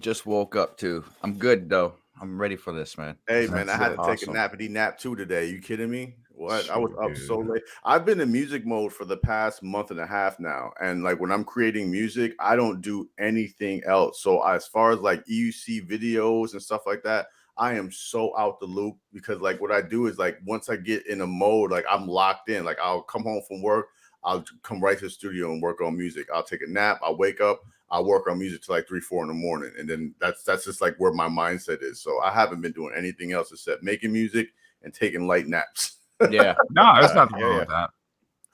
just woke up too. I'm good though. I'm ready for this, man. Hey man, I That's had it. to take a Awesome. nappity nap too today. You kidding me? What? I was Shoot, up so dude. late. I've been in music mode for the past month and a half now. And like when I'm creating music, I don't do anything else. So as far as like EUC videos and stuff like that, I am so out the loop because like what I do is like once I get in a mode, like I'm locked in. Like I'll come home from work, I'll come right to the studio and work on music. I'll take a nap, I'll wake up, I'll work on music till like 3, 4 in the morning, and then that's just like where my mindset is. So I haven't been doing anything else except making music and taking light naps. Yeah. No, there's Yeah. nothing Yeah. wrong Yeah. with that.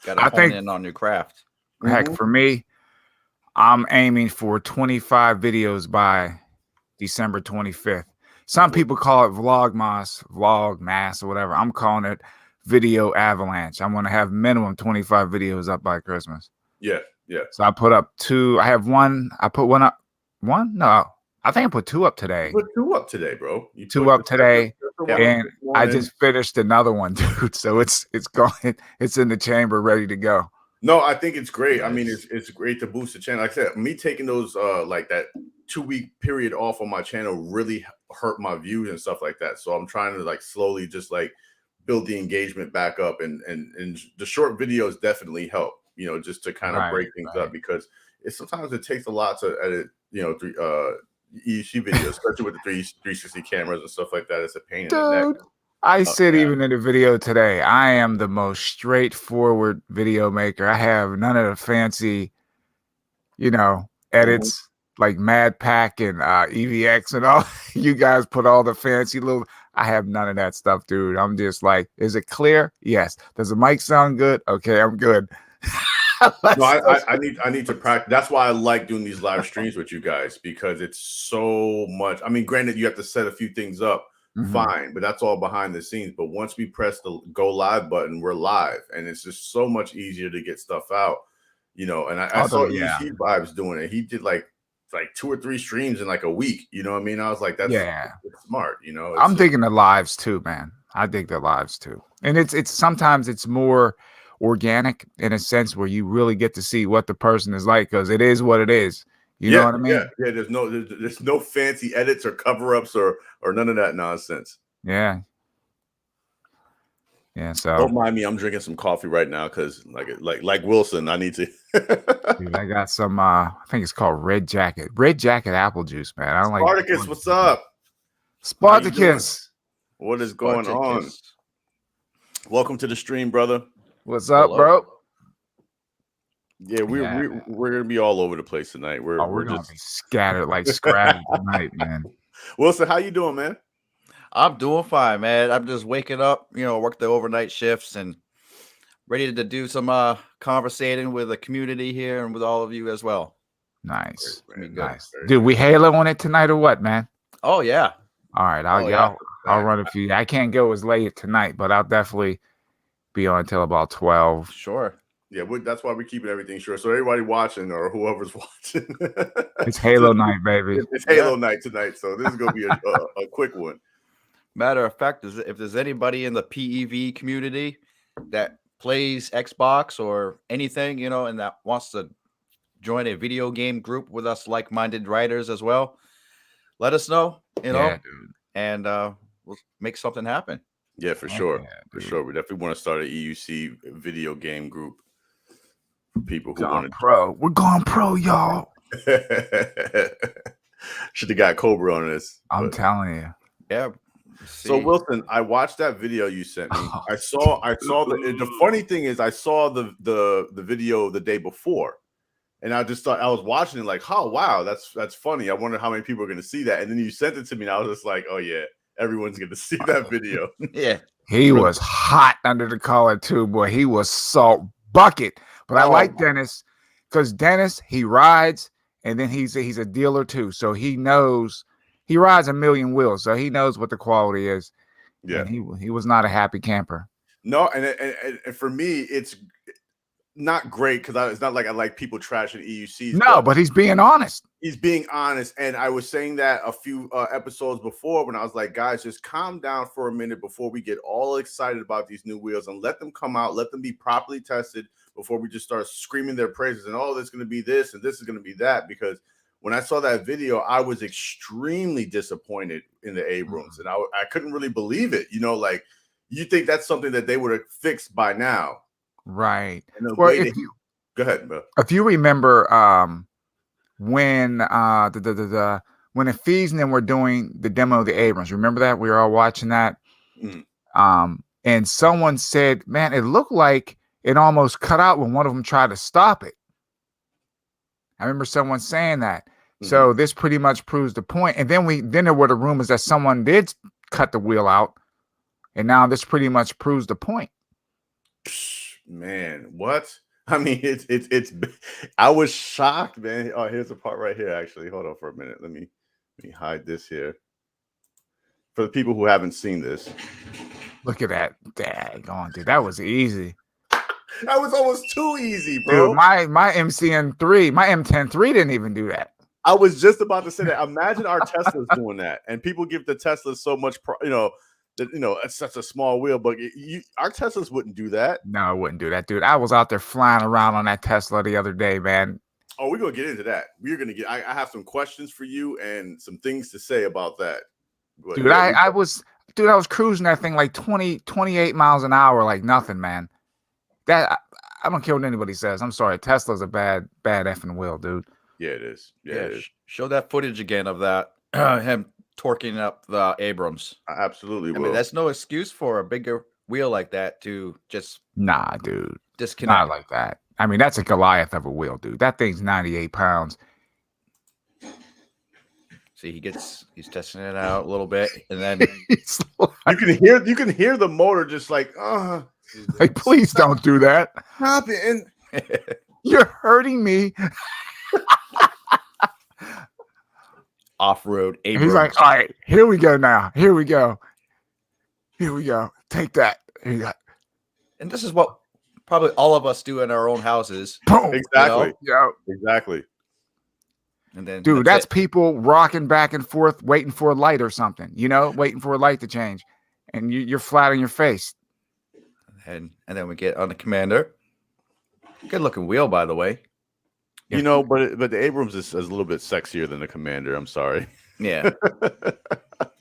Got to I hone think, in on your craft. heck, Mhm. for me, I'm aiming for 25 videos by December 25th. Some people call it Vlogmas, or whatever. I'm calling it Video Avalanche. I'm going to have minimum 25 videos up by Christmas. Yeah, yeah. So I put up 2. I have one. I put one up. One? No, I think I put 2 up today. You put 2 up today, bro. You 2 put up today, one up and this I morning. just finished another one, dude. So it's going. It's in the chamber, ready to go. No, I think it's great. I mean, Nice. it's great to boost the channel. Like I said, me taking those like that 2-week period off on my channel really hurt my views and stuff like that. So I'm trying to like slowly just like build the engagement back up, and the short videos definitely help. You know, just to kind of break things up because sometimes it takes a lot to edit. You know, EUC videos, especially with the 360 cameras and stuff like that. It's a pain in the neck. Dude, I said yeah. even in the video today, I am the most straightforward video maker. I have none of the fancy, edits like Mad Pack and EVX and all. You guys put all the fancy little. I have none of that stuff, dude. I'm just like, is it clear? Yes. Does the mic sound good? Okay, I'm good. No, I need to practice. That's why I like doing these live streams with you guys, because it's so much. I mean, granted, you have to set a few things up, fine, but that's all behind the scenes. But once we press the go live button, we're live, and it's just so much easier to get stuff out, And I saw EC Vibes doing it. He did like 2 or 3 streams in like a week. You know what I mean? I was like, that's it's smart. I'm thinking the lives too, man. I think the lives too, and it's sometimes it's more organic in a sense where you really get to see what the person is like, because it is what it is. You know what I mean? Yeah. There's no fancy edits or cover-ups or none of that nonsense. Yeah. So don't mind me. I'm drinking some coffee right now because like Wilson, I need to. Dude, I got some. I think it's called Red Jacket apple juice, man. I don't like Spartacus. What's up, Spartacus? What is going on? Welcome to the stream, brother. What's up, bro? Yeah, we're gonna be all over the place tonight. We're gonna just be scattered like Scrabble tonight, man. Wilson, how you doing, man? I'm doing fine, man. I'm just waking up, work the overnight shifts and ready to do some conversating with the community here and with all of you as well. Nice. Nice. Dude, we Halo on it tonight or what, man? Oh yeah. All right, I'll run a few. I can't go as late tonight, but I'll definitely be on until about 12. Sure. Yeah, that's why we're keeping everything short. So everybody watching or whoever's watching, it's Halo night, baby. It's Halo night tonight. So this is gonna be a quick one. Matter of fact, if there's anybody in the PEV community that plays Xbox or anything, and that wants to join a video game group with us like-minded writers as well, let us know, and we'll make something happen. Yeah, for sure. For sure. We definitely want to start an EUC video game group for people who want to pro. We're going pro, y'all. Should have got Cobra on this. I'm telling you. Yeah. So Wilson, I watched that video you sent me. I saw the funny thing is I saw the video the day before, and I just thought I was watching it like, oh wow, that's funny. I wonder how many people are going to see that. And then you sent it to me, and I was just like, oh yeah, everyone's going to see that video. Yeah, he was hot under the collar too, boy. He was salt bucket. But I like Dennis because Dennis, he rides, and then he's a dealer too, so he knows. He rides a million wheels, so he knows what the quality is. Yeah, and he was not a happy camper. No, and for me, it's not great because it's not like I like people trashing EUCs. No, but he's being honest. He's being honest, and I was saying that a few episodes before when I was like, guys, just calm down for a minute before we get all excited about these new wheels and let them come out, let them be properly tested before we just start screaming their praises and this is going to be this and this is going to be that, because when I saw that video, I was extremely disappointed in the Abrams, and I couldn't really believe it. Like you think that's something that they would have fixed by now, right? And the Well, way go ahead, bro. If you remember, when when Ephesians and them were doing the demo of the Abrams, remember that we were all watching that, and someone said, "Man, it looked like it almost cut out when one of them tried to stop it." I remember someone saying that. So this pretty much proves the point. And then there were the rumors that someone did cut the wheel out, and now this pretty much proves the point. Man, what? I mean, it's. I was shocked, man. Oh, here's the part right here. Actually, hold on for a minute. Let me hide this here for the people who haven't seen this. Look at that. Daggone, dude. That was easy. That was almost too easy, bro. Dude, my MCN3, my M10-3 didn't even do that. I was just about to say that. Imagine our Teslas doing that, and people give the Teslas so much, it's such a small wheel, but our Teslas wouldn't do that. No, it wouldn't do that, dude. I was out there flying around on that Tesla the other day, man. Oh, we're gonna get into that. I have some questions for you and some things to say about that. But, dude, I was cruising that thing like 28 miles an hour, like nothing, man. That I don't care what anybody says. I'm sorry, Tesla's a bad effing wheel, dude. Yeah, it is. Yeah, it is. Show that footage again of that him torquing up the Abrams. I absolutely will. I mean, that's no excuse for a bigger wheel like that to just dude, disconnect. Not like that. I mean, that's a Goliath of a wheel, dude. That thing's 98 pounds. See, he's testing it out a little bit, and then you can hear the motor just like, like, please don't do that. Stop it. You're hurting me. Off-road Abrams. He's like, all right, here we go now. Here we go. Take that. Here you go. And this is what probably all of us do in our own houses. Boom. Exactly. Yeah. Exactly. And then, dude, that's people rocking back and forth, waiting for a light or something. Waiting for a light to change, and you're flat on your face. And then we get on the Commander. Good looking wheel, by the way. Yeah. But the Abrams is a little bit sexier than the Commander. I'm sorry. Yeah.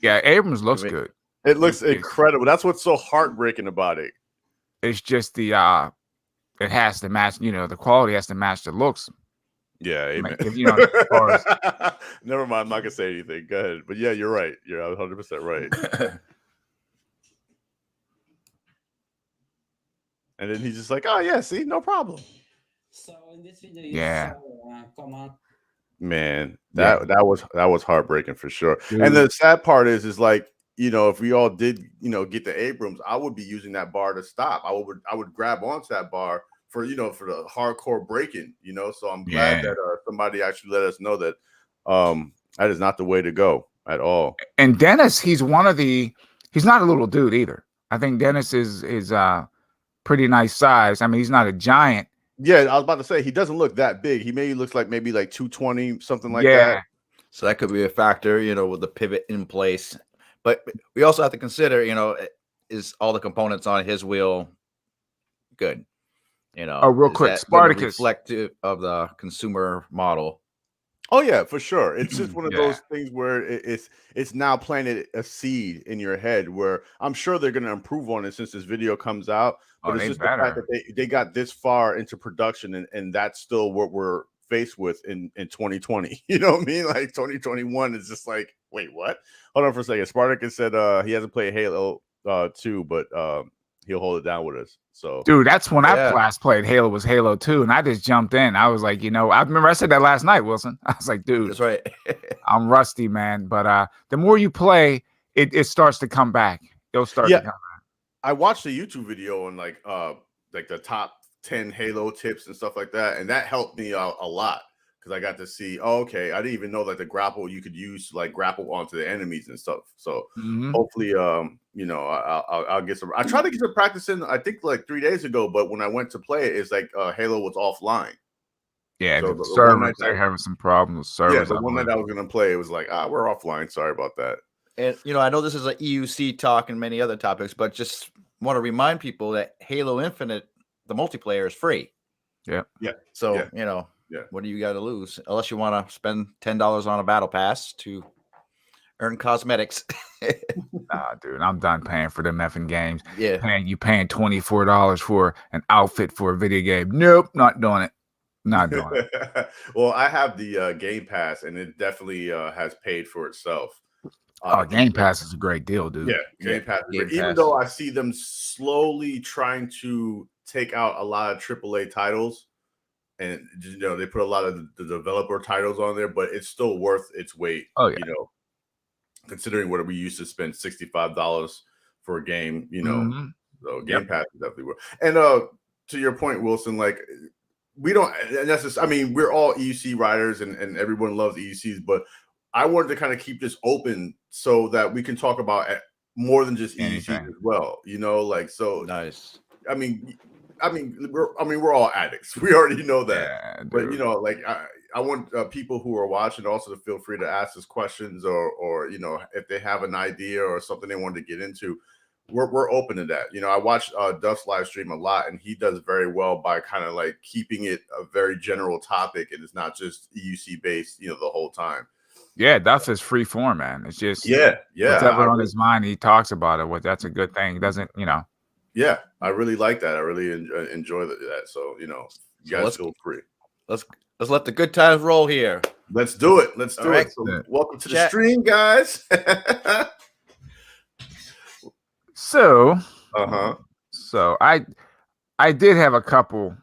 Yeah, Abrams looks good. It looks incredible. That's what's so heartbreaking about it. It's just it has to match. The quality has to match the looks. Yeah, amen. Never mind. I'm not gonna say anything. Go ahead. But yeah, you're right. You're 100% right. And then he's just like, "Oh yeah, see, no problem." So in this video, man, that was heartbreaking for sure. Dude. And the sad part is like, if we all did, get the Abrams, I would be using that bar to stop. I would grab onto that bar for the hardcore braking. So I'm glad that somebody actually let us know that that is not the way to go at all. And Dennis, he's not a little dude either. I think Dennis is pretty nice size. I mean, he's not a giant. Yeah, I was about to say he doesn't look that big. He maybe looks like 220, something like that. So that could be a factor, with the pivot in place. But we also have to consider, is all the components on his wheel good? Oh, real quick, Spartacus, reflective of the consumer model. Oh yeah, for sure. It's just one of those things where it's now planted a seed in your head where I'm sure they're going to improve on it since this video comes out. But it's just the fact that they got this far into production and that's still what we're faced with in 2020. You know what I mean? Like 2021 is just like, wait, what? Hold on for a second. Spartacus said he hasn't played Halo 2, but he'll hold it down with us. So, dude, that's when I last played Halo was Halo 2, and I just jumped in. I was like, I remember I said that last night, Wilson. I was like, dude, that's right. I'm rusty, man. But the more you play, it starts to come back. It'll start to come back. I watched a YouTube video on like the top 10 Halo tips and stuff like that, and that helped me out a lot because I got to see. Oh, okay, I didn't even know that the grapple you could use to like grapple onto the enemies and stuff. So hopefully, I'll get some. I tried to get some practice in. I think like 3 days ago, but when I went to play it, it's like Halo was offline. Yeah, so the servers they're having some problems with servers. Yeah, the one night I was gonna play, it was like, we're offline. Sorry about that. And I know this is an EUC talk and many other topics, but just want to remind people that Halo Infinite, the multiplayer, is free. Yeah. Yeah. So Yeah. What do you got to lose? Unless you want to spend $10 on a battle pass to earn cosmetics. Nah, dude, I'm done paying for them effing games. Yeah. You paying $24 for an outfit for a video game. Nope, not doing it. Not doing it. Well, I have the Game Pass, and it definitely has paid for itself. Game Pass is a great deal, dude. Yeah, Game Pass. Game Even Pass. though I see them slowly trying to take out a lot of AAA titles, and they put a lot of the developer titles on there, but it's still worth its weight. Oh, yeah. Considering what we used to spend $65 for a game, Mhm. so Game Pass is definitely worth. And to your point, Wilson, like we don't necessarily. I mean, we're all EUC riders, and everyone loves EUCs, but I wanted to kind of keep this open so that we can talk about more than just EUCs as well. So Nice. I mean, we're all addicts. We already know that. Yeah, but dude. I want people who are watching also to feel free to ask us questions, or if they have an idea or something they want to get into. We're open to that. I watch Duff's live stream a lot, and he does very well by kind of like keeping it a very general topic, and it's not just EUC based, the whole time. Yeah, Duff is free form, man. It's just whatever on his mind, he talks about it. That's a good thing. He doesn't, Yeah, I really like that. I really enjoy that. So you guys feel free. Let's let the good times roll here. Let's do it. Let's do it. So, welcome to the stream, guys. So I did have a couple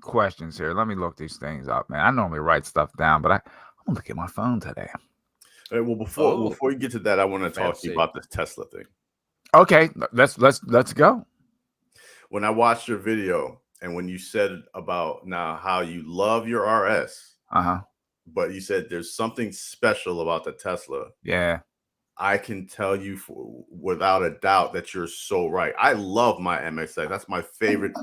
questions here. Let me look these things up, man. I normally write stuff down, but I'm gonna look at my phone today. All right, well, before you get to that, I want to talk to you about this Tesla thing. Okay, let's go. When I watched your video and when you said about now how you love your RS, but you said there's something special about the Tesla. Yeah. I can tell you without a doubt that you're so right. I love my MXX. That's my favorite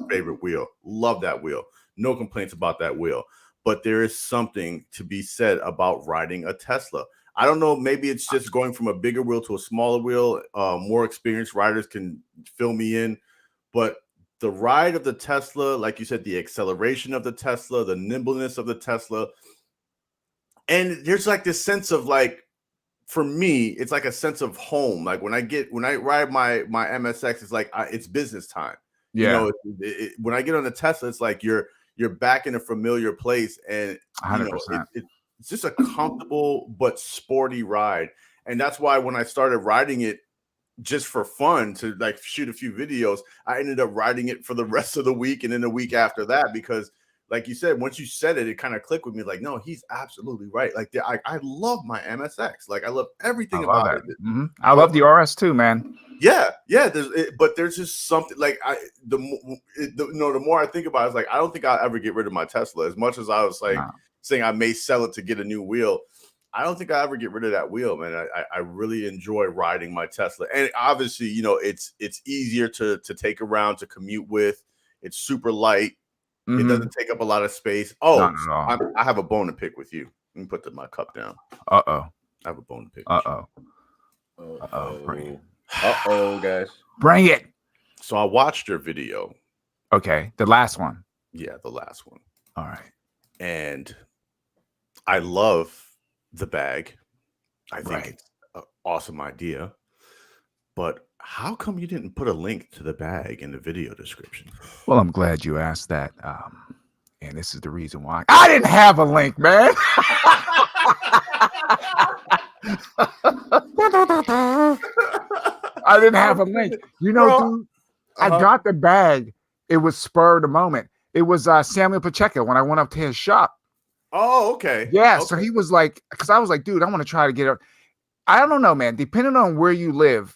wheel. Love that wheel. No complaints about that wheel. But there is something to be said about riding a Tesla. I don't know. Maybe it's just going from a bigger wheel to a smaller wheel. More experienced riders can fill me in. But the ride of the Tesla, like you said, the acceleration of the Tesla, the nimbleness of the Tesla. And there's like this sense of like, for me, it's like a sense of home. Like when I ride my MSX, it's like it's business time. Yeah. When I get on the Tesla, it's like you're back in a familiar place, and 100%. It's just a comfortable but sporty ride. And that's why when I started riding it just for fun to like shoot a few videos, I ended up riding it for the rest of the week and then the week after that, because like you said, once you said it, it kind of clicked with me. Like, no, he's absolutely right. Like, I love my MSX. Like, I love everything about it. Mm-hmm. I love the RS too, man. Yeah. But there's just something like the more I think about it, it's like I don't think I'll ever get rid of my Tesla. As much as I was like saying I may sell it to get a new wheel, I don't think I'll ever get rid of that wheel, man. I really enjoy riding my Tesla, and obviously, it's easier to take around, to commute with. It's super light. Mm-hmm. It doesn't take up a lot of space. Oh, I have a bone to pick with you. Let me put my cup down. I have a bone to pick. Guys. Bring it. So I watched your video. Okay. The last one. Yeah, the last one. All right. And I love the bag. I think it's an awesome idea. But how come you didn't put a link to the bag in the video description? Well, I'm glad you asked that. And this is the reason why. I didn't have a link, man. I didn't have a link. Dude, I got the bag. It was spur of the moment. It was Samuel Pacheco when I went up to his shop. Oh, okay. Yeah, okay. So he was like, because I was like, dude, I want to try to get it. I don't know, man. Depending on where you live,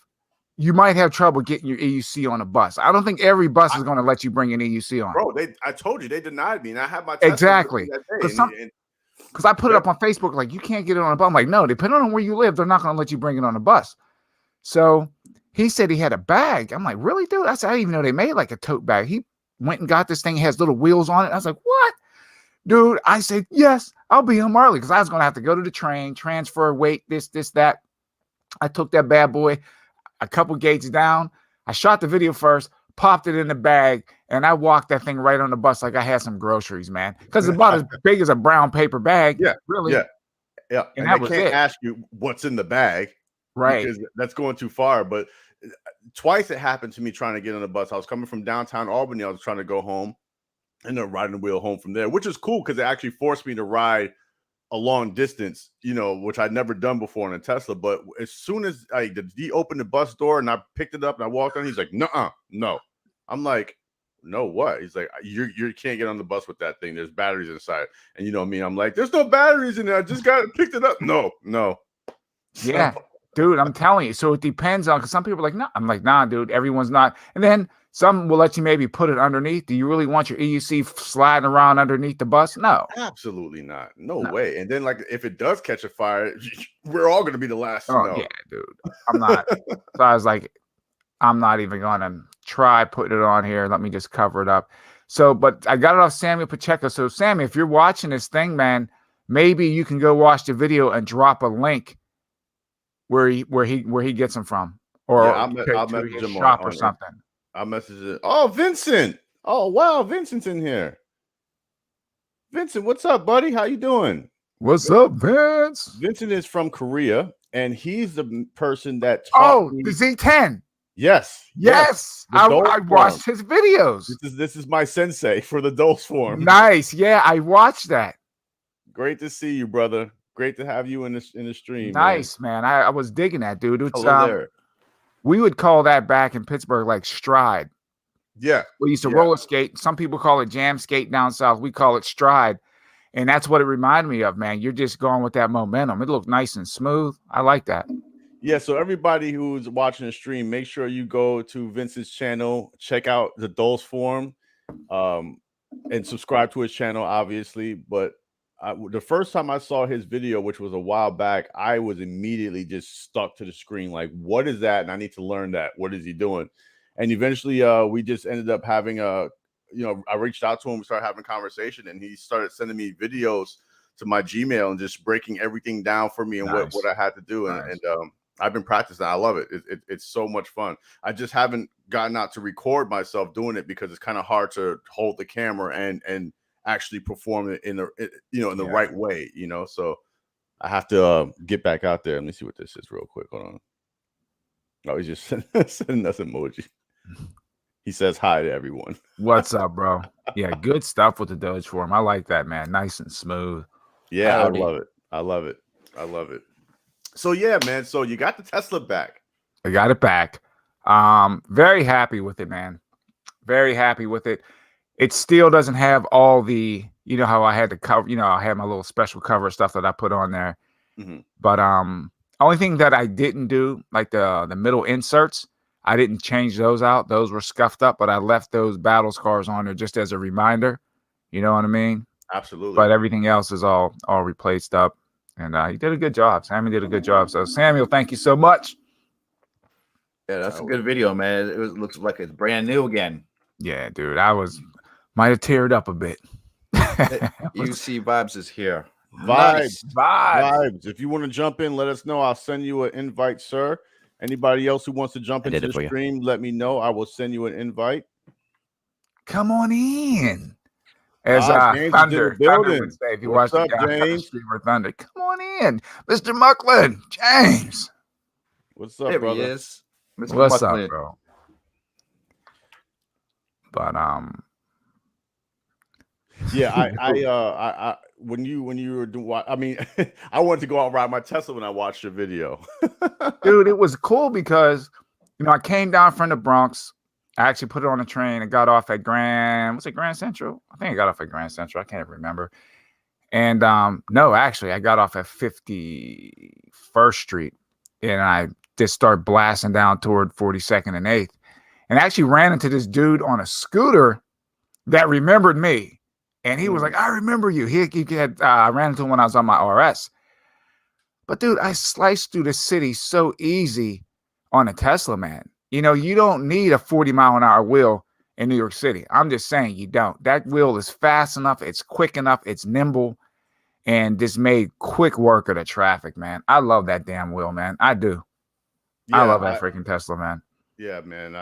you might have trouble getting your EUC on a bus. I don't think every bus is going to let you bring an EUC on. Bro, I told you, they denied me, and I had my exactly. Because I put it up on Facebook, like, you can't get it on a bus. I'm like, no, depending on where you live, they're not going to let you bring it on a bus. So he said he had a bag. I'm like, really, dude? I didn't even know they made like a tote bag. He went and got this thing. It has little wheels on it. I was like, what? Dude, I said, yes, I'll be home early, because I was going to have to go to the train, transfer, wait, this, that. I took that bad boy a couple gates down. I shot the video first, popped it in the bag, and I walked that thing right on the bus like I had some groceries, man. Because it's about as big as a brown paper bag. Yeah, really. Yeah. And And that they was can't it. ask you what's in the bag, Right. because that's going too far. But twice it happened to me trying to get on the bus. I was coming from downtown Albany. I was trying to go home, and then riding the wheel home from there, which is cool because it actually forced me to ride a long distance, which I'd never done before in a Tesla. But as soon as he opened the bus door and I picked it up and I walked on, he's like, "Nuh-uh, no." I'm like, "No, what?" He's like, you can't get on the bus with that thing. There's batteries inside." And you know me, I'm like, "There's no batteries in there. I just picked it up." No. Yeah, dude, I'm telling you. So it depends on, because some people are like, "No," I'm like, "Nah, dude, everyone's not." And then some will let you maybe put it underneath. Do you really want your EUC sliding around underneath the bus? No. Absolutely not. No way. And then, like, if it does catch a fire, we're all going to be the last to Oh, know. yeah, dude. I'm not. So I was like, I'm not even going to try putting it on here. Let me just cover it up. So, but I got it off Samuel Pacheco. So, Sammy, if you're watching this thing, man, maybe you can go watch the video and drop a link where he gets them from, or Yeah, I'll to message his him shop or on something. I'll message it. Oh, Vincent. Oh, wow. Vincent's in here. Vincent, what's up, buddy? How you doing? What's up, Vince? Vincent is from Korea, and he's the person that taught me. The Z10. Yes. I Dose watched form. his videos. This is my sensei for the dose form. Nice. Yeah, I watched that. Great to see you, brother. Great to have you in the stream. Nice, man. I was digging that, dude. It's, Hello there. we would call that back in Pittsburgh like stride. Yeah. We used to roller skate. Some people call it jam skate down south. We call it stride. And that's what it reminded me of, man. You're just going with that momentum. It looked nice and smooth. I like that. Yeah, so everybody who's watching the stream, make sure you go to Vince's channel, check out the dose form, and subscribe to his channel, obviously. But the first time I saw his video, which was a while back, I was immediately just stuck to the screen like, what is that? And I need to learn that. What is he doing? And eventually we just ended up having I reached out to him, we started having a conversation, and he started sending me videos to my Gmail and just breaking everything down for me and what I had to do. And I've been practicing. I love it. It's so much fun. I just haven't gotten out to record myself doing it because it's kind of hard to hold the camera and actually perform it in the right way, so I have to get back out there. Let me see what this is real quick. Hold on. Oh, he's just sending us emoji. He says hi to everyone. What's up, bro? Yeah, good stuff with the Doge form. I like that, man. Nice and smooth. Yeah, Howdy. I love it. So yeah, man. So you got the Tesla back. I got it back. Very happy with it, man. Very happy with it. It still doesn't have all the, how I had the cover, I had my little special cover stuff that I put on there. Mm-hmm. But only thing that I didn't do, like the middle inserts, I didn't change those out. Those were scuffed up, but I left those battle scars on there just as a reminder. You know what I mean? Absolutely. But everything else is all replaced up. And he did a good job. Sammy did a good job. So Samuel, thank you so much. Yeah, that's a good video, man. It looks like it's brand new again. Yeah, dude. Might have teared up a bit. UC Vibes is here. Vibes. If you want to jump in, let us know. I'll send you an invite, sir. Anybody else who wants to jump into the stream, let me know. I will send you an invite. Come on in. As Thunder would say, if you watch the James streamer Thunder, come on in, Mr. Mucklin, James. What's up, there brother? He is. Mr. What's Mucklin. up, bro? But yeah, I when you were doing, I mean, I wanted to go out and ride my Tesla when I watched your video. Dude, it was cool because I came down from the Bronx. I actually put it on a train and got off at Grand Central? I think I got off at Grand Central. I can't remember. And no, actually, I got off at 51st Street, and I just started blasting down toward 42nd and 8th, and I actually ran into this dude on a scooter that remembered me, and he was like, "I remember you." He had I ran into him when I was on my RS. But dude, I sliced through the city so easy on a Tesla, man. You don't need a 40-mile-an-hour wheel in New York City. I'm just saying you don't. That wheel is fast enough. It's quick enough. It's nimble. And just made quick work of the traffic, man. I love that damn wheel, man. I do. Yeah, I love that freaking Tesla, man. Yeah, man.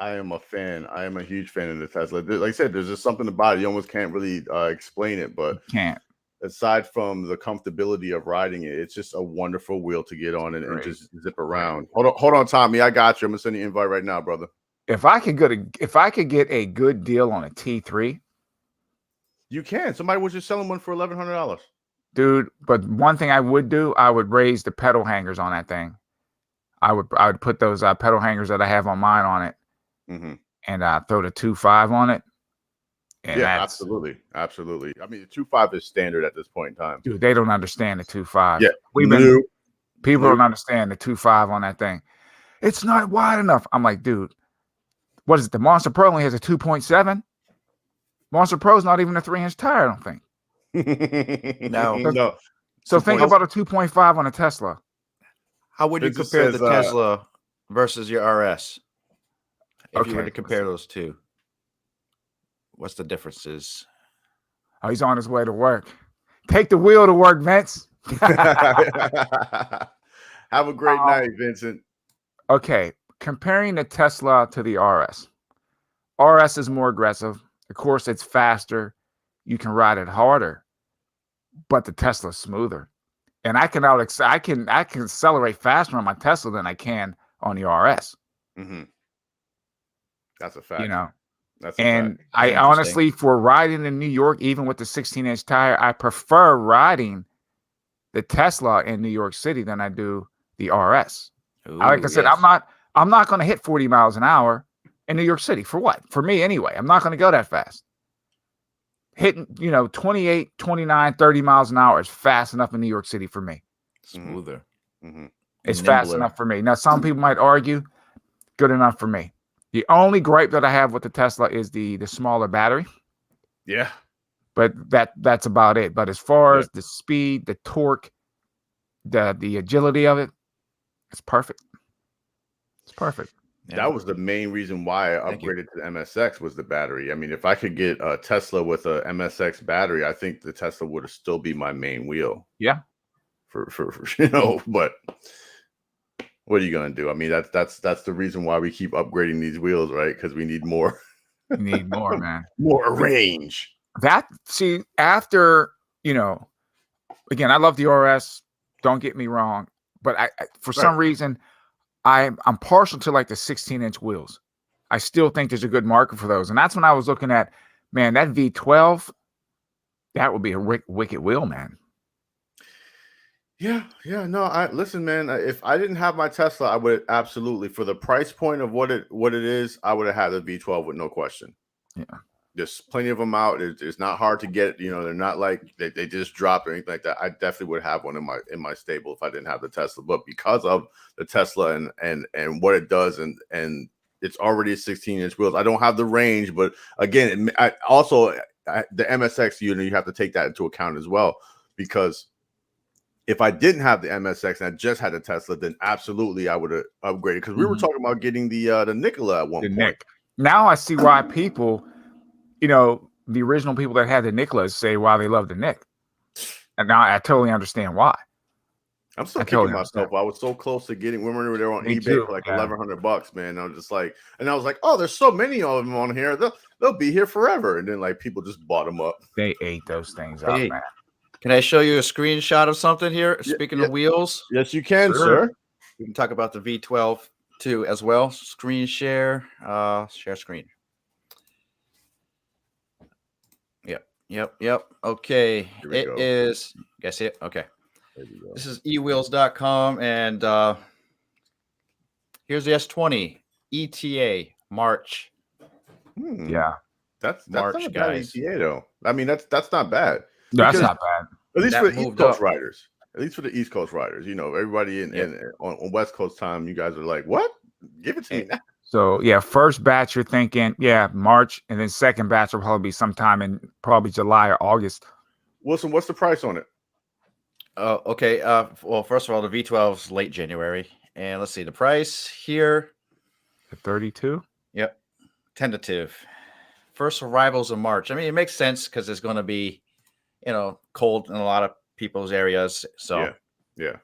I am a fan. I am a huge fan of the Tesla. Like I said, there's just something about it. You almost can't really explain it, but Can't. aside from the comfortability of riding it, it's just a wonderful wheel to get on and just zip around. Hold on, Tommy. I got you. I'm gonna send you an invite right now, brother. If I could get a good deal on a T3, You can. Somebody was just selling one for $1,100. dude. But one thing I would do, I would raise the pedal hangers on that thing. I would put those pedal hangers that I have on mine on it, and throw the 2.5 on it. And yeah, absolutely. I mean, the 2.5 is standard at this point in time. Dude, they don't understand the 2.5. Yeah, people don't understand the 2.5 on that thing. It's not wide enough. I'm like, dude, what is it? The Monster Pro only has a 2.7. Monster Pro's not even a 3-inch tire, I don't think. No. So think about a 2.5 on a Tesla. How would you compare the Tesla versus your RS? If you were to compare those two, what's the differences? Oh, he's on his way to work. Take the wheel to work, Vince. Have a great night, Vincent. Okay, comparing the Tesla to the RS. RS is more aggressive. Of course, it's faster. You can ride it harder, but the Tesla's smoother. And I can accelerate faster on my Tesla than I can on the RS. That's a fact. You know, that's a fact. I honestly, for riding in New York, even with the 16-inch tire, I prefer riding the Tesla in New York City than I do the RS. Like I said, I'm not going to hit 40 miles an hour in New York City. For what? For me anyway. I'm not going to go that fast. Hitting, 28, 29, 30 miles an hour is fast enough in New York City for me. Smoother. It's fast enough for me. Now, some people might argue, good enough for me. The only gripe that I have with the Tesla is the smaller battery. Yeah. But that's about it. But as far as the speed, the torque, the agility of it, it's perfect. It's perfect. Yeah. That was the main reason why I upgraded to the MSX was the battery. I mean, if I could get a Tesla with a MSX battery, I think the Tesla would still be my main wheel. Yeah. For but what are you gonna do? I mean, that's the reason why we keep upgrading these wheels, right? Because we need more. We need more, man. More range. After again, I love the RS. Don't get me wrong, but I for some reason, I'm partial to like the 16-inch wheels. I still think there's a good market for those, and that's when I was looking at, man, that V12, that would be a wicked wheel, man. Yeah. No, listen, man. If I didn't have my Tesla, I would absolutely, for the price point of what it is, I would have had the V12 with no question. Yeah. There's plenty of them out. It's not hard to get. They're not like they just dropped or anything like that. I definitely would have one in my stable if I didn't have the Tesla. But because of the Tesla and what it does and it's already a 16-inch wheels, I don't have the range. But again, the MSX unit, you have to take that into account as well, because if I didn't have the MSX and I just had a Tesla, then absolutely I would have upgraded, because we were talking about getting the Nikola at one point. Now I see why people, the original people that had the Nikolas say why they love the Nick. And now I totally understand why. I'm still kicking myself. I was so close to getting. Remember they were on eBay for like $1,100, man. I was just like, oh, there's so many of them on here. They'll be here forever. And then like people just bought them up. They ate those things up, man. Can I show you a screenshot of something here? Speaking of wheels. Yes, you can, sir. We can talk about the V12 too as well. Screen share. Share screen. Yep. Okay. It is. You guys see it? Okay. This is ewheels.com, and here's the S20 ETA March. Yeah. That's March, not a bad guys. ETA though. I mean, that's not bad. No, that's not bad. At least for the East Coast riders. At least for the East Coast riders. Everybody on West Coast time, you guys are like, what? Give it to me now. So yeah, first batch you're thinking, March, and then second batch will probably be sometime in probably July or August. Wilson, what's the price on it? Okay. Well, first of all, the V12 is late January, and let's see the price here. The 32. Yep, tentative. First arrivals in March. I mean, it makes sense because it's going to be, cold in a lot of people's areas. So yeah.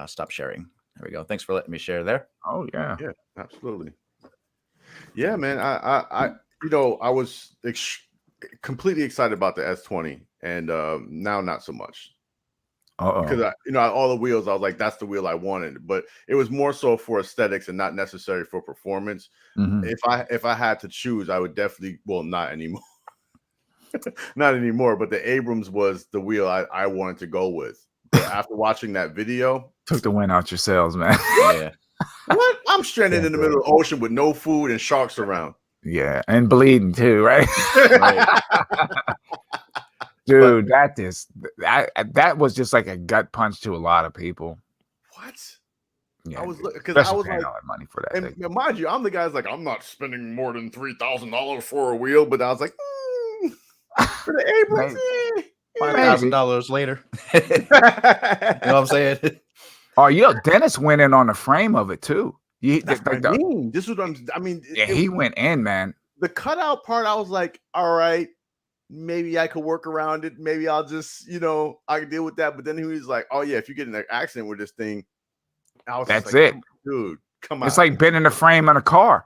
Stop sharing. There we go. Thanks for letting me share there. Oh yeah. Yeah, absolutely. Yeah, man. I was completely excited about the S20, and now not so much. Because all the wheels, I was like, that's the wheel I wanted, but it was more so for aesthetics and not necessarily for performance. Mhm. If I had to choose, I would definitely, well, not anymore. Not anymore, but the Abrams was the wheel I wanted to go with. But after watching that video, Took the wind out your sails, man. Yeah. what? I'm stranded Yeah, in the middle of the ocean with no food and sharks around. Yeah, and bleeding too, right? Right. Dude, that was just like a gut punch to a lot of people. What? Yeah, I was dude. because I Especially was paying like, all that money for that and thing. mind you, I'm the guy's like, I'm not spending more than $3,000 for a wheel, but I was like, for the Abrams, $5,000 later. You know what I'm saying? Oh, yeah, Dennis went in on the frame of it too. That's what I mean. This is what I mean. Yeah, he went in, man. The cutout part, I was like, all right, maybe I could work around it. Maybe I'll just, I can deal with that. But then he was like, oh yeah, if you get in an accident with this thing, I was That's just like, it. dude, come on. It's like bending the frame in a car.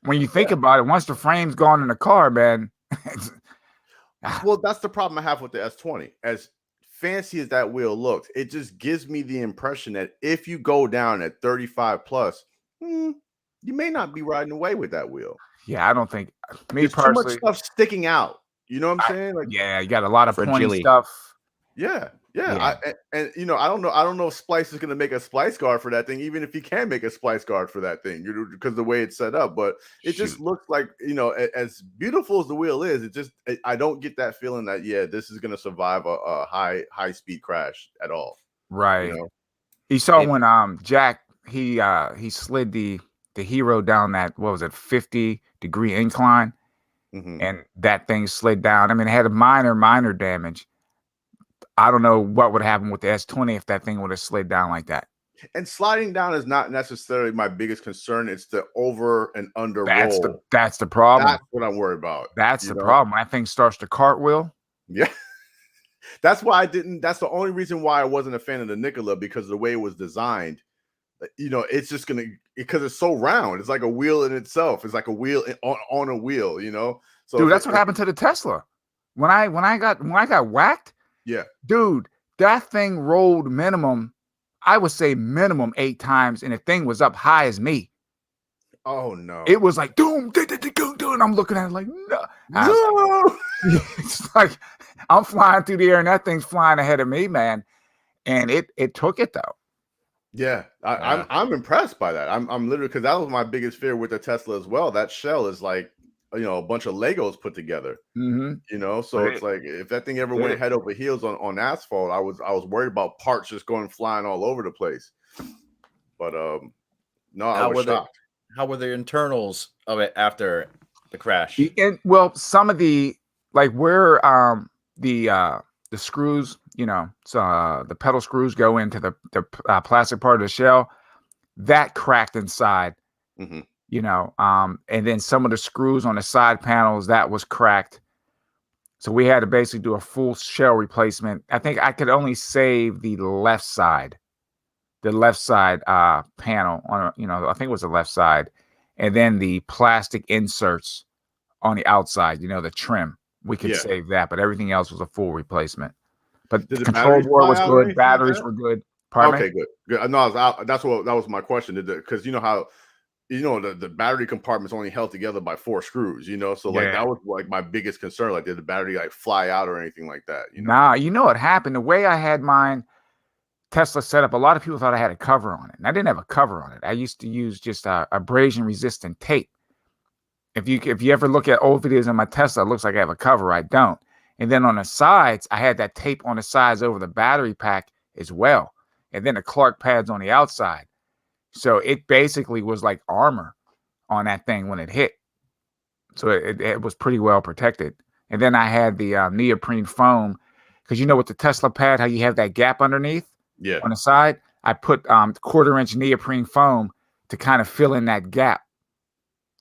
When you think about it, once the frame's gone in the car, man. Well, that's the problem I have with the S20. As fancy as that wheel looks, it just gives me the impression that if you go down at 35 plus, you may not be riding away with that wheel. Yeah, I don't think There's too much stuff sticking out. You know what I'm saying? Like, yeah, you got a lot of pointy stuff. Yeah. I don't know if Splice is going to make a splice guard for that thing, even if he can make a splice guard for that thing, because the way it's set up. But it just looks like, as beautiful as the wheel is, I don't get that feeling that this is going to survive a high speed crash at all. Right. You saw when Jack he slid the Hero down that, what was it, 50-degree incline, and that thing slid down. I mean, it had a minor damage. I don't know what would happen with the S20 if that thing would have slid down like that. And sliding down is not necessarily my biggest concern. It's the over and under roll. That's the problem. That's what I'm worried about. That's the problem. That thing starts to cartwheel. Yeah. That's why that's the only reason why I wasn't a fan of the Nikola, because of the way it was designed. It's just because it's so round. It's like a wheel in itself. It's like a wheel on a wheel, So dude, that's what happened to the Tesla. When I got whacked. Yeah. Dude, that thing rolled minimum, I would say minimum 8 times, and the thing was up high as me. Oh no. It was like doom, and I'm looking at it like, no. It's like I'm flying through the air and that thing's flying ahead of me, man. And it took it though. Yeah. I'm impressed by that. I'm literally, because that was my biggest fear with the Tesla as well. That shell is like, a bunch of Legos put together. So it's like, if that thing ever went head over heels on asphalt, I was worried about parts just going flying all over the place. But no, I was shocked. How were the internals of it after the crash? And well, some of the, like where the screws, so the pedal screws go into the plastic part of the shell, that cracked inside. And then some of the screws on the side panels, that was cracked. So we had to basically do a full shell replacement. I think I could only save the left side panel on, I think it was the left side. And then the plastic inserts on the outside, the trim, we could save that, but everything else was a full replacement. But the control board was good. Batteries were good. Okay, good. No, that was my question. Because how, the battery compartment's only held together by 4 screws, so like that was like my biggest concern. Like, did the battery like fly out or anything like that? Nah, what happened? The way I had mine Tesla set up, a lot of people thought I had a cover on it, and I didn't have a cover on it. I used to use just abrasion resistant tape. If you ever look at old videos on my Tesla, it looks like I have a cover. I don't. And then on the sides, I had that tape on the sides over the battery pack as well, and then the Clark pads on the outside. So it basically was like armor on that thing when it hit. So it was pretty well protected. And then I had the neoprene foam, because with the Tesla pad, how you have that gap underneath on the side, I put 1/4-inch neoprene foam to kind of fill in that gap,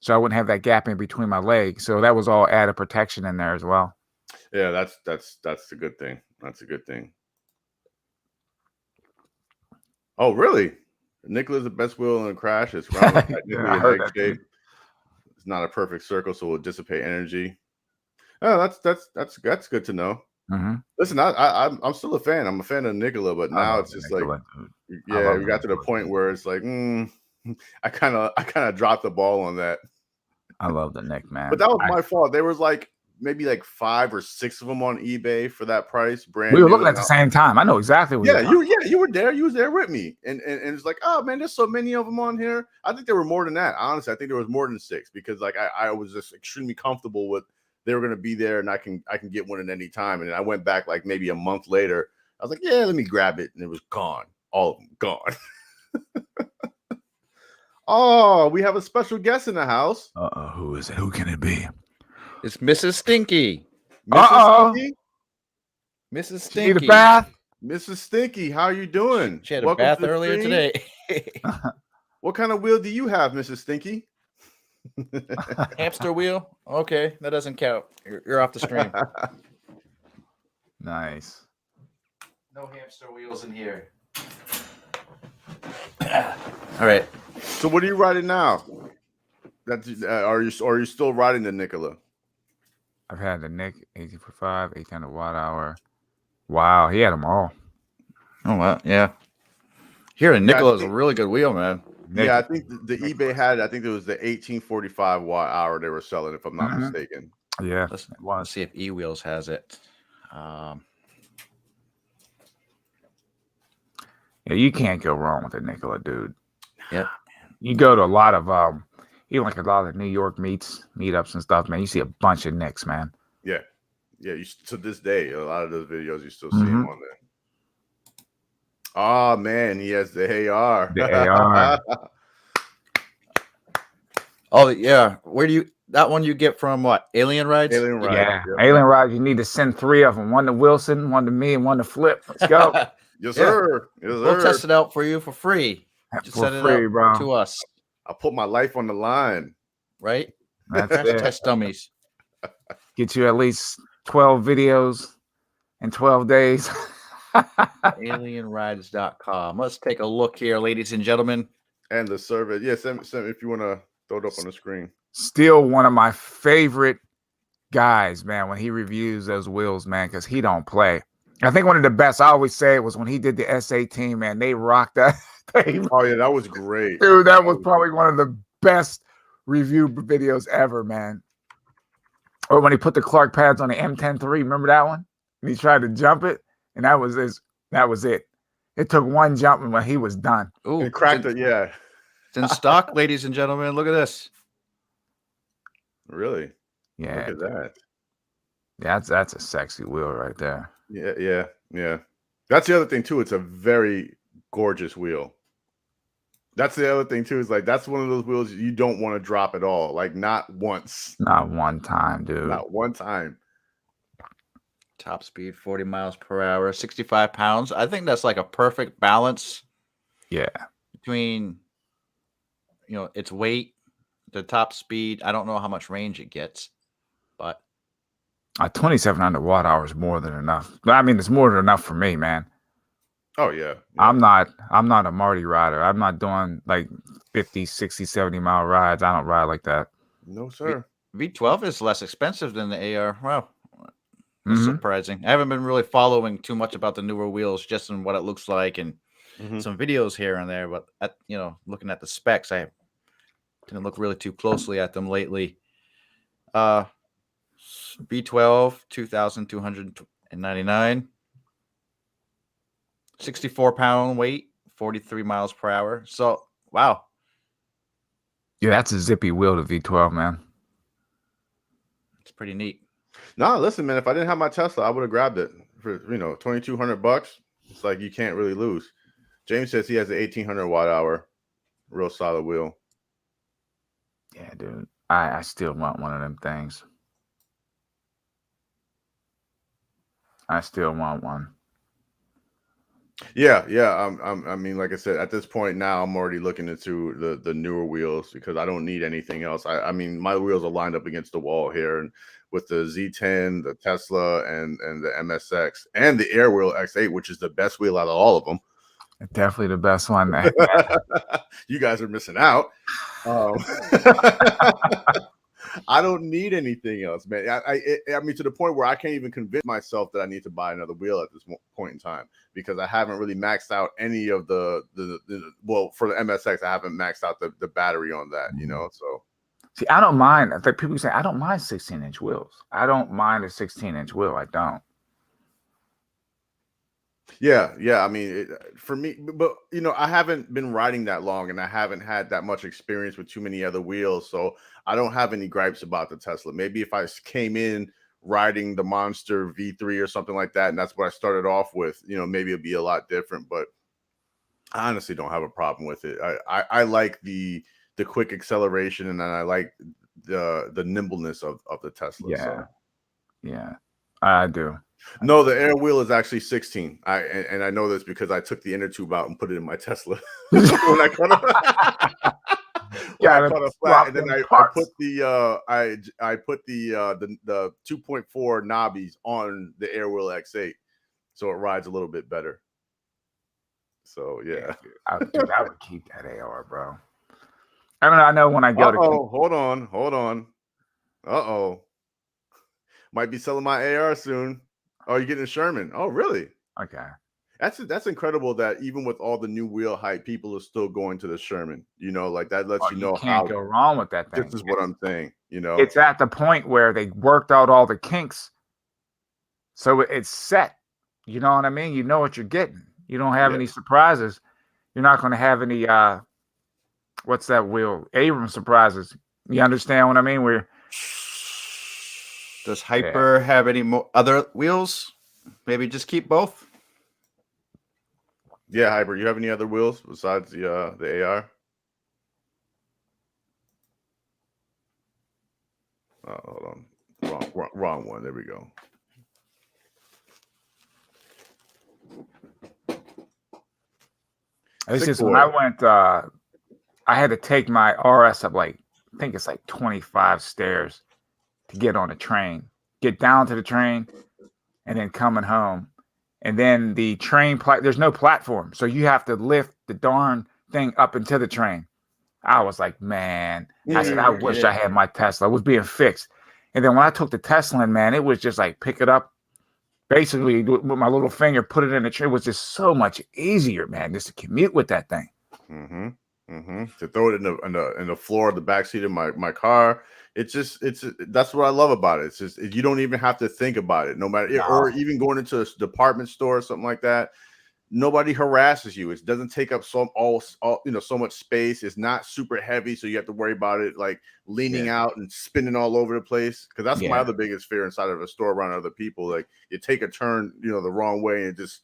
so I wouldn't have that gap in between my legs. So that was all added protection in there as well. Yeah, that's a good thing. That's a good thing. Oh, really? Nikola's the best wheel in a crash. It's technically in leg shape. not a perfect circle, so it will dissipate energy. Oh, that's good to know. Mm-hmm. Listen, I'm still a fan. I'm a fan of Nikola, but now it's just Nikola, like, dude. yeah, we got to the point where it's like, I kind of dropped the ball on that. I love the Nick, man. But that was my fault. There was like maybe like 5 or 6 of them on eBay for that price. Brand we were new, looking at the same time. I know exactly what. You were there. You was there with me, and it's like, oh man, there's so many of them on here. I think there were more than that. Honestly, I think there was more than 6 because like I was just extremely comfortable with they were going to be there, and I can get one at any time. And I went back like maybe a month later. I was like, yeah, let me grab it, and it was gone. All of them gone. Oh, we have a special guest in the house. Who is it? Who can it be? It's Mrs. Stinky. Mrs. Stinky. Need a bath? Mrs. Stinky, how are you doing? She had a bath earlier today. What kind of wheel do you have, Mrs. Stinky? Hamster wheel? Okay, that doesn't count. You're off the stream. Nice. No hamster wheels in here. All right. So what are you riding now? Are you still riding the Nikola? I've had the Nick 1845, 800 watt hour. Wow, he had them all. Oh wow, yeah. Here, a Nikola is a really good wheel, man. Yeah, I think the eBay had. I think it was the 1845 watt hour they were selling, if I'm not mistaken. Yeah, let's see if eWheels has it. Yeah, you can't go wrong with the Nikola, dude. Yeah, you go to a lot of even like a lot of New York meetups and stuff, man. You see a bunch of Nicks, man. Yeah. To this day, a lot of those videos you still see him on there. Oh man, he has the AR. The AR. Oh yeah, where do you that one you get from? What, Alien Rides? Alien Rides. Yeah, Alien Rides. You need to send 3 of them: one to Wilson, one to me, and one to Flip. Let's go. Yes, sir. Yes, sir. We'll test it out for you for free. Just send it out bro. to us. I put my life on the line. Right? That's it. Test dummies. Get you at least 12 videos in 12 days. Alienrides.com. Let's take a look here, ladies and gentlemen. And the survey. Yeah, send if you want to throw it up on the screen. Still one of my favorite guys, man, when he reviews those wheels, man, because he don't play. I think one of the best, I always say, was when he did the S18, man. They rocked that thing. Oh, yeah, that was great. Dude, that was probably one of the best review videos ever, man. Or when he put the Clark pads on the M103, remember that one? And he tried to jump it, and that was it. It took one jump and when he was done. Ooh, it cracked it, yeah. It's in stock, ladies and gentlemen. Look at this. Really? Yeah. Look at that. Yeah, that's a sexy wheel right there. Yeah. That's the other thing too. It's a very gorgeous wheel. That's the other thing too. Is like that's one of those wheels you don't want to drop at all. Like not once. Not one time, dude. Not one time. Top speed 40 miles per hour, 65 pounds. I think that's like a perfect balance. Yeah. Between its weight, the top speed. I don't know how much range it gets, but 2,700 watt hours more than enough. I mean, it's more than enough for me, man. Oh yeah. I'm not a Marty rider. I'm not doing like 50, 60, 70 mile rides. I don't ride like that. No, sir. V12 is less expensive than the AR. Wow. That's surprising. I haven't been really following too much about the newer wheels, just in what it looks like and some videos here and there. But looking at the specs, I didn't look really too closely at them lately. V12, 2,299. 64-pound weight, 43 miles per hour. So, wow. Yeah, that's a zippy wheel to V12, man. It's pretty neat. No, listen, man. If I didn't have my Tesla, I would have grabbed it for $2,200. It's like you can't really lose. James says he has an 1,800 watt hour, real solid wheel. Yeah, dude. I still want one of them things. I still want one. Yeah. I mean, like I said, at this point now, I'm already looking into the newer wheels because I don't need anything else. I mean, my wheels are lined up against the wall here, and with the Z10, the Tesla, and the MSX, and the Airwheel X8, which is the best wheel out of all of them. Definitely the best one. You guys are missing out. I don't need anything else, man. I mean, to the point where I can't even convince myself that I need to buy another wheel at this point in time, because I haven't really maxed out any of the well, for the MSX, I haven't maxed out the battery on that, you know. So see, I don't mind. I think people say I don't mind 16-inch wheels. I don't mind a 16-inch wheel. I don't. yeah. I mean, for me, but you know, I haven't been riding that long, and I haven't had that much experience with too many other wheels, so I don't have any gripes about the Tesla. Maybe if I came in riding the Monster V3 or something like that, and that's what I started off with, you know, maybe it'd be a lot different. But I honestly don't have a problem with it. I like the quick acceleration, and then I like the nimbleness of the Tesla. Yeah, So. yeah, I do. No, the air wheel is actually 16. And I know this because I took the inner tube out and put it in my Tesla when I cut a, flat, and then I put the I put the 2.4 knobbies on the air wheel X8, so it rides a little bit better. So yeah, I would keep that AR, bro. I mean, I know when I go to. Hold on. Might be selling my AR soon. Oh, you're getting a Sherman. Oh, really? Okay. That's incredible that even with all the new wheel hype, people are still going to the Sherman. You know, like that lets you know you can't go wrong with that thing. This is what I'm saying. You know, it's at the point where they worked out all the kinks, so it's set. You know what I mean? You know what you're getting. You don't have any surprises. You're not going to have any what's that wheel? Abrams surprises. You understand what I mean? Does Hyper have any other wheels? Maybe just keep both. Yeah, Hyper. You have any other wheels besides the AR? Oh, hold on, wrong one. There we go. It's just when I went, I had to take my RS up I think it's like 25 stairs to get on the train, get down to the train, and then coming home. And then the train, there's no platform. So you have to lift the darn thing up into the train. I was like, man, I said, I wish I had my Tesla. It was being fixed. And then when I took the Tesla in, man, it was just like pick it up, basically with my little finger, put it in the train. It was just so much easier, man, just to commute with that thing. To throw it in the floor of the backseat of my car. That's what I love about it. It's just you don't even have to think about it, no matter or even going into a department store or something like that. Nobody harasses you. It doesn't take up so much space. It's not super heavy, so you have to worry about it like leaning out and spinning all over the place. Because that's my other biggest fear inside of a store around other people. Like you take a turn, the wrong way, and it just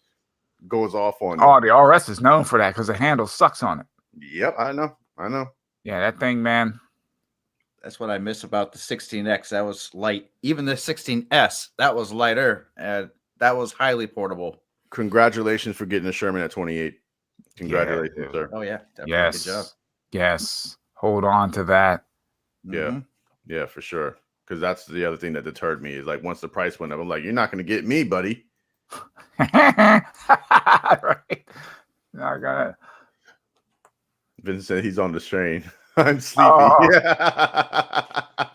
goes off on you. Oh, the RS is known for that because the handle sucks on it. Yep, I know. Yeah, that thing, man. That's what I miss about the 16X. That was light. Even the 16S, that was lighter, and that was highly portable. Congratulations for getting a Sherman at 28. Congratulations, sir. Oh yeah, definitely. Yes, good job. Yes. Hold on to that. Yeah, for sure. Because that's the other thing that deterred me is like once the price went up, I'm like, you're not going to get me, buddy. Right? Not gonna. Vincent said he's on the train. I'm sleepy.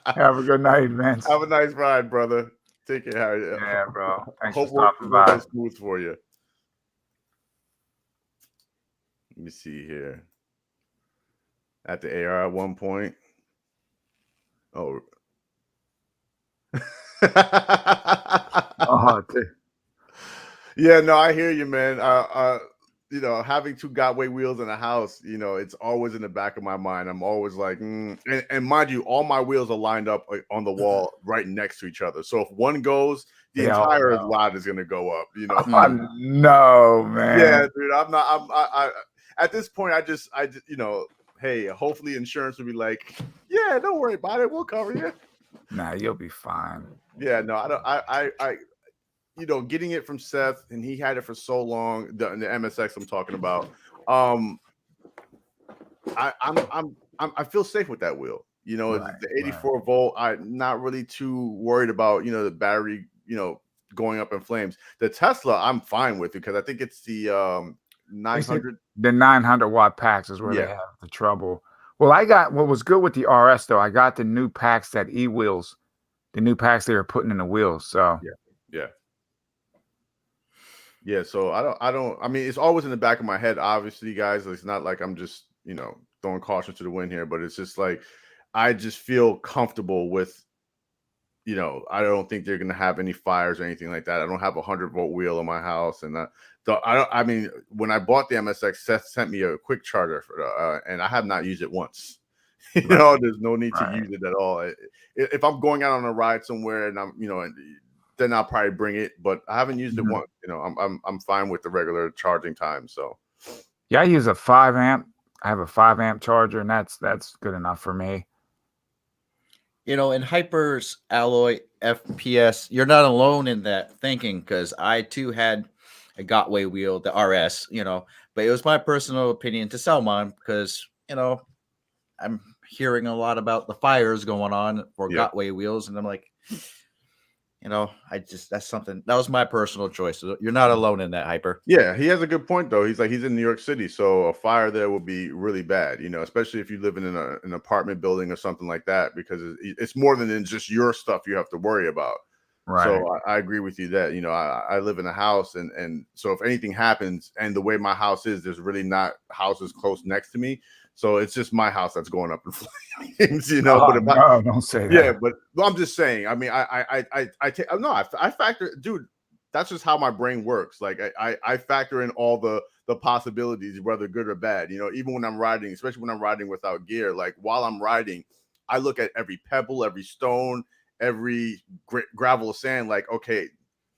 Have a good night, Vince. Have a nice ride, brother. Take care, Harry. Yeah, bro. Thanks Hope for stopping by. Smooth for you. Let me see here. At the AR at one point. Oh. Yeah, no, I hear you, man. Having two Gotway wheels in a house, it's always in the back of my mind. I'm always like, and mind you, all my wheels are lined up on the wall right next to each other. So if one goes, the entire lot is gonna go up. No, man. Yeah, dude. I at this point, I just, hey, hopefully insurance will be like, yeah, don't worry about it. We'll cover you. Nah, you'll be fine. Yeah, no, I getting it from Seth, and he had it for so long. The MSX I'm talking about. I feel safe with that wheel. The 84 volt. I'm not really too worried about the battery. Going up in flames. The Tesla, I'm fine with it because I think it's the 900. The 900 watt packs is where they have the trouble Well, I got what was good with the RS though. I got the new packs that wheels, the new packs they were putting in the wheels. So yeah. So I don't. I mean, it's always in the back of my head. Obviously, guys, it's not like I'm just throwing caution to the wind here, but it's just like I just feel comfortable with. I don't think they're gonna have any fires or anything like that. I don't have a 100-volt wheel in my house, and I mean, when I bought the MSX, Seth sent me a quick charger for, and I have not used it once. There's no need to use it at all. If I'm going out on a ride somewhere and then I'll probably bring it, but I haven't used it once. I'm fine with the regular charging time. So yeah, I use a 5 amp. I have a 5 amp charger, and that's good enough for me. In Hyper's Alloy FPS, you're not alone in that thinking, because I too had a Gotway wheel, the RS, but it was my personal opinion to sell mine because, I'm hearing a lot about the fires going on for Gotway wheels, and I'm like, that was my personal choice. So you're not alone in that, Hyper. Yeah, he has a good point though. He's in New York City, so a fire there would be really bad, especially if you live in an apartment building or something like that, because it's more than just your stuff you have to worry about. Right. So I agree with you that, I live in a house, and so if anything happens, and the way my house is, there's really not houses close next to me. So it's just my house that's going up in flames, But don't say that. Yeah, but I'm just saying. I mean, I factor, dude. That's just how my brain works. Like I factor in all the possibilities, whether good or bad. Even when I'm riding, especially when I'm riding without gear. Like while I'm riding, I look at every pebble, every stone, every gravel of sand. Like, okay,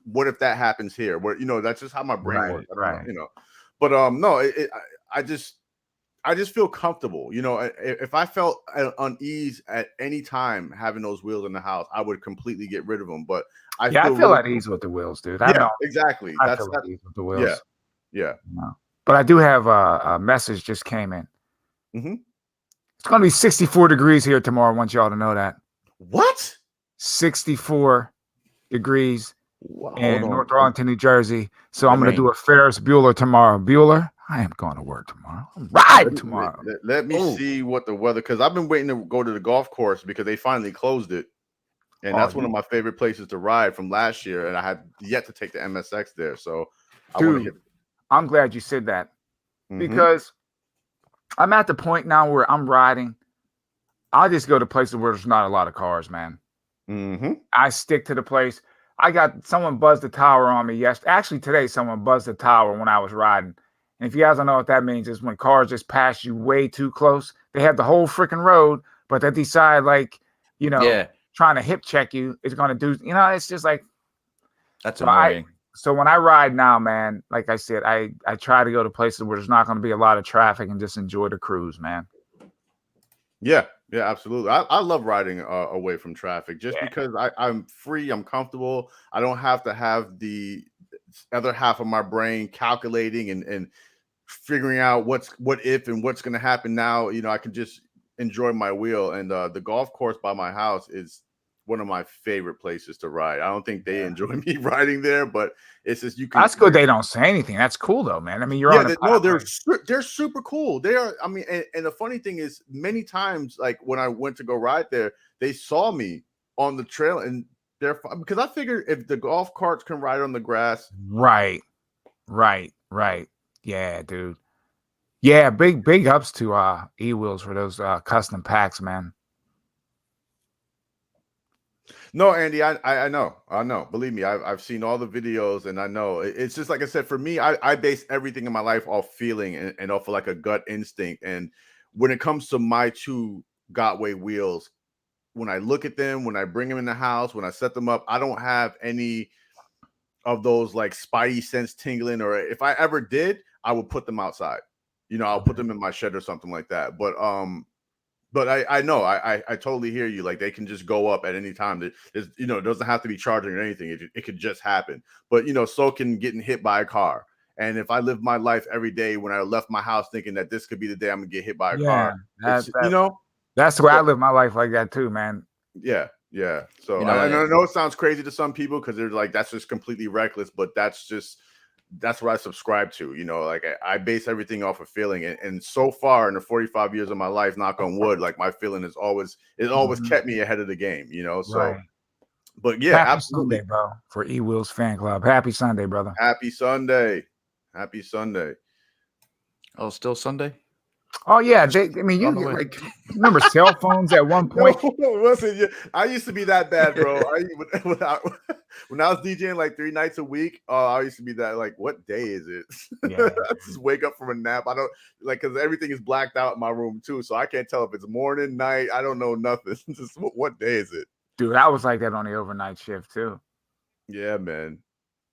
what if that happens here? Where that's just how my brain works. I don't know, But no, I just feel comfortable. If I felt unease at any time having those wheels in the house, I would completely get rid of them. But I feel at ease with the wheels, dude. Exactly. I feel at ease with the wheels. Yeah. But I do have a message just came in. Mm-hmm. It's going to be 64 degrees here tomorrow. I want y'all to know that. What? 64 degrees in North Arlington, New Jersey. So I'm going to do a Ferris Bueller tomorrow. Bueller, I am going to work tomorrow. I'm riding tomorrow. Let me see what the weather, because I've been waiting to go to the golf course because they finally closed it. And that's one of my favorite places to ride from last year. And I had yet to take the MSX there. So I'm glad you said that, because I'm at the point now where I'm riding. I just go to places where there's not a lot of cars, man. I stick to the place. I got someone buzzed the tower on me yesterday. Actually, today, someone buzzed the tower when I was riding. And if you guys don't know what that means, is when cars just pass you way too close. They have the whole freaking road, but they decide, trying to hip check you is going to do, it's just like. That's annoying. So when I ride now, man, like I said, I try to go to places where there's not going to be a lot of traffic and just enjoy the cruise, man. Yeah, absolutely. I love riding away from traffic just because I'm free, I'm comfortable. I don't have to have the other half of my brain calculating and figuring out what if and what's going to happen now. I can just enjoy my wheel. And the golf course by my house is one of my favorite places to ride. I don't think they enjoy me riding there, but it's just That's good. They don't say anything. That's cool though, man. I mean, they're super cool. They are. I mean, and the funny thing is, many times, like when I went to go ride there, they saw me on the trail, and they're because I figured if the golf carts can ride on the grass, right. Yeah, dude. Yeah, big ups to E-Wheels for those custom packs, man. No, Andy, I know. Believe me, I've seen all the videos, and I know it's just like I said. For me, I base everything in my life off feeling and off of like a gut instinct. And when it comes to my two Gotway wheels, when I look at them, when I bring them in the house, when I set them up, I don't have any of those like spidey sense tingling. Or if I ever did, I would put them outside. I'll put them in my shed or something like that. But I know I totally hear you. Like they can just go up at any time. It doesn't have to be charging or anything. It could just happen. But so can getting hit by a car. And if I live my life every day when I left my house thinking that this could be the day I'm gonna get hit by a car, that's the way I live my life like that too, man. Yeah. So I know it sounds crazy to some people because they're like, that's just completely reckless. But that's just that's what I subscribe to. You know, like I base everything off of feeling, and so far in the 45 years of my life, knock on wood, like my feeling is always kept me ahead of the game. You know, so. Right. But yeah, Happy absolutely. Sunday, bro, for E-Will's fan club. Happy Sunday, brother. Happy Sunday. Happy Sunday. Oh, still Sunday? Oh yeah, I mean, you On the way. like remember cell phones at one point? No, listen, I used to be that bad, bro. When I was DJing like 3 nights a week, I used to be that like, what day is it? Yeah. I just wake up from a nap. I don't like because everything is blacked out in my room too, so I can't tell if it's morning, night. I don't know nothing. Just what day is it? Dude, I was like that on the overnight shift too. Yeah, man.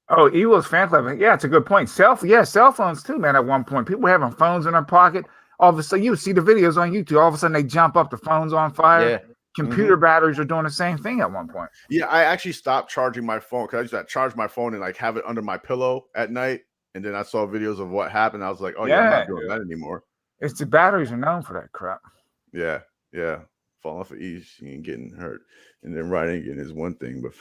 Oh, E-Will's fan club. Yeah, it's a good point. Cell phones too, man. At one point, people having phones in their pocket. All of a sudden, you see the videos on YouTube. All of a sudden, they jump up. The phone's on fire. Yeah. Computer batteries are doing the same thing at one point. Yeah, I actually stopped charging my phone because I used to charge my phone and like have it under my pillow at night. And then I saw videos of what happened. I was like, oh yeah, I'm not doing that anymore. It's the batteries are known for that crap. Yeah. Falling off of ease and getting hurt. And then riding again is one thing, but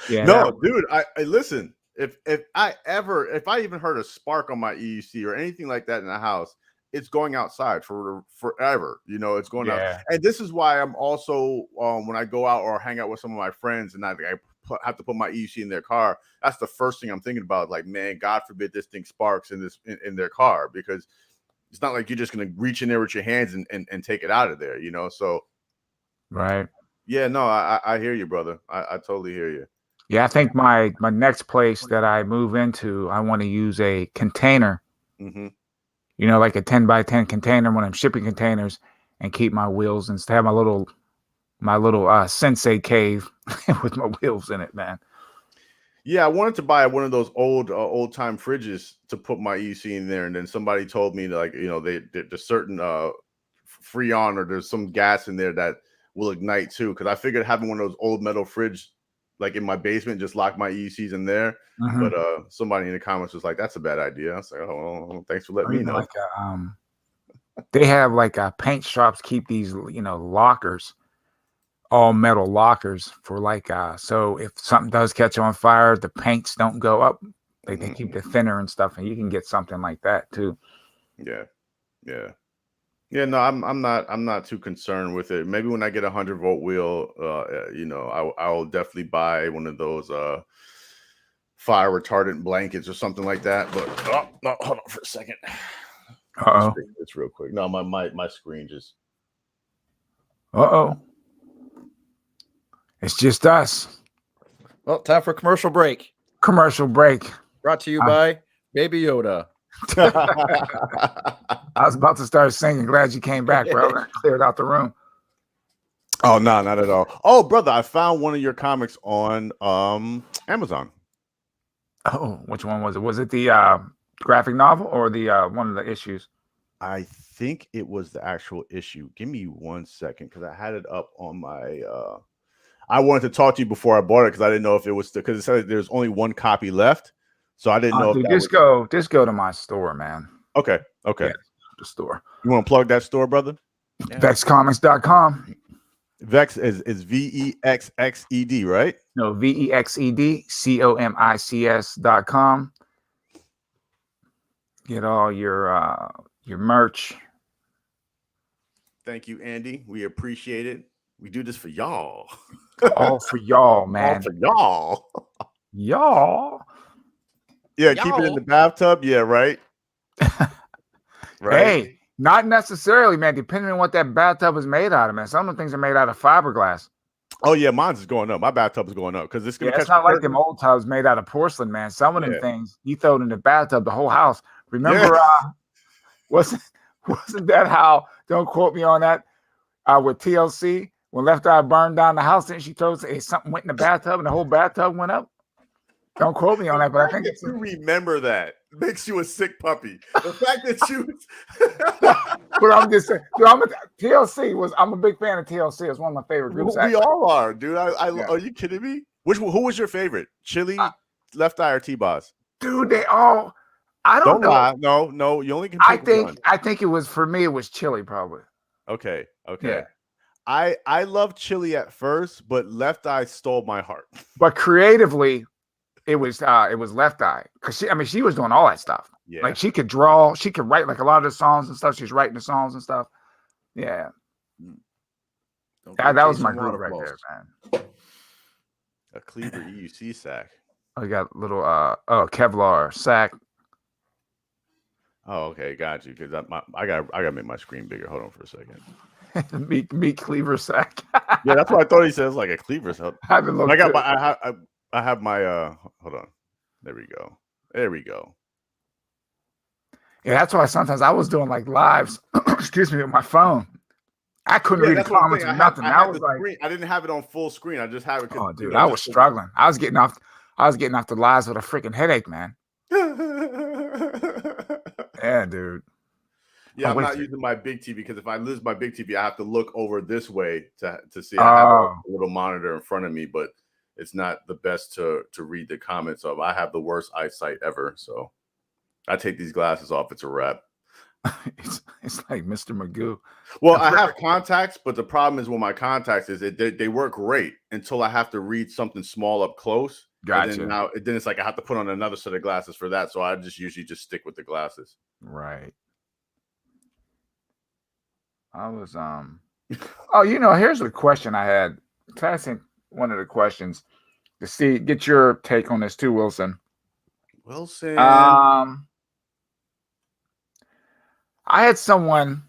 Yeah. No, dude, I listen. If I even heard a spark on my EUC or anything like that in the house, it's going outside for forever. You know, it's going out. And this is why I'm also when I go out or hang out with some of my friends and I have to put my EUC in their car, that's the first thing I'm thinking about. Like, man, God forbid this thing sparks in their car, because it's not like you're just gonna reach in there with your hands and take it out of there, you know. So right. Yeah, no, I hear you, brother. I totally hear you. Yeah, I think my next place that I move into, I want to use a container. Mm-hmm. You know, like a 10 by 10 container when I'm shipping containers, and keep my wheels and have my little Sensei cave with my wheels in it, man. Yeah, I wanted to buy one of those old time fridges to put my EC in there, and then somebody told me like, you know, there's certain Freon or there's some gas in there that will ignite too. Because I figured having one of those old metal fridge like in my basement, just lock my ECs in there. Mm-hmm. But somebody in the comments was like, "That's a bad idea." I was like, "Oh, well, thanks for letting me know." Like they have like paint shops keep these, you know, lockers, all metal lockers for like so if something does catch on fire, the paints don't go up. Like they keep the thinner and stuff, and you can get something like that too. Yeah. No, I'm not too concerned with it. Maybe when I get a 100-volt wheel, you know, I will definitely buy one of those fire retardant blankets or something like that. But no, hold on for a second. It's real quick. No, my screen just. It's just us. Well, time for commercial break. Commercial break. Brought to you by Baby Yoda. I was about to start singing. Glad you came back, bro. Cleared out the room. Oh, no, not at all. Oh, brother, I found one of your comics on Amazon. Oh, which one was it? Was it the graphic novel or the one of the issues? I think it was the actual issue. Give me 1 second, because I had it up on my I wanted to talk to you before I bought it, because I didn't know if it was because it said there's only one copy left. So I didn't know. Dude, just go to my store, man. Okay. Yeah, the store. You want to plug that store, brother? Yeah. VexComics.com. Vex is VEXXED, right? No, VEXEDCOMICS.com. Get all your merch. Thank you, Andy. We appreciate it. We do this for y'all. All for y'all, man. All for y'all. Y'all. Yeah, keep it in the bathtub. Yeah, right. Right. Hey, not necessarily, man. Depending on what that bathtub is made out of, man. Some of the things are made out of fiberglass. Oh yeah, mine's is going up. My bathtub is going up because it's gonna. It's not like them old tubs made out of porcelain, man. Some of them things you throw it in the bathtub, the whole house. Remember, wasn't that how? Don't quote me on that. With TLC, when Left Eye burned down the house, and she throws something went in the bathtub, and the whole bathtub went up. Don't quote me on that, but I think you remember that. It makes you a sick puppy. The fact that you but I'm just saying, dude, I'm a big fan of TLC. It's one of my favorite groups. We all are, dude. Are you kidding me? Who was your favorite? Chili, Left Eye, or T-Boz? Dude, they all I don't know. Lie. No, you only can pick one. I think it was for me, it was Chili probably. Okay. Yeah. I loved Chili at first, but Left Eye stole my heart. But creatively, It was Left Eye, because she was doing all that stuff. Yeah. Like she could draw, she could write like a lot of the songs and stuff. She's writing the songs and stuff. Yeah, that was my group right there, man. A Cleaver EUC sack. Oh, you got little Kevlar sack. Oh, okay, got you. Because I gotta make my screen bigger. Hold on for a second. meat cleaver sack. Yeah, that's what I thought he said. It was like a cleaver sack. I got I have my hold on. There we go. Yeah, that's why sometimes I was doing like lives, excuse me, with my phone. I couldn't read the comments or nothing. I didn't have it on full screen. I just have it. Oh, dude, I was struggling. I was getting off the lives with a freaking headache, man. Yeah, dude. Yeah, I'm not using my big TV because if I lose my big TV, I have to look over this way to see. I have a little monitor in front of me, but it's not the best to read the comments of. I have the worst eyesight ever, so I take these glasses off. It's a wrap. It's like Mr. Magoo. Well, I have contacts, but the problem is with my contacts is they work great until I have to read something small up close. Gotcha. And then it's like I have to put on another set of glasses for that. So I usually stick with the glasses. Right. I was oh, here's a question I had. I think one of the questions to get your take on this too, Wilson. I had someone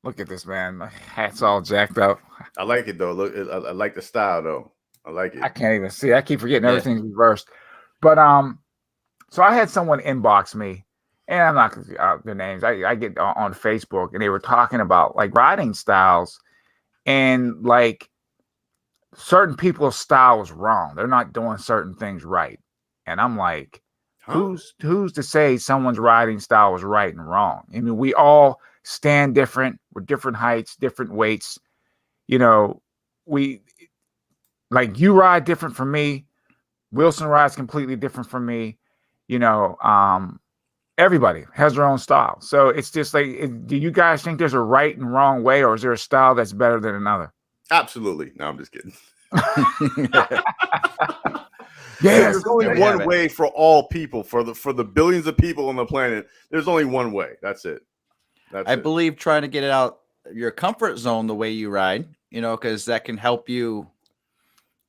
look at this, man. My hat's all jacked up. I like it though. Look, I like the style though. I like it. I can't even see. I keep forgetting everything's reversed. But so I had someone inbox me, and I'm not gonna their names. I get on Facebook, and they were talking about like riding styles, and like certain people's style is wrong. They're not doing certain things right, and I'm like, who's to say someone's riding style is right and wrong? I mean, we all stand different. We're different heights, different weights. Like you ride different from me. Wilson rides completely different from me. Everybody has their own style. So it's just like, do you guys think there's a right and wrong way, or is there a style that's better than another? Absolutely. No, I'm just kidding. Yes, there's only one way for all people, for the billions of people on the planet. There's only one way. That's it. I believe trying to get it out of your comfort zone the way you ride, because that can help you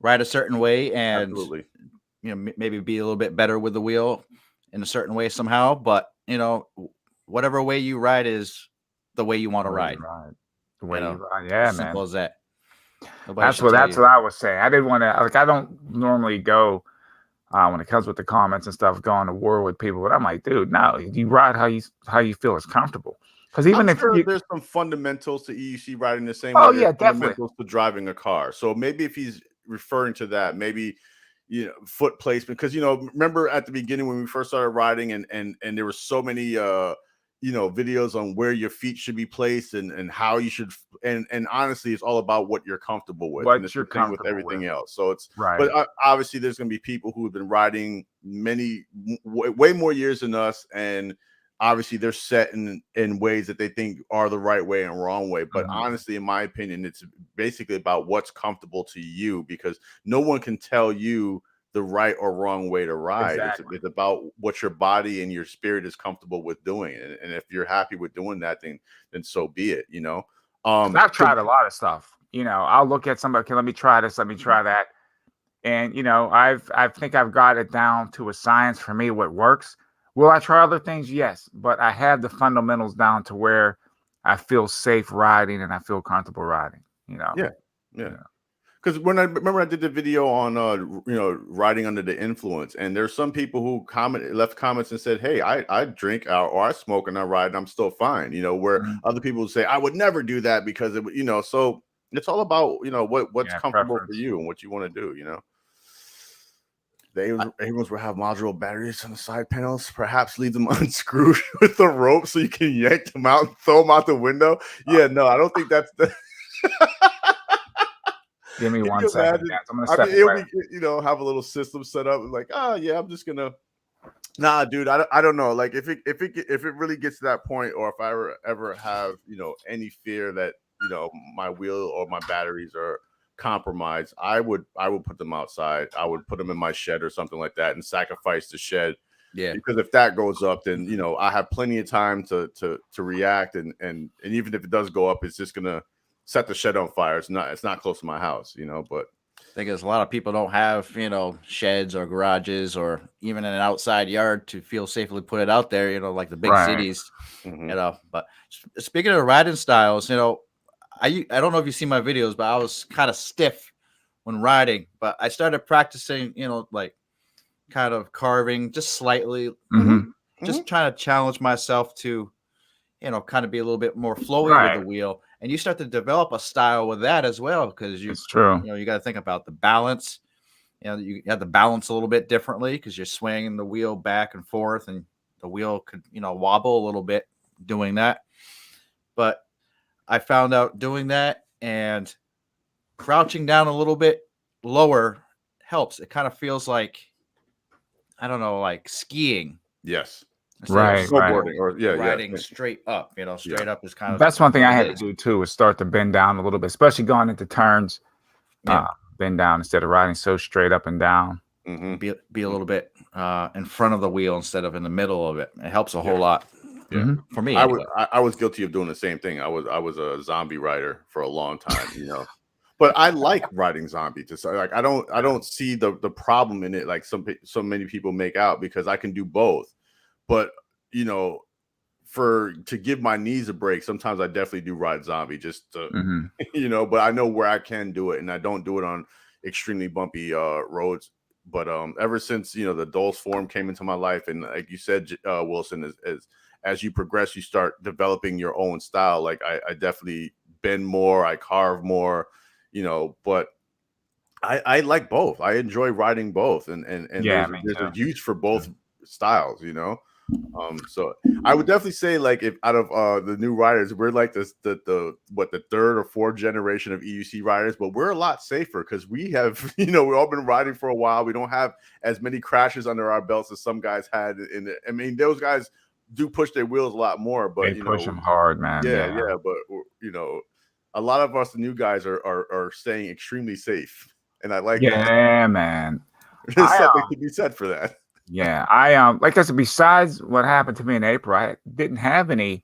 ride a certain way and absolutely. Maybe be a little bit better with the wheel in a certain way somehow. But whatever way you ride is the way you want to ride. The way you ride, yeah, man. Simple as that. That's what I was saying. I didn't want to I don't normally go when it comes with the comments and stuff, going to war with people. But I'm like, dude, no, you ride how you feel is comfortable. Because even there's some fundamentals to EUC riding the same way. Oh way yeah, fundamentals to driving a car. So maybe if he's referring to that, maybe foot placement. Because remember at the beginning when we first started riding, and there were so many videos on where your feet should be placed and how you should, and honestly, it's all about what you're comfortable with. What and it's you're comfortable with everything else. So it's right. But obviously, there's going to be people who have been riding way more years than us, and obviously they're set in ways that they think are the right way and wrong way. But honestly, in my opinion, it's basically about what's comfortable to you, because no one can tell you the right or wrong way to ride. Exactly. It's about what your body and your spirit is comfortable with doing. And if you're happy with doing that, then so be it, I've tried a lot of stuff. I'll look at somebody, okay, let me try this, let me try that. And I think I've got it down to a science for me what works. Will I try other things? Yes, but I have the fundamentals down to where I feel safe riding and I feel comfortable riding. Yeah. Because when I remember I did the video on riding under the influence, and there's some people who left comments and said, hey, I drink or I smoke and I ride and I'm still fine. Where other people would say I would never do that because it so it's all about what's comfortable for you and what you want to do. The Abrams will have modular batteries on the side panels. Perhaps leave them unscrewed with the rope so you can yank them out and throw them out the window. Yeah, no, I don't think that's the. Give me 1 second. I'm gonna have a little system set up. Like, I'm just gonna. Nah, dude, I don't know. Like, if it really gets to that point, or if I ever have any fear that my wheel or my batteries are compromise, I would put them outside. I would put them in my shed or something like that and sacrifice the shed. Yeah. Because if that goes up, then I have plenty of time to react, and even if it does go up, it's just gonna set the shed on fire. It's not close to my house, but I think a lot of people don't have, sheds or garages or even an outside yard to feel safely put it out there, like the big Right. cities, But speaking of riding styles, I don't know if you see my videos, but I was kind of stiff when riding, but I started practicing, like kind of carving just slightly, just trying to challenge myself to, kind of be a little bit more flowy with the wheel. And you start to develop a style with that as well, because It's true. you got to think about the balance. You have to balance a little bit differently because you're swinging the wheel back and forth, and the wheel could, wobble a little bit doing that. But I found out doing that and crouching down a little bit lower helps. It kind of feels like, I don't know, like skiing. yes, Right. snowboarding or riding straight up. Straight up is kind of. That's one thing I had to do too, is start to bend down a little bit, especially going into turns. Bend down instead of riding so straight up and down. Be a little bit in front of the wheel instead of in the middle of it. It helps a whole lot. Yeah. For me, I anyway. was guilty of doing the same thing. I was a zombie rider for a long time, But I like riding zombie. I don't see the problem in it like so many people make out, because I can do both. But to give my knees a break, sometimes I definitely do ride zombie just to, but I know where I can do it, and I don't do it on extremely bumpy roads. But ever since the Dulce form came into my life, and like you said, Wilson, as you progress, you start developing your own style. Like I definitely bend more, I carve more, but I like both. I enjoy riding both, and there's a use for both styles, So I would definitely say, like, if out of the new riders, we're like the third or fourth generation of EUC riders, but we're a lot safer because we have, we've all been riding for a while. We don't have as many crashes under our belts as some guys had. I mean, those guys do push their wheels a lot more, but they push them hard, man. Yeah. But a lot of us, the new guys, are staying extremely safe, and I like that. Yeah, man. There's something to be said for that. Yeah, I like I said, besides what happened to me in April, I didn't have any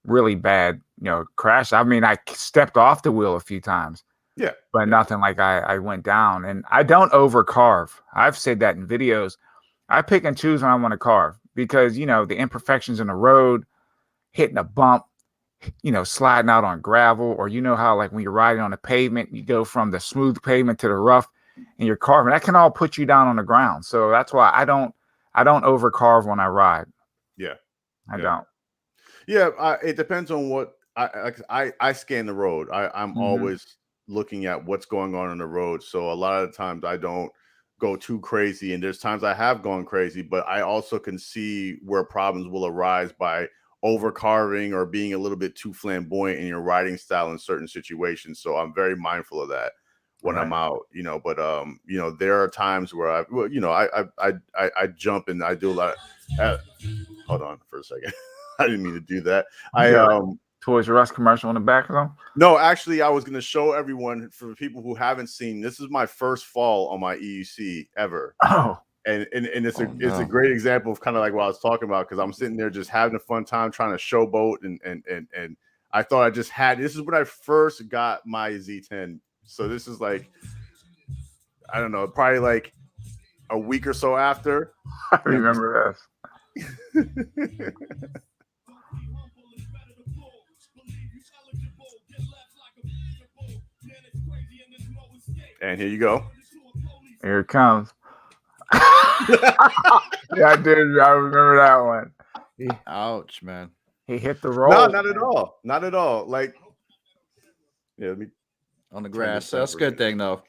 really bad, crash. I mean, I stepped off the wheel a few times. Yeah. But nothing like I went down. And I don't over carve. I've said that in videos. I pick and choose when I want to carve because, the imperfections in the road, hitting a bump, sliding out on gravel, or how like when you're riding on the pavement, you go from the smooth pavement to the rough, and you're carving, that can all put you down on the ground. So that's why I don't over carve when I ride. Yeah. I don't. Yeah. It depends on what I scan the road. I'm always looking at what's going on the road. So a lot of the times I don't go too crazy, and there's times I have gone crazy, but I also can see where problems will arise by over carving or being a little bit too flamboyant in your riding style in certain situations. So I'm very mindful of that when I'm out, but there are times where I jump and I do a lot of, hold on for a second. I didn't mean to do that. Toys R Us commercial in the back of them? No, actually I was going to show everyone, for people who haven't seen, this is my first fall on my EUC ever. Oh. And it's a great example of kind of like what I was talking about, because I'm sitting there just having a fun time trying to showboat, and I thought I just had, this is when I first got my Z10. So this is like, I don't know, probably like a week or so after. I remember this. And here you go. Here it comes. Yeah, I did. I remember that one. Ouch, man. He hit the roll. No, not at all. Not at all. Like, yeah, let me. On the grass. That's a good thing, though.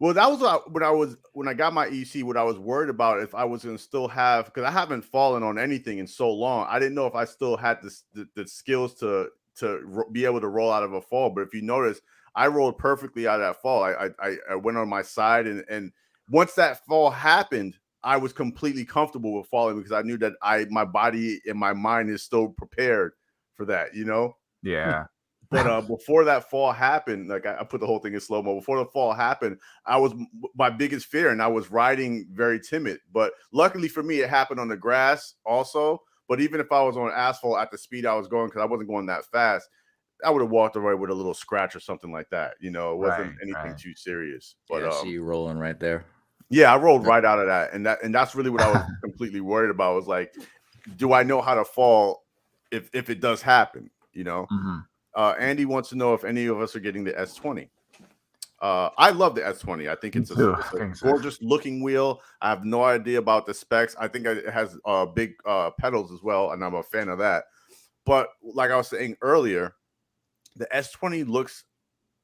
Well, that was when I got my EC. What I was worried about, if I was going to still have, because I haven't fallen on anything in so long. I didn't know if I still had the skills to be able to roll out of a fall. But if you notice, I rolled perfectly out of that fall. I went on my side, and once that fall happened, I was completely comfortable with falling, because I knew that my body and my mind is still prepared for that. Yeah. But before that fall happened, like I put the whole thing in slow mo. Before the fall happened, I was my biggest fear, and I was riding very timid. But luckily for me, it happened on the grass also. But even if I was on asphalt at the speed I was going, because I wasn't going that fast, I would have walked away with a little scratch or something like that. You know, it wasn't anything too serious. But I see you rolling right there. yeah, I rolled right out of that, and that's really what I was completely worried about. Was like, do I know how to fall if it does happen? You know. Andy wants to know if any of us are getting the S20. I love the S20. I think it's a gorgeous looking wheel. I have no idea about the specs. I think it has big pedals as well, and I'm a fan of that. But like I was saying earlier, the S20 looks,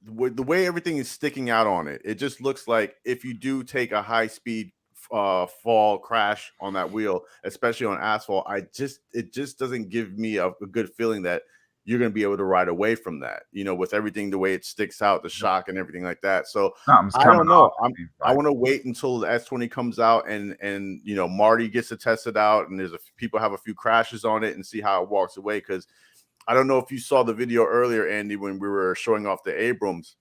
the way everything is sticking out on it, it just looks like if you do take a high speed fall crash on that wheel, especially on asphalt, it just doesn't give me a good feeling that you're going to be able to ride away from that, you know, with everything, the way it sticks out, the shock and everything like that. So I don't know. I want to wait until the S20 comes out and, you know, Marty gets to test it out and people have a few crashes on it and see how it walks away. Cause I don't know if you saw the video earlier, Andy, when we were showing off the Abrams.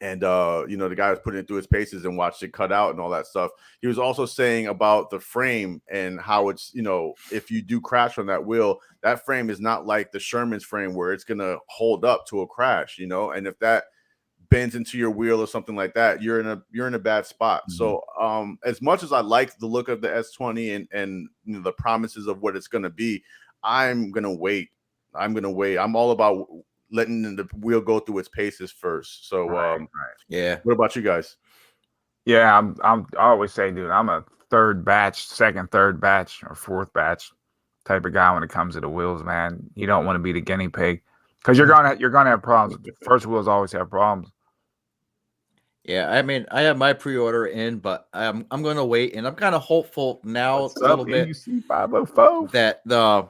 And, you know, the guy was putting it through his paces and watched it cut out and all that stuff. He was also saying about the frame and how it's, you know, if you do crash on that wheel, that frame is not like the Sherman's frame where it's going to hold up to a crash, you know, and if that bends into your wheel or something like that, you're in a bad spot. So as much as I like the look of the S20 and you know, the promises of what it's going to be, I'm going to wait. I'm all about letting the wheel go through its paces first. So yeah. What about you guys? Yeah, I always say, dude, I'm a third batch, third batch, or fourth batch type of guy when it comes to the wheels, man. You don't want to be the guinea pig because you're gonna have problems. First wheels always have problems. Yeah, I mean, I have my pre-order in, but I'm going to wait, and I'm kind of hopeful now a little bit that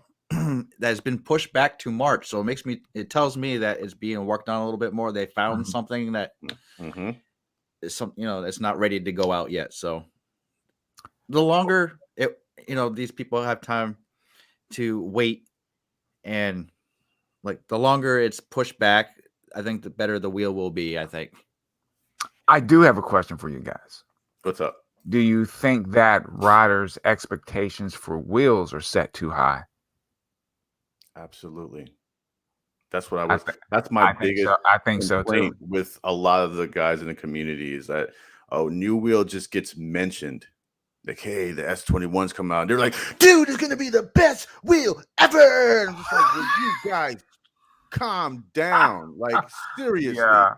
that's been pushed back to March. So it tells me that it's being worked on a little bit more. They found something that is it's not ready to go out yet. So the longer these people have time to wait, and like the longer it's pushed back, I think the better the wheel will be, I think. I do have a question for you guys. What's up? Do you think that riders' expectations for wheels are set too high? Absolutely. That's what I was. That's my biggest. I think so too. With a lot of the guys in the community is that new wheel just gets mentioned. Like, hey, the S21's come out. And they're like, dude, it's gonna be the best wheel ever. And I'm just like, well, you guys, calm down. Like, seriously. Yeah.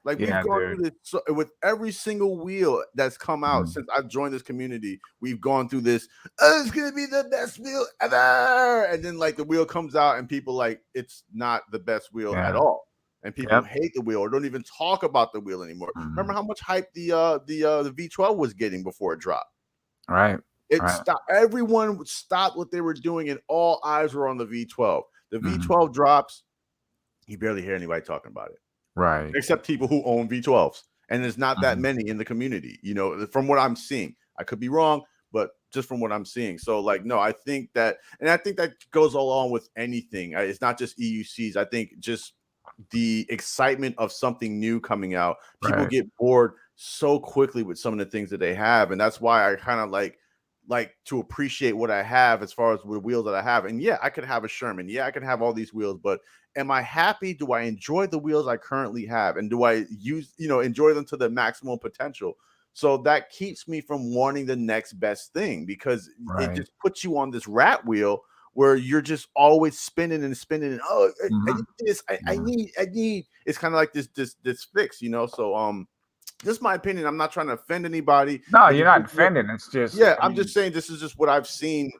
Like we've gone through this with every single wheel that's come out since I've joined this community. We've gone through this. Oh, it's gonna be the best wheel ever, and then like the wheel comes out, and people like it's not the best wheel at all, and people hate the wheel or don't even talk about the wheel anymore. Remember how much hype the V12 was getting before it dropped? Right. It stopped. Everyone stopped what they were doing, and all eyes were on the V12. The V12 drops. You barely hear anybody talking about it. Right. Except people who own V12s. And there's not that many in the community, you know, from what I'm seeing. I could be wrong, but just from what I'm seeing. So, like, no, I think that goes along with anything. It's not just EUCs. I think just the excitement of something new coming out. People get bored so quickly with some of the things that they have. And that's why I kind of like to appreciate what I have as far as the wheels that I have. And yeah, I could have a Sherman. Yeah, I could have all these wheels, but am I happy? Do I enjoy the wheels I currently have? And do I enjoy them to the maximum potential? So that keeps me from wanting the next best thing, because it just puts you on this rat wheel where you're just always spinning and spinning. And I need this. I need. It's kind of like this fix, you know. So this is my opinion. I'm not trying to offend anybody. No, you're not offending. It's just I'm just saying this is just what I've seen.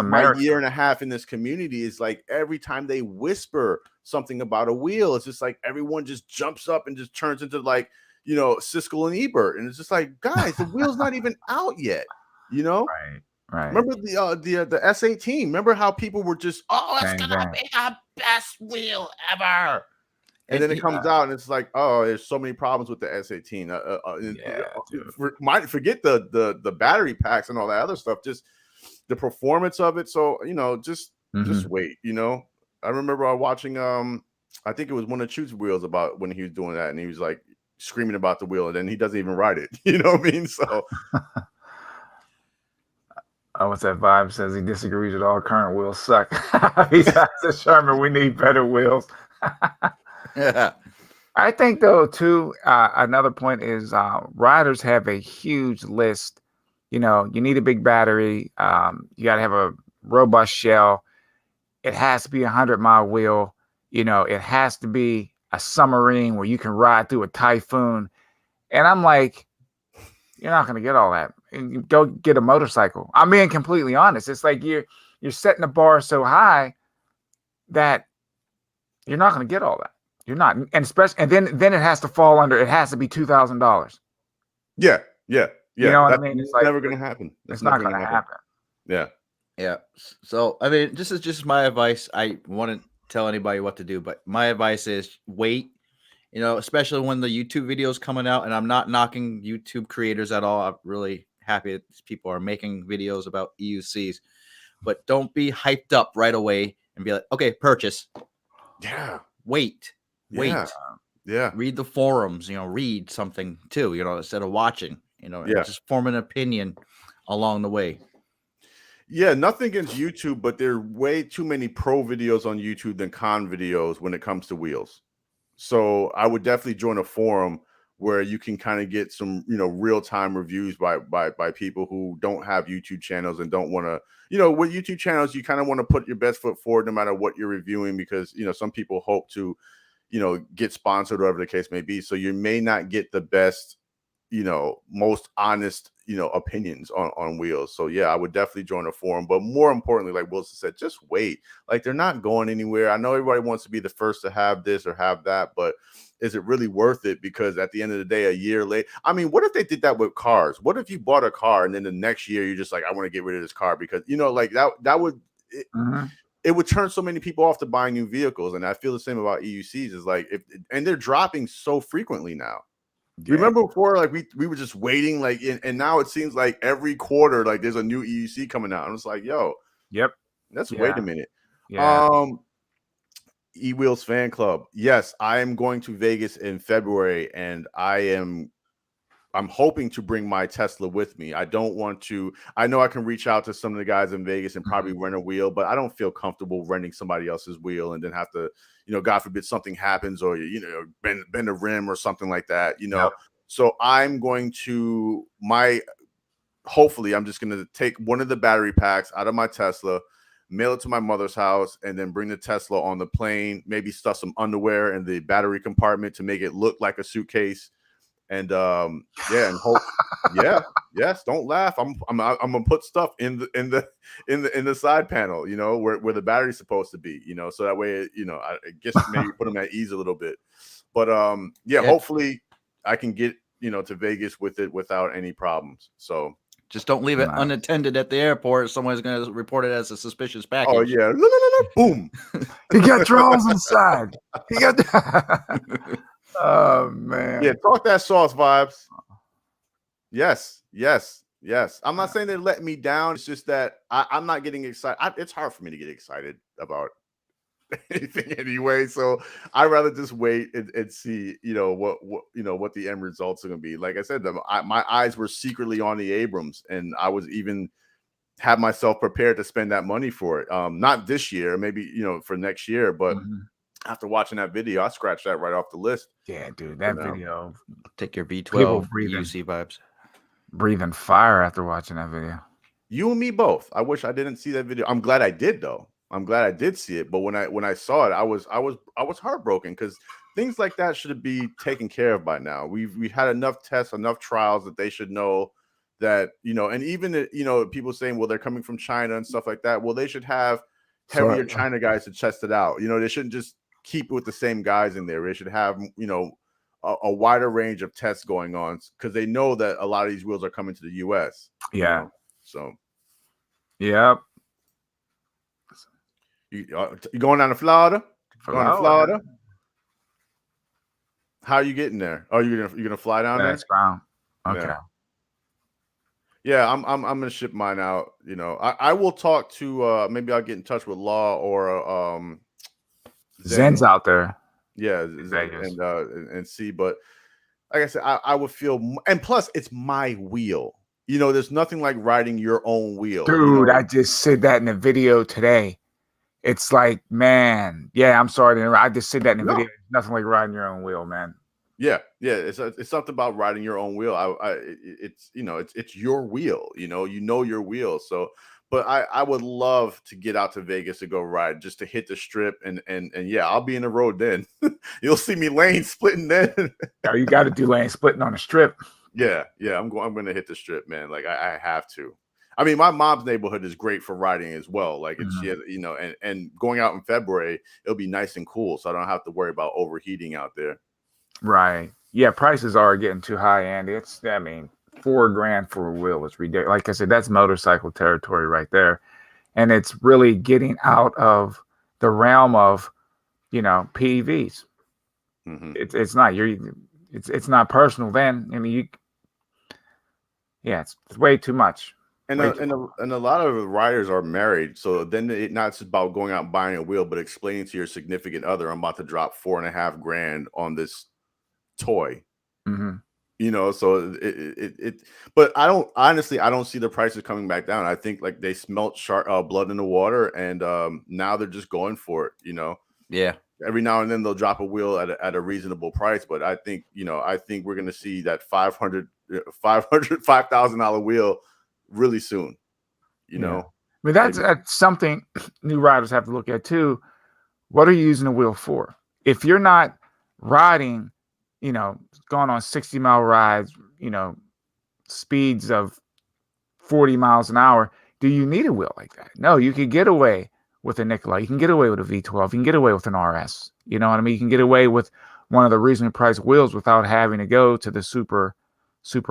My year and a half in this community is like every time they whisper something about a wheel, it's just like everyone just jumps up and just turns into like, you know, Siskel and Ebert, and it's just like, guys, the wheel's not even out yet, you know. Right. Remember the S18? Remember how people were just, it's gonna be the best wheel ever. And then it comes out and it's like, oh, there's so many problems with the S18. Forget the battery packs and all that other stuff, just the performance of it. So, you know, just wait, you know. I remember watching I think it was one of Chu's wheels about when he was doing that, and he was like screaming about the wheel, and then he doesn't even ride it. You know what I mean? So. Oh, what's that vibe? Says he disagrees with all current wheels suck. He says, Sherman, we need better wheels. Yeah. I think, though, too, another point is riders have a huge list. You know, you need a big battery. You got to have a robust shell. It has to be a 100-mile wheel. You know, it has to be a submarine where you can ride through a typhoon. And I'm like, you're not going to get all that. And you go get a motorcycle. I'm being completely honest. It's like you're setting the bar so high that you're not going to get all that. You're not, and especially, and then it has to fall under. It has to be $2,000. Yeah. You know what I mean? It's like, never going to happen. It's not going to happen. Yeah. Yeah. So I mean, this is just my advice. I wouldn't tell anybody what to do, but my advice is wait. You know, especially when the YouTube videos coming out, and I'm not knocking YouTube creators at all. I'm really happy that these people are making videos about EUCs, but don't be hyped up right away and be like, okay, purchase. Yeah. Wait. Yeah. Read the forums, you know, read something too, you know, instead of watching, you know, and just form an opinion along the way. Yeah, nothing against YouTube, but there are way too many pro videos on YouTube than con videos when it comes to wheels. So I would definitely join a forum where you can kind of get some, you know, real-time reviews by people who don't have YouTube channels and don't want to, you know, with YouTube channels, you kind of want to put your best foot forward no matter what you're reviewing, because, you know, some people hope to, you know, get sponsored, whatever the case may be. So you may not get the best, you know, most honest, you know, opinions on wheels. So yeah, I would definitely join a forum, but more importantly, like Wilson said, just wait. Like, they're not going anywhere. I know everybody wants to be the first to have this or have that, but is it really worth it? Because at the end of the day, a year late, I mean, what if they did that with cars? What if you bought a car and then the next year you're just like, I want to get rid of this car because, you know, like that would, it would turn so many people off to buying new vehicles. And I feel the same about EUCs, is like, and they're dropping so frequently now. Yeah. Remember before, like we were just waiting, like, and now it seems like every quarter, like there's a new EUC coming out. And it's like, yo, wait a minute. E-Wheels fan club. Yes, I am going to Vegas in February, and I'm hoping to bring my Tesla with me. I don't want to. I know I can reach out to some of the guys in Vegas and probably rent a wheel, but I don't feel comfortable renting somebody else's wheel and then have to, you know, God forbid something happens, or, you know, bend a rim or something like that, you know. Yep. So I'm going to hopefully I'm just going to take one of the battery packs out of my Tesla, mail it to my mother's house, and then bring the Tesla on the plane, maybe stuff some underwear in the battery compartment to make it look like a suitcase. And and hope, yes, don't laugh. I'm gonna put stuff in the side panel, you know, where the battery's supposed to be, you know, so that way, you know, I guess maybe put them at ease a little bit. But hopefully I can get, you know, to Vegas with it without any problems. So just don't leave it unattended at the airport. Someone's going to report it as a suspicious package. Oh yeah, no. Boom. He got drawers inside. He got. Oh man. Yeah, talk that sauce vibes. Yes. I'm not saying they let me down. It's just that I'm not getting excited. It's hard for me to get excited about anything anyway. So I'd rather just wait and see, you know, what the end results are gonna be. Like I said, my eyes were secretly on the Abrams, and I was even have myself prepared to spend that money for it. Not this year, maybe, you know, for next year, but after watching that video, I scratched that right off the list. Yeah, dude, that video. Take your V12 UC vibes. Breathing fire after watching that video. You and me both. I wish I didn't see that video. I'm glad I did, though. I'm glad I did see it. But when I saw it, I was heartbroken, because things like that should be taken care of by now. We had enough tests, enough trials that they should know that, you know, and even, you know, people saying, well, they're coming from China and stuff like that. Well, they should have heavier China guys to test it out. You know, they shouldn't just keep it with the same guys in there. They should have, you know, a wider range of tests going on, because they know that a lot of these wheels are coming to the US. Yeah. You know? So. Yep. You going down to Florida? Going to Florida? How are you getting there? Oh, you're gonna fly down there? Ground. Okay. Yeah, I'm gonna ship mine out. You know, I will talk to maybe I'll get in touch with Law or Zen's out there. Yeah, Vegas. and see, but like I said, I would feel, and plus it's my wheel. You know, there's nothing like riding your own wheel. Dude, you know? I just said that in a video today. It's like, man, yeah, I'm sorry to interrupt. I just said that in a No. video. It's nothing like riding your own wheel, man. Yeah, it's something about riding your own wheel. It's you know, it's your wheel. You know your wheel. So, but I would love to get out to Vegas to go ride, just to hit the strip, and yeah, I'll be in the road then. You'll see me lane splitting then. Oh, you got to do lane splitting on a strip. Yeah, I'm going to hit the strip, man. Like I have to. I mean, my mom's neighborhood is great for riding as well. Like it's she has, you know, and going out in February, it'll be nice and cool, so I don't have to worry about overheating out there. Right. Yeah, prices are getting too high, and it's, I mean, $4,000 for a wheel is ridiculous. Like I said, that's motorcycle territory right there. And it's really getting out of the realm of, you know, PEVs. It's not it's not personal then. I mean, it's way too much. And a lot of riders are married, so then it's not just about going out and buying a wheel, but explaining to your significant other, I'm about to drop $4,500 on this toy. You know, so but I don't see the prices coming back down. I think like they smelt blood in the water, and now they're just going for it. You know, yeah. Every now and then they'll drop a wheel at a reasonable price, but I think we're gonna see that $5,000 wheel really soon. You know, I mean, that's something new riders have to look at too. What are you using the wheel for? If you're not riding, you know, going on 60-mile rides, you know, speeds of 40 miles an hour, do you need a wheel like that? No, you can get away with a Nikola. You can get away with a V12. You can get away with an RS. You know what I mean? You can get away with one of the reasonably priced wheels without having to go to the super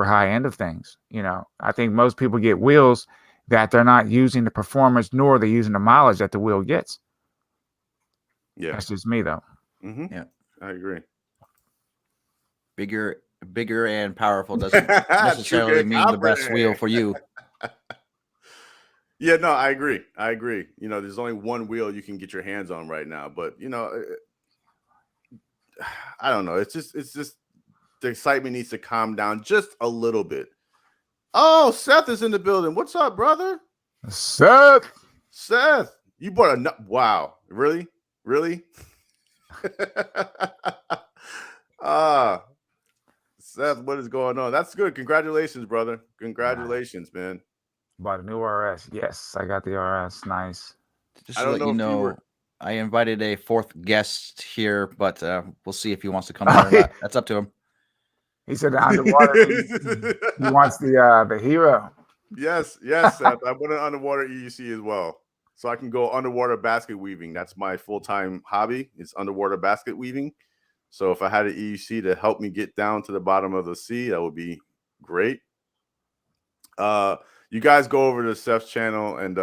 high end of things. You know, I think most people get wheels that they're not using the performance, nor they're using the mileage that the wheel gets. Yeah. That's just me though. Yeah. I agree. Bigger and powerful doesn't necessarily mean the best wheel for you. Yeah, no, I agree. You know, there's only one wheel you can get your hands on right now, but you know, I don't know. It's just the excitement needs to calm down just a little bit. Oh, Seth is in the building. What's up, brother? Seth, you bought a nut. Wow, really? Seth, what is going on? That's good. Congratulations, brother. Congratulations, man. Bought a new RS. Yes, I got the RS. Nice. Just to let you know, I invited a fourth guest here, but we'll see if he wants to come on or not. That's up to him. He said the underwater. he wants the hero. Yes, Seth. I want an underwater EUC as well, so I can go underwater basket weaving. That's my full-time hobby. It's underwater basket weaving. So if I had an EUC to help me get down to the bottom of the sea, that would be great. You guys go over to Seth's channel and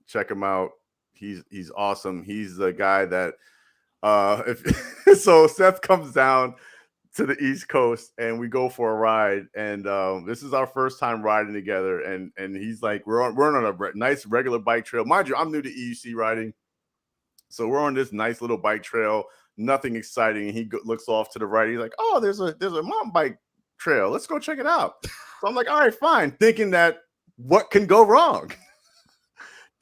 check him out. He's awesome. He's the guy that so Seth comes down to the East Coast and we go for a ride, and this is our first time riding together, and he's like, we're on a nice regular bike trail. Mind you, I'm new to EUC riding, so we're on this nice little bike trail, nothing exciting, and he looks off to the right. He's like, oh, there's a mountain bike trail, let's go check it out. So I'm like, all right, fine, thinking that what can go wrong?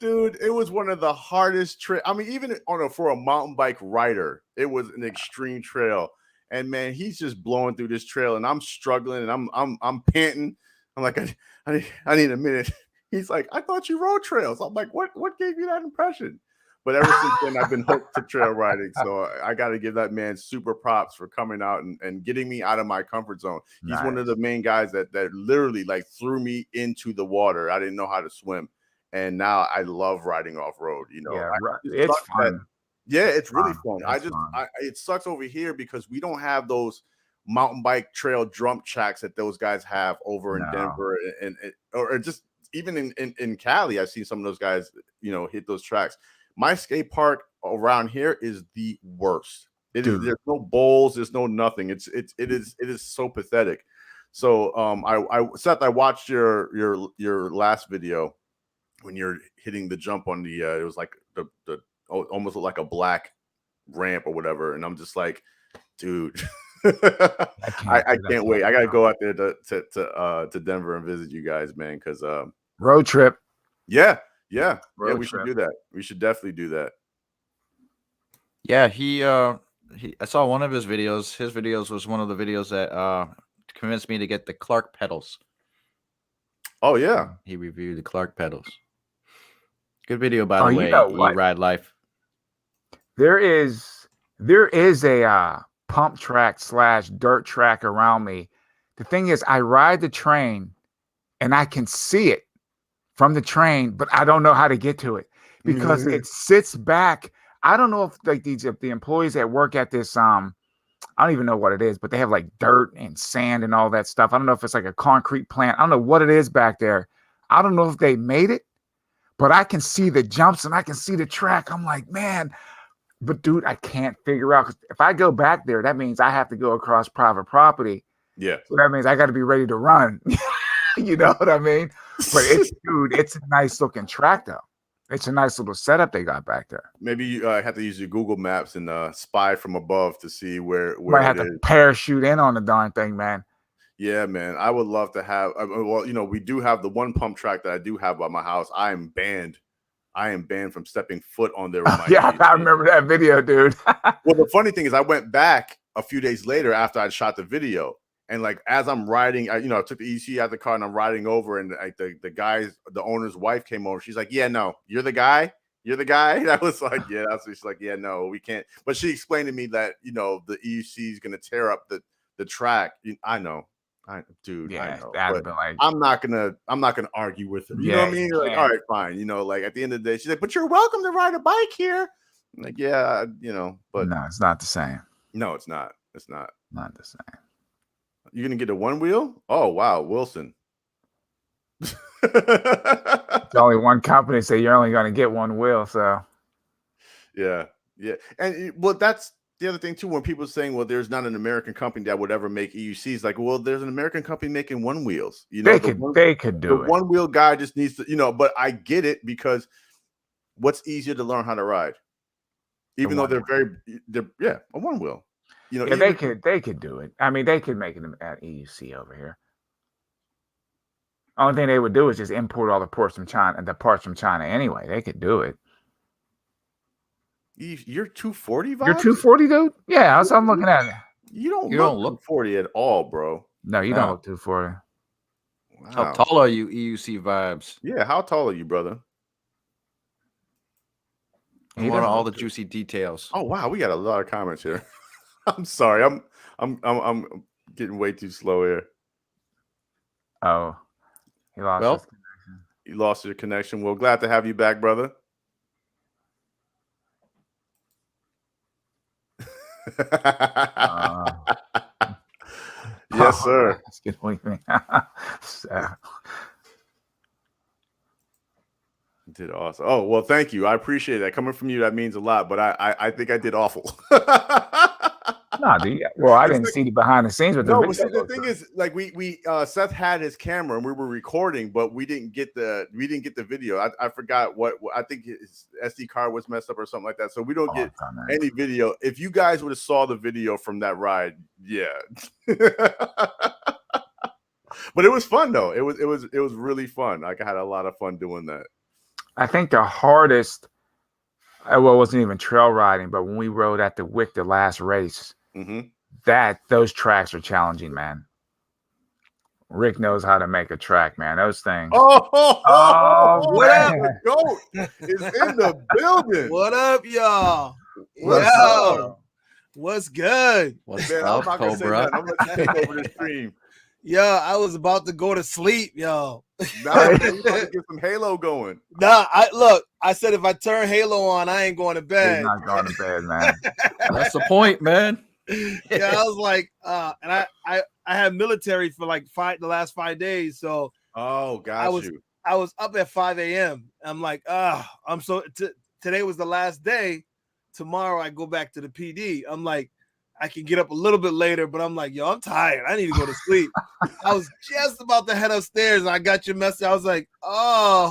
Dude, it was one of the hardest trails. I mean, even for a mountain bike rider, it was an extreme trail. And man, he's just blowing through this trail, and I'm struggling, and I'm panting. I'm like, I need a minute. He's like, I thought you rode trails. I'm like, what gave you that impression? But ever since then, I've been hooked to trail riding. So I got to give that man super props for coming out and getting me out of my comfort zone. He's one of the main guys that literally like threw me into the water. I didn't know how to swim, and now I love riding off road. You know, it's fun. It's really fun. It sucks over here because we don't have those mountain bike trail jump tracks that those guys have over in Denver, or just even in Cali. I've seen some of those guys, you know, hit those tracks. My skate park around here is the worst. There's no bowls, there's no nothing. It is so pathetic. So Seth, I watched your last video when you're hitting the jump on the it was like the almost like a black ramp or whatever, and I'm just like, dude. I I can't wait. I gotta go out there to Denver and visit you guys, man. Because road trip. Yeah. Road We should trip. do that. We should definitely do that. Yeah, I saw one of his videos. His videos was one of the videos that convinced me to get the Clark pedals. Oh yeah, he reviewed the Clark pedals. Good video, by the way. You know what? E-Ride Life. There is a pump track / dirt track around me. The thing is, I ride the train and I can see it from the train, but I don't know how to get to it because it sits back. I don't know if if the employees that work at this I don't even know what it is, but they have like dirt and sand and all that stuff. I don't know if it's like a concrete plant. I don't know what it is back there. I don't know if they made it, but I can see the jumps and I can see the track. I'm like, man, but dude, I can't figure out. 'Cause if I go back there, that means I have to go across private property. yeah. So that means I got to be ready to run. You know what I mean? But it's a nice looking track though. It's a nice little setup they got back there. Maybe you have to use your Google Maps and spy from above to see where Might have it to is. parachute in on the darn thing, man. Yeah, man. I would love to have. Well, we do have the one pump track that I do have by my house. I am banned from stepping foot on there. With my Yeah, I remember that video, dude. Well, the funny thing is, I went back a few days later after I'd shot the video, and like as I'm riding, I took the EC out of the car and I'm riding over, and like the owner's wife came over. She's like, "Yeah, no, you're the guy." And I was like, "Yeah, that's what she's like. Yeah, no, we can't." But she explained to me that the EUC is going to tear up the track. I know. I know. But like, I'm not gonna argue with her. You know what I mean? Like, all right, fine. Like at the end of the day, she's like, "But you're welcome to ride a bike here." I'm like, yeah, but no, it's not the same. No, it's not. It's not the same. You're gonna get a one wheel? Oh wow, Wilson. It's only one company, so you're only going to get one wheel. So yeah, and well, that's the other thing too. When people are saying, "Well, there's not an American company that would ever make EUCs," like, well, there's an American company making one wheels. They could do it. One wheel guy just needs to, But I get it because what's easier to learn how to ride, even though they're a one wheel. They could do it. I mean, they could make it at EUC over here. Only thing they would do is just import all the parts from China anyway. They could do it. You're 240, Vibes? You're 240, dude? Yeah, I'm looking at it. You don't look 240 at all, bro. No, you don't look 240. Wow. How tall are you, EUC Vibes? Yeah, how tall are you, brother? I want all the juicy details. Oh wow, we got a lot of comments here. I'm sorry, I'm getting way too slow here. Oh, he lost his connection. You lost your connection. Well, glad to have you back, brother. Yes, sir. Did awesome. Oh well, thank you. I appreciate that. Coming from you, that means a lot. But I think I did awful. No, dude. Well, I didn't see the behind the scenes with the video. But the thing is, like we Seth had his camera and we were recording, but we didn't get the video. I forgot what I think his SD card was messed up or something like that. So we don't get any video. If you guys would have saw the video from that ride, yeah. But it was fun though. It was really fun. Like I had a lot of fun doing that. I think the hardest, it wasn't even trail riding, but when we rode at the Wick, the last race. Those tracks are challenging, man. Rick knows how to make a track, man. Those things. What up? The GOAT is in the building. What up, y'all? What's good? What's Man, up, I'm not gonna say Cobra? that. I'm gonna take over the stream. Yo, I was about to go to sleep, yo. Nah, you about to get some Halo going. Nah, I said if I turn Halo on, I ain't going to bed. He's not going to bed, man. That's the point, man. Yeah, I was like, and I had military for like the last 5 days, so I was up at 5 a.m. I'm like, I'm so today was the last day. Tomorrow I go back to the PD. I'm like, I can get up a little bit later, but I'm like, yo, I'm tired. I need to go to sleep. I was just about to head upstairs and I got your message. I was like, oh,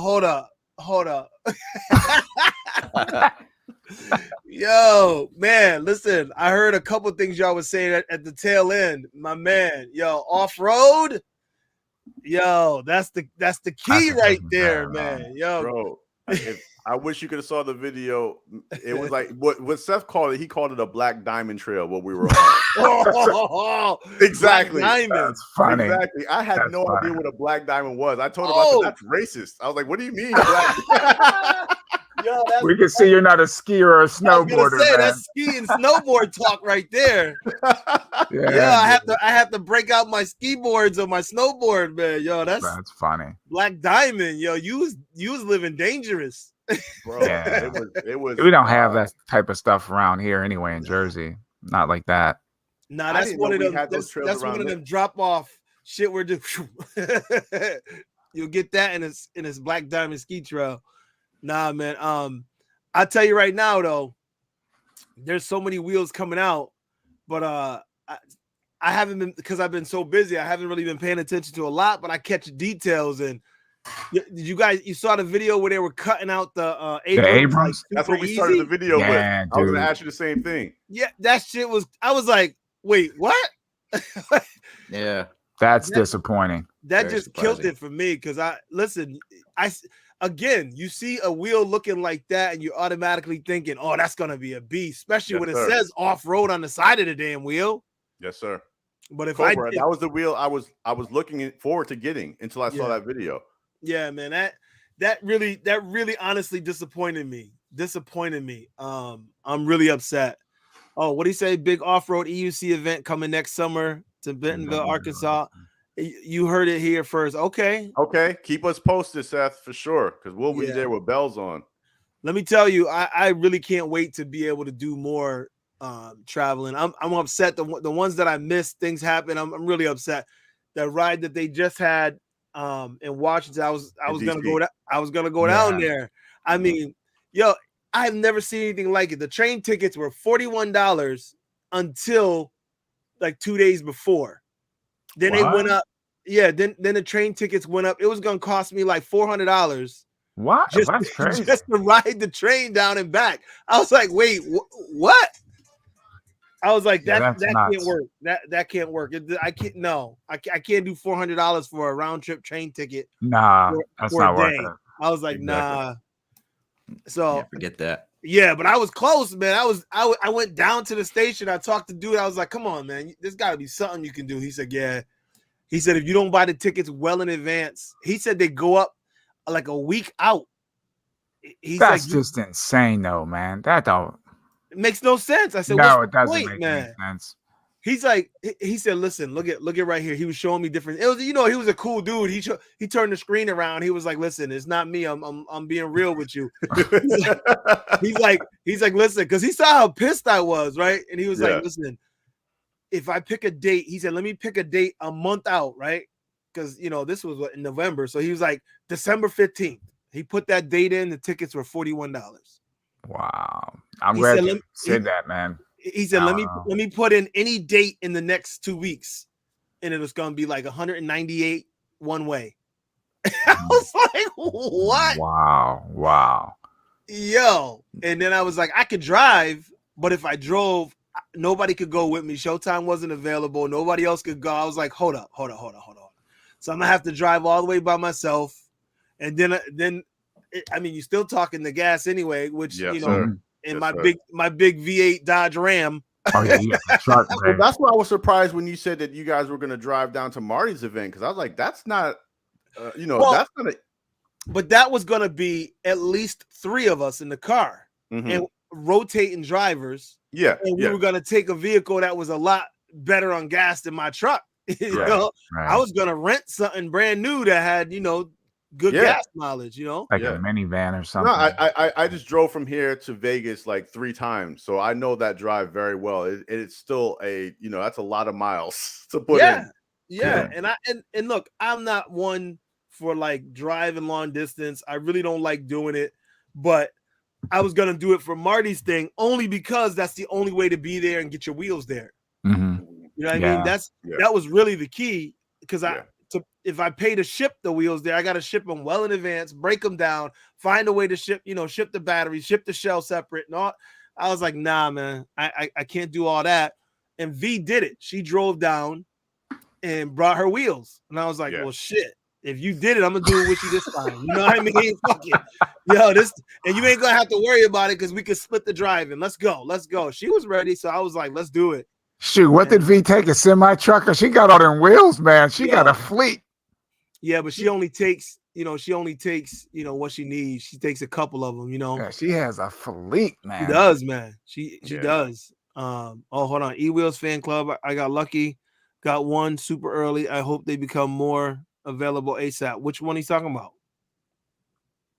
hold up. Yo, man, listen, I heard a couple things y'all was saying at the tail end. My man, yo, off-road. Yo, that's the key right there, man. Yo, bro. I wish you could have saw the video. It was like what Seth called it. He called it a black diamond trail. What we were on. Exactly. That's funny. Exactly. I had no idea what a black diamond was. I told him, Oh. I said, that's racist. I was like, what do you mean? Black? Yo, We can see you're not a skier or a snowboarder, man. That's ski and snowboard talk right there. Yeah, I have to break out my ski boards or my snowboard, man. Yo, that's funny. Black Diamond, yo, you was living dangerous. Bro, Yeah. it was. We don't have that type of stuff around here anyway in Jersey. Not like that. Nah, that's one of them. That's one of them drop off shit. Where just you'll get that in his Black Diamond ski trail. Nah, man. I'll tell you right now though, there's so many wheels coming out, but I haven't been, because I've been so busy. I haven't really been paying attention to a lot, but I catch details. And did you saw the video where they were cutting out the Abrams? Like, that's what we started the video with. Dude. I was gonna ask you the same thing. Yeah, that shit was. I was like, wait, what? Yeah, that's disappointing. That Very just surprising. killed it for me because again, you see a wheel looking like that, and you're automatically thinking, "Oh, that's gonna be a beast," especially when it says off road on the side of the damn wheel. Yes, sir. But if Cobra, that was the wheel I was looking forward to getting until I saw that video. Yeah, man, that really honestly disappointed me. I'm really upset. Oh, what do you say? Big off-road EUC event coming next summer to Bentonville, Arkansas. You heard it here first. Okay. Keep us posted, Seth, for sure, because we'll be there with bells on. Let me tell you, I really can't wait to be able to do more traveling. I'm upset. The ones that I missed, things happen. I'm really upset. That ride that they just had in Washington, I was gonna go down there. I mean, yo, I've never seen anything like it. The train tickets were $41 until like 2 days before. Then they went up. Yeah, then the train tickets went up. It was gonna cost me like $400. What? That's crazy. Just to ride the train down and back. I was like, wait, what? I was like, that can't work. That can't work. I can't. No, I can't do $400 for a round trip train ticket. Nah, that's not worth it. I was like, nah. So forget that. Yeah, but I was close, man. I went down to the station. I talked to dude. I was like, come on, man. There's got to be something you can do. He said, yeah. He said, if you don't buy the tickets well in advance, he said they go up like a week out. That's just insane, though, man. That don't. It makes no sense. I said, no, what's it doesn't point, make man? any sense. He's like, he said, listen, look at right here. He was showing me different. It was, he was a cool dude. He turned the screen around. He was like, listen, it's not me. I'm being real with you. he's like, listen, because he saw how pissed I was, right? And he was like, listen, if I pick a date, he said, let me pick a date a month out, right? Because this was in November. So he was like, December 15th. He put that date in. The tickets were $41. Wow. I'm glad you said that, man. He said, let me put in any date in the next 2 weeks. And it was going to be like 198 one way. I was like, what? Wow. Yo. And then I was like, I could drive, but if I drove, nobody could go with me. Showtime wasn't available. Nobody else could go. I was like, hold up. So I'm going to have to drive all the way by myself. And then I mean, you're still talking the gas anyway, which, in my big V8 Dodge Ram. Oh, yeah, truck, that's why I was surprised when you said that you guys were going to drive down to Marty's event, because I was like, that's not, that's not a. But that was going to be at least 3 of us in the car and rotating drivers. Yeah. And we were going to take a vehicle that was a lot better on gas than my truck. I was going to rent something brand new that had, good gas mileage, like a minivan or something. No, I just drove from here to Vegas like 3 times, so I know that drive very well. It's still that's a lot of miles to put in. Yeah. And look, I'm not one for like driving long distance. I really don't like doing it, but I was gonna do it for Marty's thing only because that's the only way to be there and get your wheels there. Mm-hmm. You know what I mean? That was really the key, because if I pay to ship the wheels there, I got to ship them well in advance, break them down, find a way to ship, ship the batteries, ship the shell separate and all. I was like, nah, man, I can't do all that. And V did it. She drove down and brought her wheels. And I was like, well, shit, if you did it, I'm gonna do it with you this time. You know what I mean? Fuck it. Yo, and you ain't gonna have to worry about it because we could split the driving. Let's go. She was ready. So I was like, let's do it. Shoot, what did V take? A semi truck? She got all them wheels, man. She got a fleet. Yeah, but she only takes, what she needs. She takes a couple of them, Yeah, she has a fleet, man. She does, man. She does. Hold on. E-Wheels fan club. I got lucky. Got one super early. I hope they become more available ASAP. Which one he's talking about?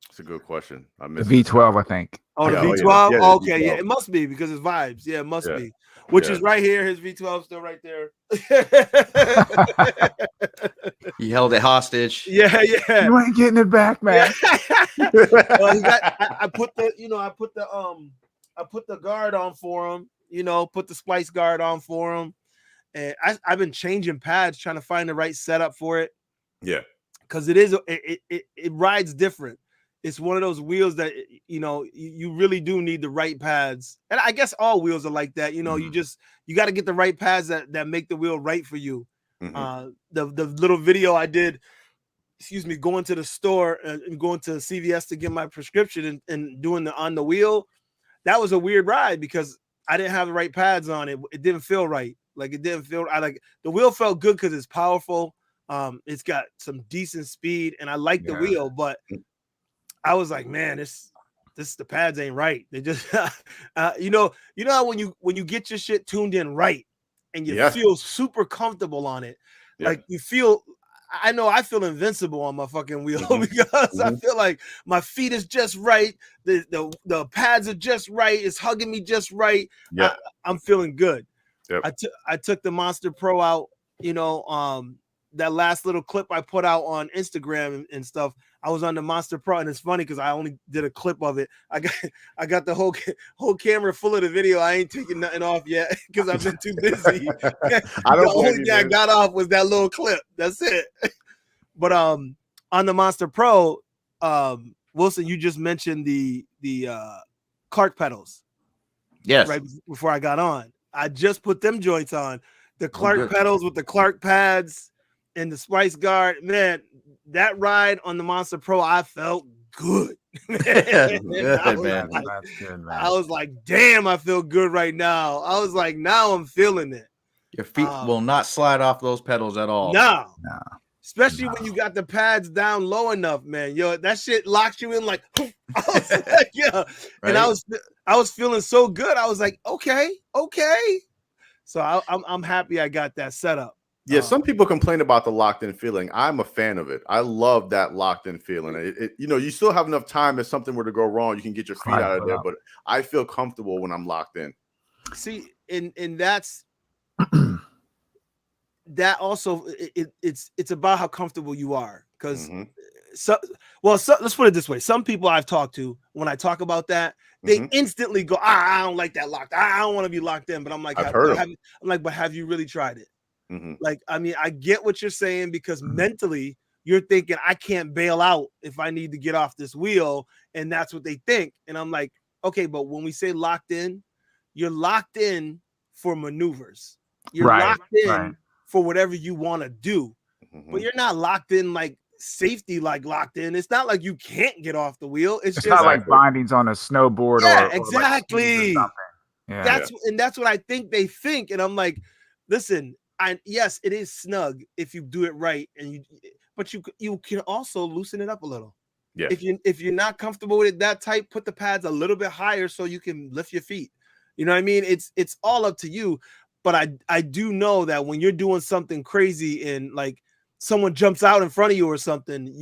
It's a good question. I The missed V12, I think. Oh, the V12? Yeah, the Okay, V12. yeah, it must be because it's vibes. Yeah, it must be. Which is right here. His V12 still right there. He held it hostage. Yeah. You ain't getting it back, man. I put the guard on for him. Put the splice guard on for him, and I've been changing pads, trying to find the right setup for it. Yeah, because it rides different. It's one of those wheels that you really do need the right pads, and I guess all wheels are like that. You got to get the right pads that make the wheel right for you. The little video I did, going to the store and going to CVS to get my prescription and doing the on the wheel, that was a weird ride because I didn't have the right pads on it. It didn't feel right. Like it didn't feel. The wheel felt good because it's powerful. It's got some decent speed, and I like the wheel, but I was like, man, the pads ain't right. They just, how when you get your shit tuned in right, and you feel super comfortable on it, like you feel. I know I feel invincible on my fucking wheel because I feel like my feet is just right. The pads are just right. It's hugging me just right. Yeah, I'm feeling good. Yep. I took the Monster Pro out, that last little clip I put out on Instagram and stuff. I was on the Monster Pro, and it's funny because I only did a clip of it. I got the whole camera full of the video. I ain't taking nothing off yet because I've been too busy. The only thing I got off was that little clip. That's it. But on the Monster Pro, Wilson, you just mentioned the Clark pedals. Yes. Right before I got on, I just put them joints on. The Clark pedals with the Clark pads and the splice guard, man, that ride on the Monster Pro, I felt good. Good, man. That's good, man. I was like, damn, I feel good right now. I was like, now I'm feeling it. Your feet will not slide off those pedals at all. No. Especially when you got the pads down low enough, man. Yo, that shit locks you in like, I was like, yeah. Right? And I was feeling so good. I was like, okay. So I'm happy I got that set up. Yeah, some people complain about the locked-in feeling. I'm a fan of it. I love that locked-in feeling. You still have enough time if something were to go wrong, you can get your feet out of there. But I feel comfortable when I'm locked in. See, and that's that also. It's about how comfortable you are. Because let's put it this way: some people I've talked to, when I talk about that, they instantly go, I don't like that locked. I don't want to be locked in. But I'm like, but have you really tried it? Like, I mean, I get what you're saying because mentally you're thinking I can't bail out if I need to get off this wheel, and that's what they think. And I'm like, okay, but when we say locked in, you're locked in for maneuvers. You're locked in for whatever you want to do, but you're not locked in like safety, like locked in. It's not like you can't get off the wheel. It's just not like bindings on a snowboard. Yeah, or exactly. Like That's what I think they think. And I'm like, listen. Yes, it is snug if you do it right, but you can also loosen it up a little. Yeah. If you're not comfortable with it that tight, put the pads a little bit higher so you can lift your feet. You know what I mean? It's all up to you. But I do know that when you're doing something crazy and like someone jumps out in front of you or something,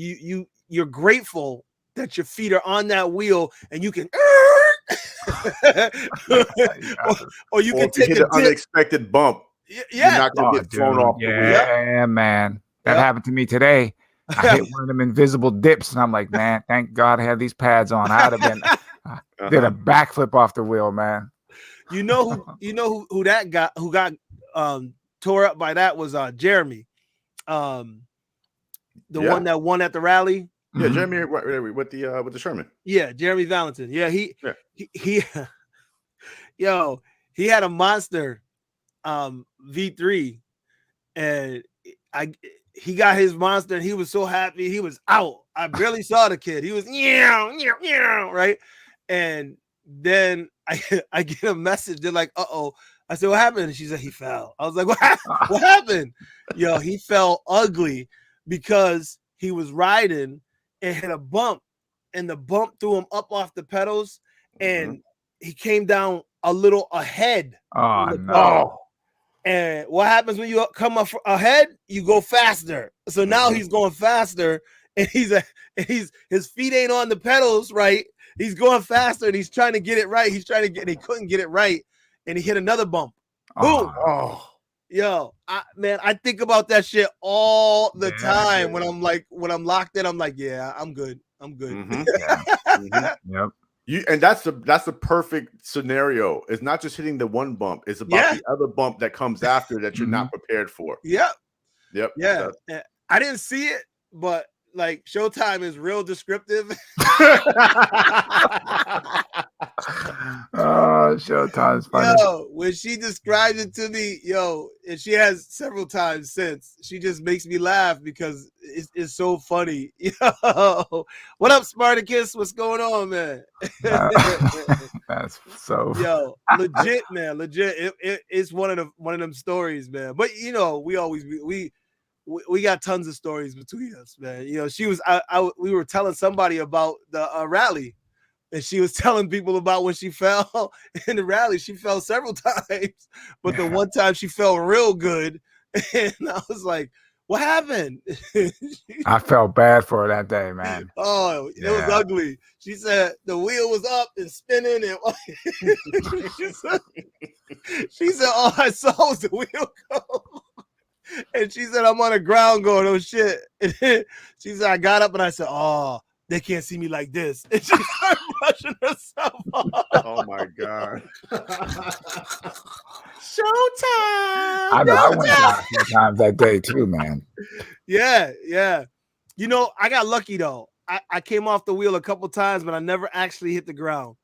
you're grateful that your feet are on that wheel and you can or you can take hit an unexpected bump. Yeah, you're not gonna get thrown off. Yeah, man, that happened to me today. I hit one of them invisible dips, and I'm like, man, thank God I have these pads on. I'd have been did a backflip off the wheel, man. You know who that got tore up by that was Jeremy. the Yeah. one that won at the rally. Yeah, Jeremy with the Sherman. Yeah, Jeremy Valentin. Yeah, he yo, he had a monster V3, and he got his monster, and he was so happy. He was out. I barely saw the kid. He was right, and then I get a message. They're like, "Uh-oh." I said, "What happened?" And she said, "He fell." I was like, "What happened?" Yo, he fell ugly because he was riding and hit a bump, and the bump threw him up off the pedals, and he came down a little ahead. Oh no. And what happens when you come up ahead? You go faster. So now he's going faster, and his feet ain't on the pedals, right? He's going faster, and he's trying to get it right. And he couldn't get it right, and he hit another bump. Boom. Oh. Yo, I think about that shit all the time when I'm locked in. I'm like, yeah, I'm good. Yep. And that's the perfect scenario. It's not just hitting the one bump; it's about the other bump that comes after that you're not prepared for. Yep. Yeah. I didn't see it, but like Showtime is real descriptive. Oh, Showtime's funny. Yo, when she described it to me, and she has several times since, she just makes me laugh because it's so funny. Yo, what up, Spartacus? What's going on, man? That's so. Yo, legit, man, legit. It's one of them stories, man. But we got tons of stories between us, man. She was we were telling somebody about the rally. And she was telling people about when she fell in the rally. She fell several times, but the one time she fell real good. And I was like, what happened? I felt bad for her that day, man. Oh, it was ugly. She said the wheel was up and spinning. And she said, all I saw was the wheel go. And she said, I'm on the ground going, oh, shit. And then she said, I got up and I said, oh, they can't see me like this. And she started brushing herself off. Oh my God. Showtime. I know. I went down a few times that day too, man. Yeah. I got lucky though. I came off the wheel a couple times, but I never actually hit the ground.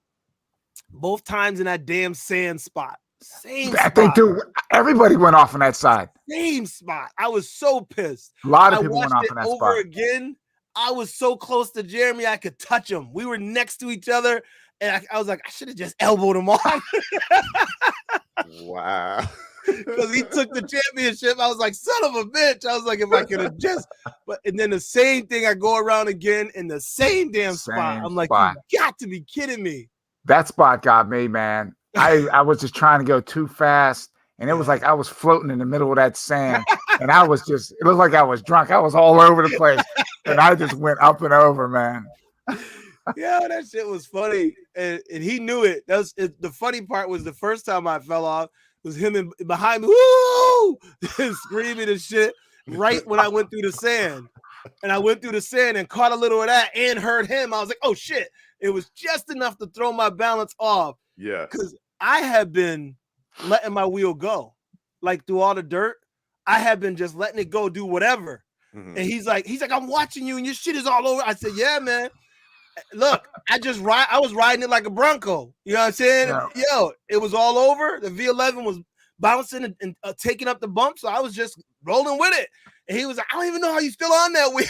Both times in that damn sand spot. Same spot. They do. Everybody went off on that side. Same spot. I was so pissed. A lot of people went off on that spot. Again. I was so close to Jeremy, I could touch him. We were next to each other, and I was like, I should have just elbowed him on. Wow. Because he took the championship. I was like, son of a bitch. I was like, if I could have just, and then the same thing, I go around again in the same damn spot. I'm like, you got to be kidding me. That spot got me, man. I was just trying to go too fast. And it was like I was floating in the middle of that sand. And I was just, it looked like I was drunk. I was all over the place. And I just went up and over, man. Yeah, that shit was funny. And he knew it. The funny part was the first time I fell off was him behind me, woo, screaming and shit right when I went through the sand. And I went through the sand and caught a little of that and heard him. I was like, oh, shit. It was just enough to throw my balance off. Yeah. Because I had been letting my wheel go, like through all the dirt. I had been just letting it go, do whatever. And he's like, I'm watching you and your shit is all over. I said, yeah, man. Look, I was riding it like a Bronco. You know what I'm saying? Yeah. Yo, it was all over. The V11 was bouncing and taking up the bump. So I was just rolling with it. And he was like, I don't even know how you still on that wheel.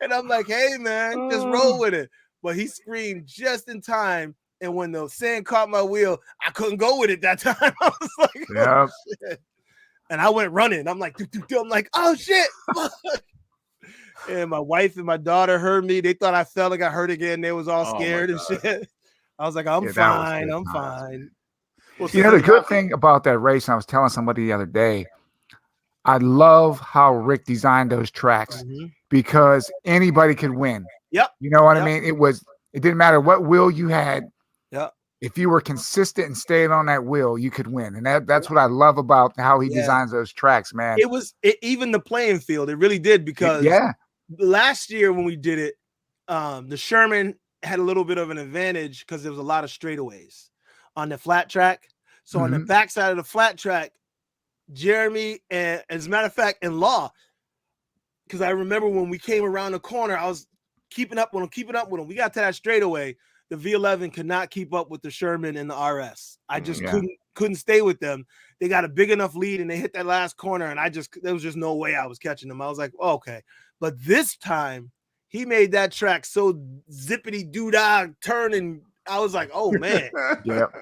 And I'm like, hey, man, just roll with it. But he screamed just in time. And when the sand caught my wheel, I couldn't go with it that time. I was like, oh, shit. And I went running. I'm like, I'm like, oh, shit. And my wife and my daughter heard me. They thought I fell and got hurt again. They was all scared and shit. I was like, I'm fine. I'm fine. Well, the good thing about that race, and I was telling somebody the other day, I love how Rick designed those tracks because anybody could win. Yep. You know what I mean? It didn't matter what wheel you had. Yep. If you were consistent and stayed on that wheel, you could win. And that's what I love about how he designs those tracks, man. It was even the playing field. It really did because last year when we did it, the Sherman had a little bit of an advantage because there was a lot of straightaways on the flat track. So on the backside of the flat track, Jeremy and as a matter of fact, in Law, because I remember when we came around the corner, I was keeping up with him. We got to that straightaway. The V11 could not keep up with the Sherman and the RS. I just couldn't stay with them. They got a big enough lead and they hit that last corner, and there was just no way I was catching them. I was like, oh, okay. But this time he made that track so zippity doo-dah turn, and I was like, oh man.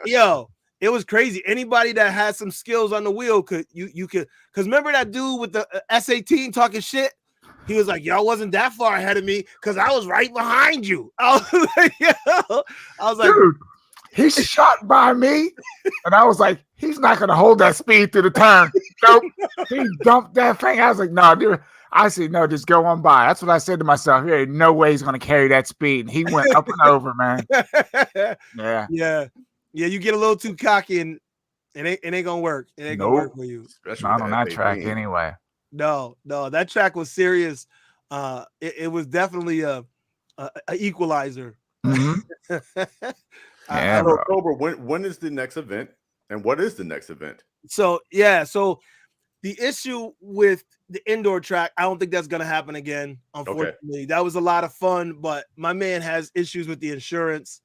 Yo, it was crazy. Anybody that has some skills on the wheel could because remember that dude with the S18 talking shit? He was like, y'all wasn't that far ahead of me because I was right behind you. I was like, dude, he shot by me. And I was like, he's not going to hold that speed through the turn. Nope. He dumped that thing. I was like, no, dude. I said, no, just go on by. That's what I said to myself. There ain't no way he's going to carry that speed. And he went up and over, man. Yeah. You get a little too cocky and it ain't going to work. It ain't going to work for you. Especially not on that track anyway. No, that track was serious. It was definitely a equalizer. Mm-hmm. Cobra, when is the next event, and what is the next event? So the issue with the indoor track, I don't think that's going to happen again. Unfortunately, that was a lot of fun, but my man has issues with the insurance,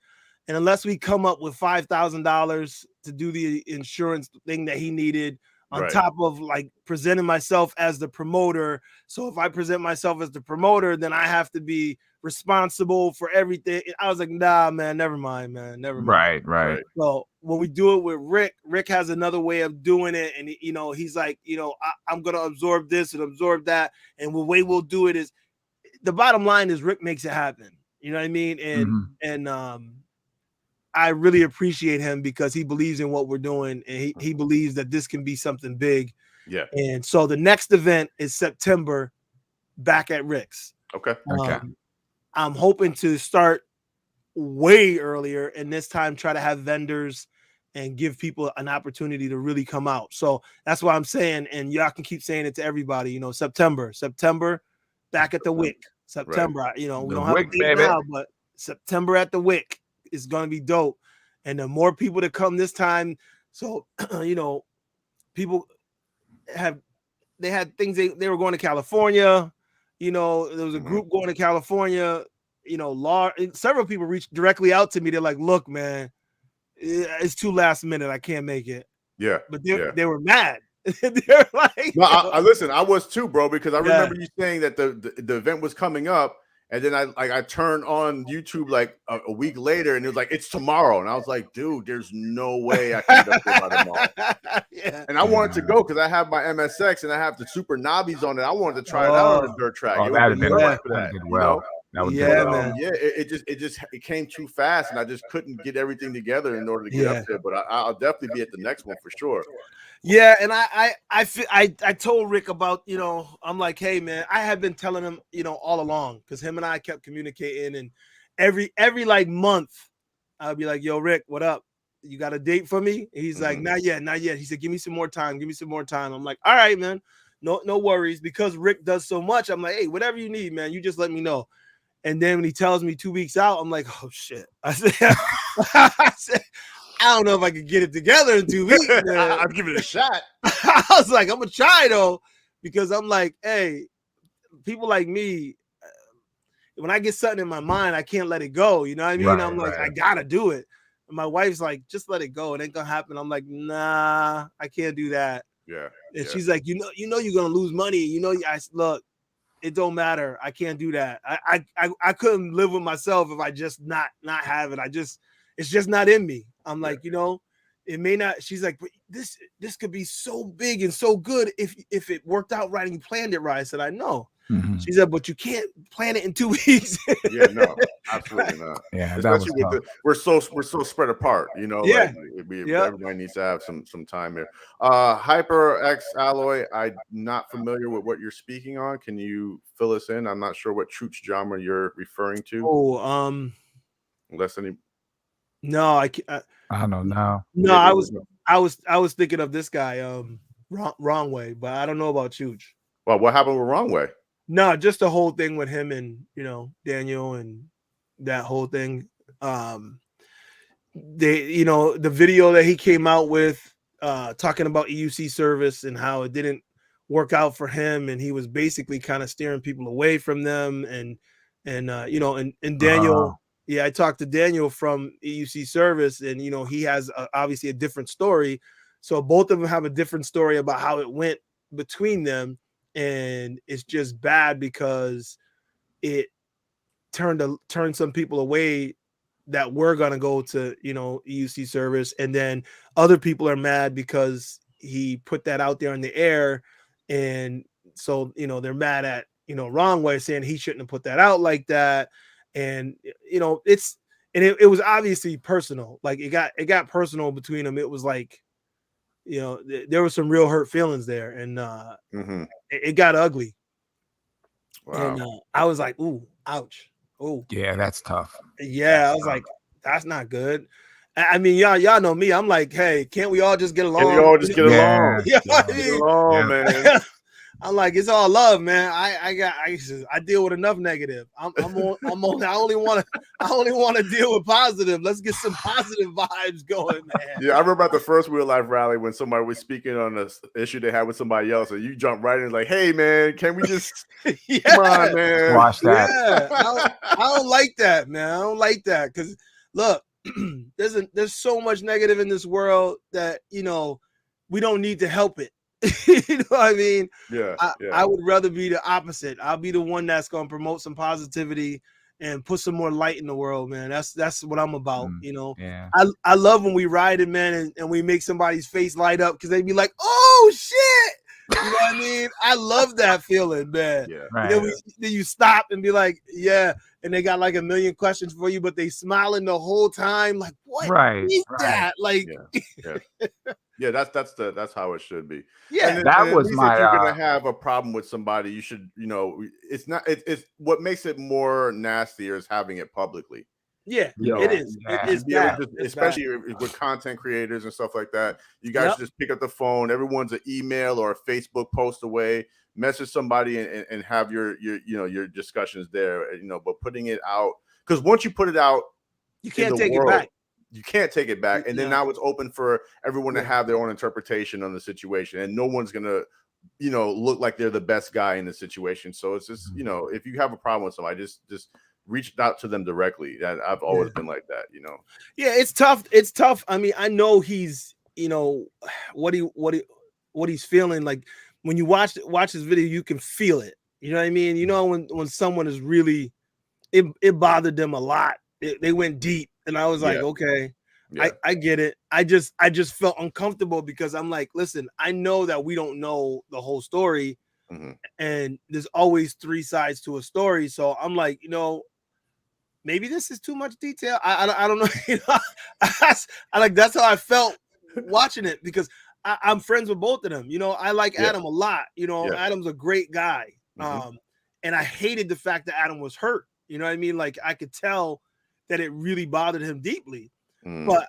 and unless we come up with $5,000 to do the insurance thing that he needed. On top of like presenting myself as the promoter. So if I present myself as the promoter, then I have to be responsible for everything. I was like, nah, man, never mind, man. Never mind. Right. So when we do it with Rick has another way of doing it. And, he's like, I'm going to absorb this and absorb that. And the way we'll do it is the bottom line is Rick makes it happen. You know what I mean? And I really appreciate him because he believes in what we're doing and he believes that this can be something big. Yeah. And so the next event is September back at Rick's. Okay. I'm hoping to start way earlier and this time try to have vendors and give people an opportunity to really come out. So that's why I'm saying, and y'all can keep saying it to everybody, September back at the Wick. September, we don't have a date now, but September at the Wick. It's going to be dope. And the more people that come this time. So, people had things they were going to California. There was a group going to California, several people reached directly out to me. They're like, look, man, it's too last minute. I can't make it. Yeah. But they were mad. They're like, well, I listen, I was too, bro, because I remember you saying that the event was coming up. And then I turned on YouTube like a week later, and it was like it's tomorrow, and I was like, dude, there's no way I can get up there by tomorrow. And I wanted to go because I have my MSX and I have the Super Knobbies on it. I wanted to try it out on a dirt track. That did well. It came too fast, and I just couldn't get everything together in order to get up there. But I'll definitely be at the next one for sure. Yeah, and I told Rick about, I'm like, hey man, I had been telling him, all along, because him and I kept communicating, and every like month I'd be like, yo, Rick, what up? You got a date for me? And he's like, not yet. He said, give me some more time. I'm like, all right, man, no worries, because Rick does so much. I'm like, hey, whatever you need, man, you just let me know. And then when he tells me 2 weeks out, I'm like, oh shit. I said, I don't know if I could get it together in 2 weeks. I'll give it a shot. I was like, I'm gonna try though, because I'm like, hey, people like me, when I get something in my mind, I can't let it go. You know what I mean? I'm like, I gotta do it. And my wife's like, just let it go. It ain't gonna happen. I'm like, nah, I can't do that. Yeah. And she's like, you know, you're gonna lose money. Look, it don't matter. I can't do that. I couldn't live with myself if I just not have it. It's just not in me. I'm like, it may not. She's like, but this could be so big and so good if it worked out right and you planned it right. I said, I know. Mm-hmm. She said, but you can't plan it in 2 weeks. Yeah, no, absolutely not. Yeah, especially we're so spread apart. Yeah, everybody needs to have some time here. HyperX Alloy, I'm not familiar with what you're speaking on. Can you fill us in? I'm not sure what Chooch genre you're referring to. Unless any. No, I don't know. No, I was thinking of this guy, Wrong Way, but I don't know about Chooch. Well, what happened with Wrong Way? No, just the whole thing with him and Daniel and that whole thing. The video that he came out with talking about EUC service and how it didn't work out for him, and he was basically kind of steering people away from them. And Daniel, I talked to Daniel from EUC Service, and he has obviously a different story. So both of them have a different story about how it went between them, and it's just bad because it turned some people away that were gonna go to EUC Service, and then other people are mad because he put that out there in the air, and so they're mad at Wrong Way, saying he shouldn't have put that out like that, and it was obviously personal. Like it got personal between them. It was like there was some real hurt feelings there, and it got ugly. Wow. And I was like, ooh, ouch. Oh, yeah, that's tough. Yeah, I was like, that's not good. I mean, y'all know me. I'm like, hey, can't we all just get along? Can we all just get along? Yeah, Get along, man. I'm like, it's all love, man. I deal with enough negative. I only want to deal with positive. Let's get some positive vibes going, man. Yeah, I remember at the first Real Life rally when somebody was speaking on an issue they had with somebody else, and you jumped right in like, hey, man, can we just come on, man? Watch that. Yeah, I don't like that, man. I don't like that because look, there's so much negative in this world that we don't need to help it. You know what I mean? Yeah, I would rather be the opposite. I'll be the one that's going to promote some positivity and put some more light in the world, man. That's what I'm about. Yeah. I love when we ride it, man, and we make somebody's face light up because they be like, oh shit. You know what I mean? I love that feeling, man. Yeah. Right. Then you stop and be like, yeah, and they got like a million questions for you, but they smiling the whole time, like, what is that? Like, yeah, that's how it should be. Yeah, and that was if my. You're gonna have a problem with somebody, you should, it's not. It's what makes it more nastier is having it publicly. Yeah, You know, it is. yeah. It is Yeah, bad. just- It's especially bad. with content creators and stuff like that. You guys Yep. just pick up the phone. Everyone's an email or a Facebook post away. Message somebody and have your discussions there. But putting it out, because once you put it out, You can't in the take world, it back. you can't take it back. And then now it's open for everyone to Yeah. have their own interpretation on the situation, and no one's gonna look like they're the best guy in the situation. So it's just if you have a problem with somebody, just reach out to them directly. That I've always been like that. Yeah, it's tough. It's tough. I mean, I know he's what he's feeling. Like when you watch his video, you can feel it. You know what I mean? When someone is really it bothered them a lot. They went deep, and I was like, okay, I get it. I just felt uncomfortable because I'm like, listen, I know that we don't know the whole story, and there's always three sides to a story. So I'm like, maybe this is too much detail. I don't know. That's how I felt watching it because I'm friends with both of them. I like Adam a lot. Adam's a great guy. And I hated the fact that Adam was hurt. You know what I mean? Like I could tell that it really bothered him deeply. But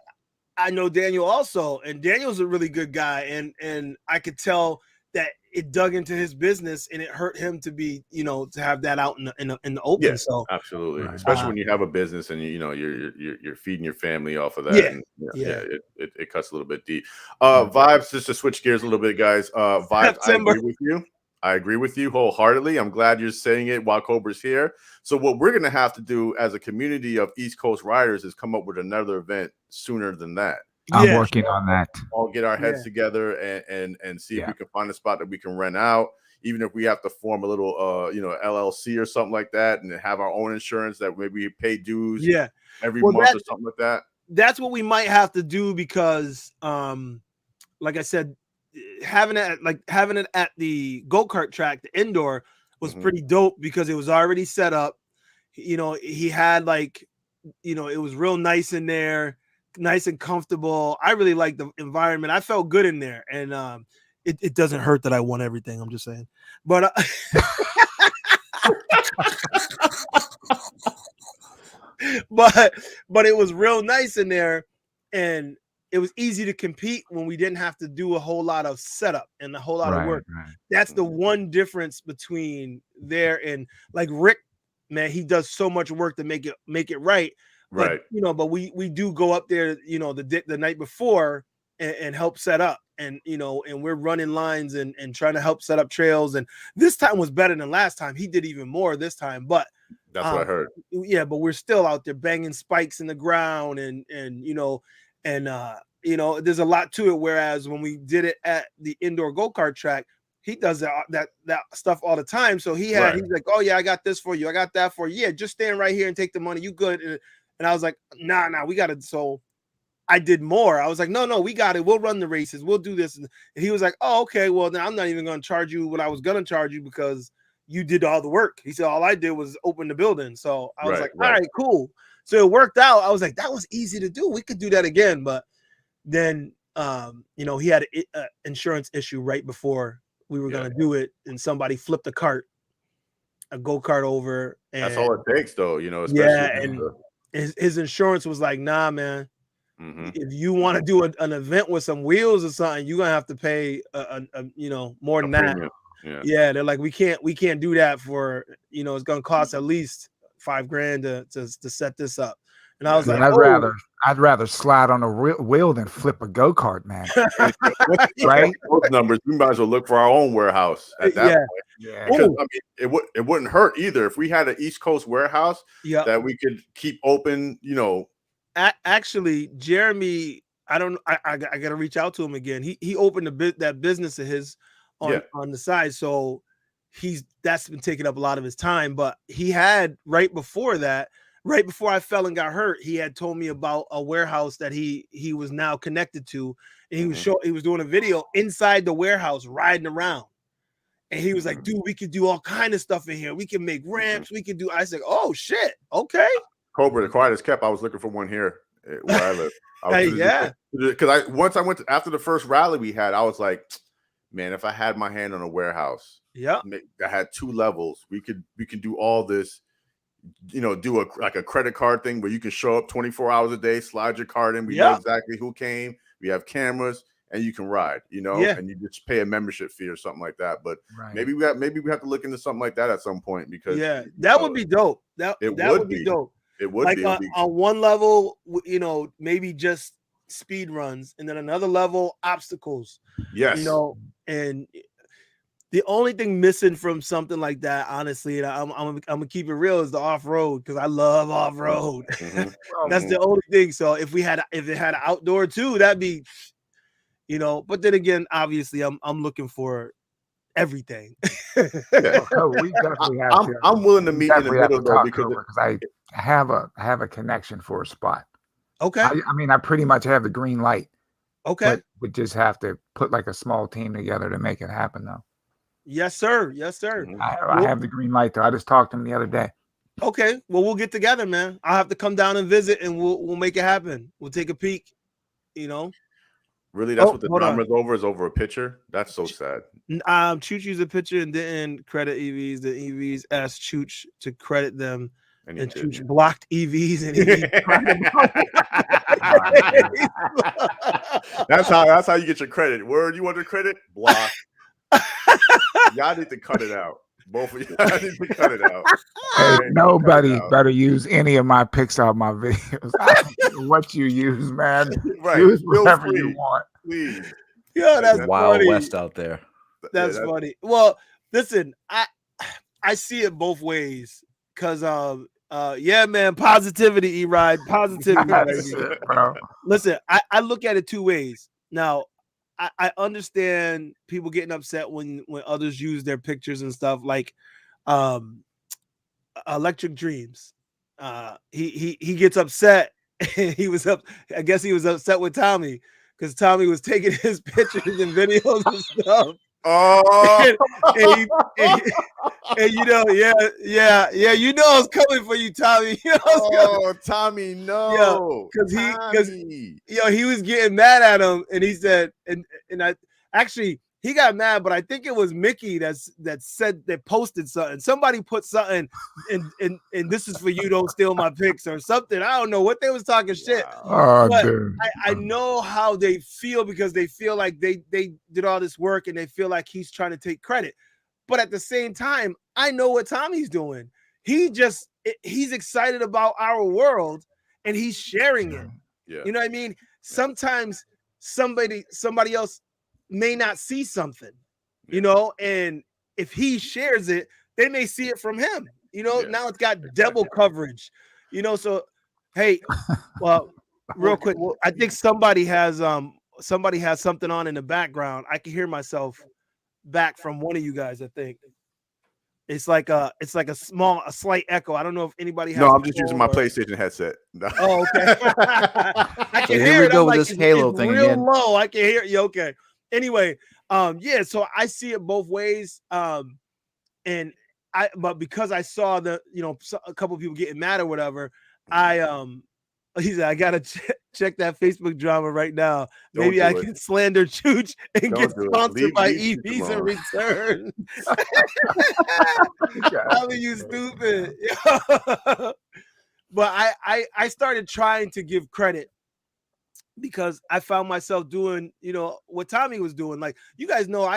I know Daniel also, and Daniel's a really good guy, and I could tell that it dug into his business and it hurt him to be, to have that out in the open. Yeah, so absolutely, especially when you have a business and you're feeding your family off of that. It cuts a little bit deep. Vibes, just to switch gears a little bit, guys. Vibes, I agree with you wholeheartedly. I'm glad you're saying it while Cobra's here. So what we're going to have to do as a community of East Coast riders is come up with another event sooner than that. I'm working on that. All get our heads together and see if we can find a spot that we can rent out, even if we have to form a little LLC or something like that, and have our own insurance that maybe we pay dues every month or something like that. That's what we might have to do because like I said, having it at the go-kart track, the indoor, was pretty dope because it was already set up. He had it was real nice in there, nice and comfortable. I really liked the environment. I felt good in there, and it doesn't hurt that I won everything. I'm just saying, but but it was real nice in there, and it was easy to compete when we didn't have to do a whole lot of setup and a whole lot of work. That's the one difference between there and like Rick, man. He does so much work to make it right. But, but we do go up there, the night before and help set up, and and we're running lines and trying to help set up trails. And this time was better than last time. He did even more this time, but that's what I heard. Yeah, but we're still out there banging spikes in the ground, and there's a lot to it. Whereas when we did it at the indoor go-kart track, he does that stuff all the time. So he's like, oh yeah, I got this for you, I got that for you. Yeah, just stand right here and take the money. You good? And I was like, nah, we got it. So I did more. I was like, no, we got it. We'll run the races. We'll do this. And he was like, oh, okay. Well, then I'm not even going to charge you what I was going to charge you because you did all the work. He said, all I did was open the building. So I was like, all right, cool. So it worked out. I was like, that was easy to do. We could do that again. But then, he had an insurance issue right before we were going to do it. And somebody flipped a go-kart over. And that's all it takes though, especially his insurance was like, nah, man. Mm-hmm. If you want to do an event with some wheels or something, you're gonna have to pay more than that. Yeah, they're like, we can't do that for it's gonna cost at least $5,000 to set this up. And I was like, I'd rather slide on a wheel than flip a go-kart, man. Right? Those numbers, we might as well look for our own warehouse at that point. Yeah. Because it wouldn't hurt either if we had an East Coast warehouse that we could keep open, Actually, Jeremy, I gotta reach out to him again. He opened that business of his on the side, so that's been taking up a lot of his time. But he had right before I fell and got hurt, he had told me about a warehouse that he was now connected to, and he was doing a video inside the warehouse riding around, and he was like, dude, we could do all kind of stuff in here. We can make ramps. We could do. I said, oh shit, okay. Cobra, the quietest kept. I was looking for one here where I live. Because once I went after the first rally we had, I was like, man, if I had my hand on a warehouse, that had 2 levels, we can do all this. Do a credit card thing where you can show up 24 hours a day, slide your card in. We know exactly who came. We have cameras, and you can ride. And you just pay a membership fee or something like that. But maybe we have to look into something like that at some point because that would be dope. That would be dope. It would like be. On one level, maybe just speed runs, and then another level obstacles. Yes. And the only thing missing from something like that, honestly, and I'm gonna keep it real, is the off road, because I love off road. That's the only thing. So if it had outdoor too, that'd be, But then again, obviously, I'm looking for everything. We definitely have I'm willing to meet in the middle though, because I have a connection for a spot. Okay. I pretty much have the green light. Okay. But we just have to put like a small team together to make it happen though. Yes, sir. I have the green light though. I just talked to him the other day. Okay. Well, we'll get together, man. I'll have to come down and visit, and we'll make it happen. We'll take a peek. Really, that's what the number is over a picture. That's so sad. Chooch used a picture and didn't credit EVs. The EVs asked Chooch to credit them, and Chooch blocked EVs, and that's how you get your credit. Word, you want the credit? Block. Y'all need to cut it out. Both of you need to cut it out. Hey, nobody better use any of my pics out of my videos. I don't know what you use, man. Right. Use whatever you want. Please. Yeah, that's Wild funny. West out there. That's funny. Well, listen, I see it both ways, because man, positivity, E-Ride, positivity. Bro. Listen, I look at it 2 ways. Now, I understand people getting upset when others use their pictures and stuff, like Electric Dreams. He gets upset. I guess he was upset with Tommy, because Tommy was taking his pictures and videos and stuff. Oh, and it's coming for you, Tommy. Tommy, no. Because he was getting mad at him, and he said, and I actually, he got mad, but I think it was Mickey that posted something. Somebody put something, and this is for you. Don't steal my pics or something. I don't know what they was talking shit. Oh, but dude. I know how they feel, because they feel like they did all this work, and they feel like he's trying to take credit. But at the same time, I know what Tommy's doing. He's excited about our world, and he's sharing it. Yeah. You know what I mean? Sometimes somebody else may not see something, and if he shares it, they may see it from him. Now it's got double coverage. So hey, well, real quick, I think somebody has something on in the background. I can hear myself back from one of you guys. I think it's like a slight echo. I don't know if anybody has. No, I'm just using my PlayStation headset. No. Oh, okay. I can So hear here we it. go I'm with like, this Halo it's thing real again. low. I can hear you. Okay. Anyway, yeah. So I see it both ways. But because I saw a couple of people getting mad or whatever, he said, I gotta check that Facebook drama right now. Maybe I can slander Chooch and get sponsored by EVs in return. Tell me you stupid. But I started trying to give credit because I found myself doing, what Tommy was doing. Like, you guys know,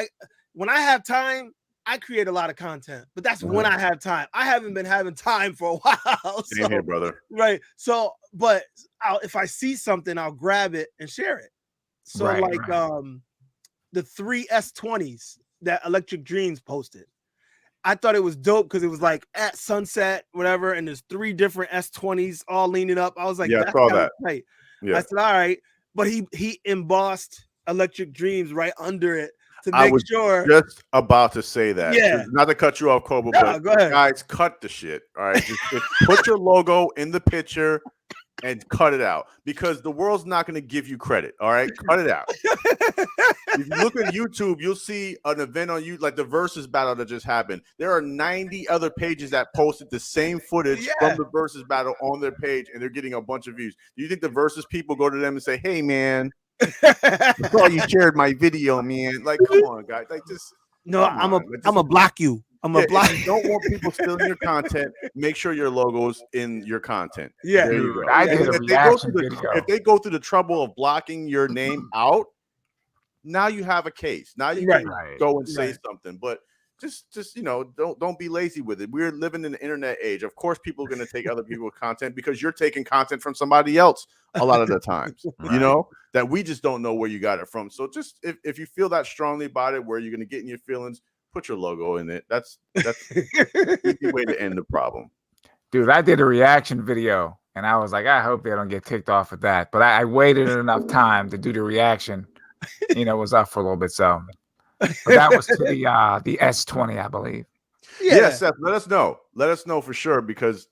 when I have time, I create a lot of content, but that's when I have time. I haven't been having time for a while. Same here, brother. Right. So, but if I see something, I'll grab it and share it. So the 3 S20s that Electric Dreams posted, I thought it was dope because it was like at sunset, whatever, and there's 3 different S20s all leaning up. I was like, I saw that. Tight. Yeah. I said, all right. But he embossed Electric Dreams right under it. I was just about to say that. Yeah. Not to cut you off, Cobra, but go ahead. Guys, cut the shit. All right. Just put your logo in the picture and cut it out because the world's not going to give you credit. All right. Cut it out. If you look at YouTube, you'll see an event on you like the versus battle that just happened. There are 90 other pages that posted the same footage from the versus battle on their page, and they're getting a bunch of views. Do you think the versus people go to them and say, hey, man, I saw you shared my video, man? Like, come on, guys. Like, just I'm a block you. I'm a block. If you don't want people stealing your content, make sure your logo's in your content. Yeah, there you go. I did a reaction video. If they go through the trouble of blocking your name out, now you have a case. Now you can go and say something. But just don't be lazy with it. We're living in the internet age. Of course, people are going to take other people's content because you're taking content from somebody else a lot of the times. That we just don't know where you got it from. So just if you feel that strongly about it, where you're going to get in your feelings, put your logo in it. That's the easy way to end the problem. Dude, I did a reaction video and I was like, I hope they don't get kicked off with that. But I waited enough time to do the reaction. It was up for a little bit. So but that was to the S20, I believe. Yeah, Seth, let us know. Let us know for sure because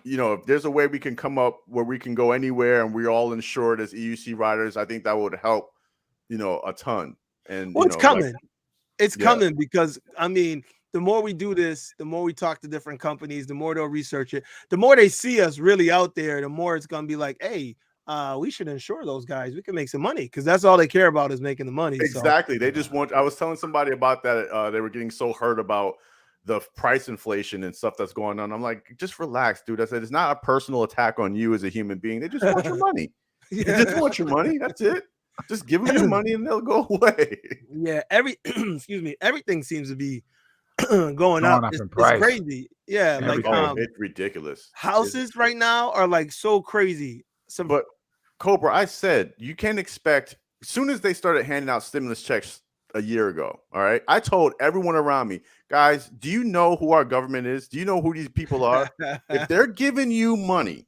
if there's a way we can come up where we can go anywhere and we're all insured as EUC riders, I think that would help, a ton. And it's coming. It's coming because the more we do this, the more we talk to different companies, the more they'll research it, the more they see us really out there, the more it's gonna be like, hey, we should insure those guys. We can make some money because that's all they care about is making the money. Exactly. So. They just want. I was telling somebody about that. They were getting so hurt about the price inflation and stuff that's going on. I'm like, just relax, dude. I said it's not a personal attack on you as a human being. They just want your money. They just want your money. That's it. Just give them your money and they'll go away. Yeah. Everything seems to be going up. It's crazy. Yeah. It's ridiculous. Houses right now are like so crazy. But Cobra, I said you can't expect as soon as they started handing out stimulus checks a year ago. All right. I told everyone around me, guys, do you know who our government is? Do you know who these people are? If they're giving you money,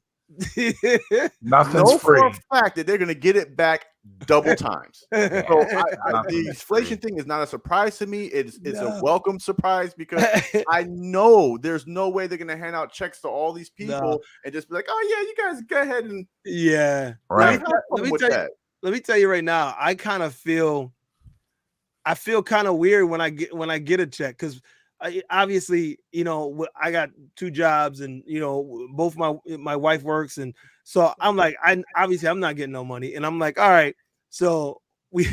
nothing's free. For a fact that they're going to get it back double times. So the inflation thing is not a surprise to me. It's a welcome surprise because I know there's no way they're going to hand out checks to all these people and just be like, oh yeah, you guys go ahead and right. Let me tell you right now, I feel kind of weird when I get a check because obviously, I got 2 jobs and, both my wife works. And so I'm like, I'm not getting no money. And I'm like, all right. So we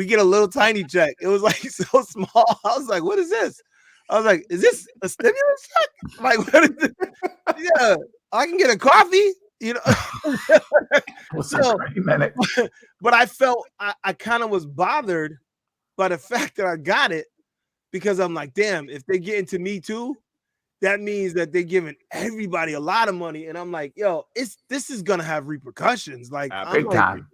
get a little tiny check. It was like so small. I was like, what is this? I was like, is this a stimulus check? Like, what is it? Yeah, I can get a coffee, So, but I felt I kind of was bothered by the fact that I got it. Because I'm like, damn, if they get into me too, that means that they're giving everybody a lot of money. And I'm like, yo, this is gonna have repercussions. Like, big time.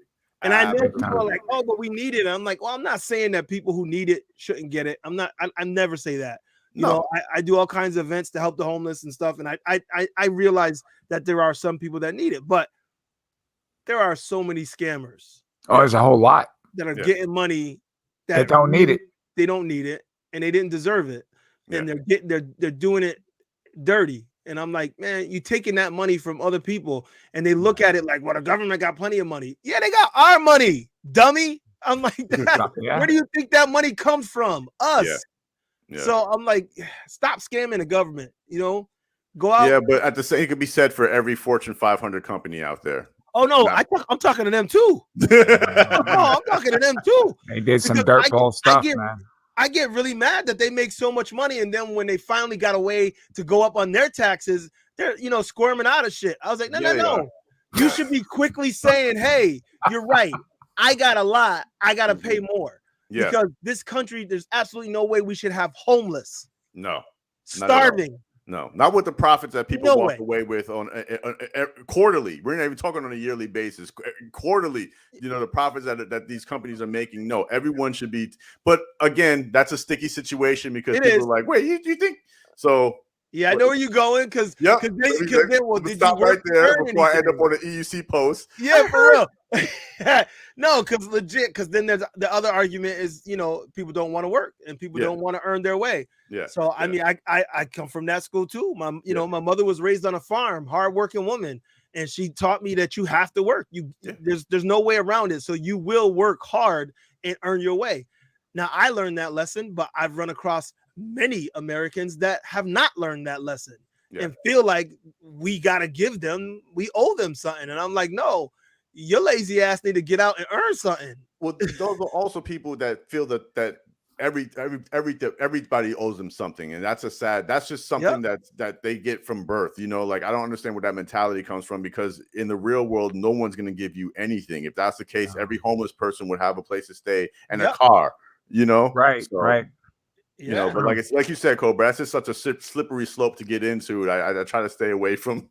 And I know big people time. are like, oh, but we need it. And I'm like, well, I'm not saying that people who need it shouldn't get it. I never say that. You know, I do all kinds of events to help the homeless and stuff. And I realize that there are some people that need it, but there are so many scammers. Oh, there's a whole lot that are getting money that don't need it. They don't need it, and they didn't deserve it, and they're doing it dirty. And I'm like, man, you taking that money from other people, and they look at it like, well, the government got plenty of money. Yeah, they got our money, dummy. I'm like, where do you think that money comes from? Us. Yeah. So I'm like, stop scamming the government. You know, go out. Yeah, but at the same, it could be said for every Fortune 500 company out there. Oh no, I'm talking to them too. I'm talking to them too. They did some dirtball stuff, man. I get really mad that they make so much money, and then when they finally got a way to go up on their taxes, they're squirming out of shit. I was like, no. You should be quickly saying, hey, you're right. I got a lot. I got to pay more. Yeah. Because this country, there's absolutely no way we should have homeless. No. Starving. No, not with the profits that people walk away with on quarterly. We're not even talking on a yearly basis. Quarterly, the profits that these companies are making. No, everyone should be. But again, that's a sticky situation because people are like, wait, you think so? Yeah, I know where you're going because well, did stop right there before I end up on an EUC post. Yeah, for real. No, because legit. Because then there's the other argument is people don't want to work and people don't want to earn their way. Yeah. So I mean, I come from that school too. My my mother was raised on a farm, hardworking woman, and she taught me that you have to work. There's no way around it. So you will work hard and earn your way. Now I learned that lesson, but I've run across many Americans that have not learned that lesson and feel like we owe them something. And I'm like, no, your lazy ass need to get out and earn something. Well, those are also people that feel that everybody owes them something, and that's just something that they get from birth. Like I don't understand where that mentality comes from, because in the real world, no one's going to give you anything. If that's the case, every homeless person would have a place to stay and a car. Right, so, right. But like you said, Cobra, that's just such a slippery slope to get into. I try to stay away from.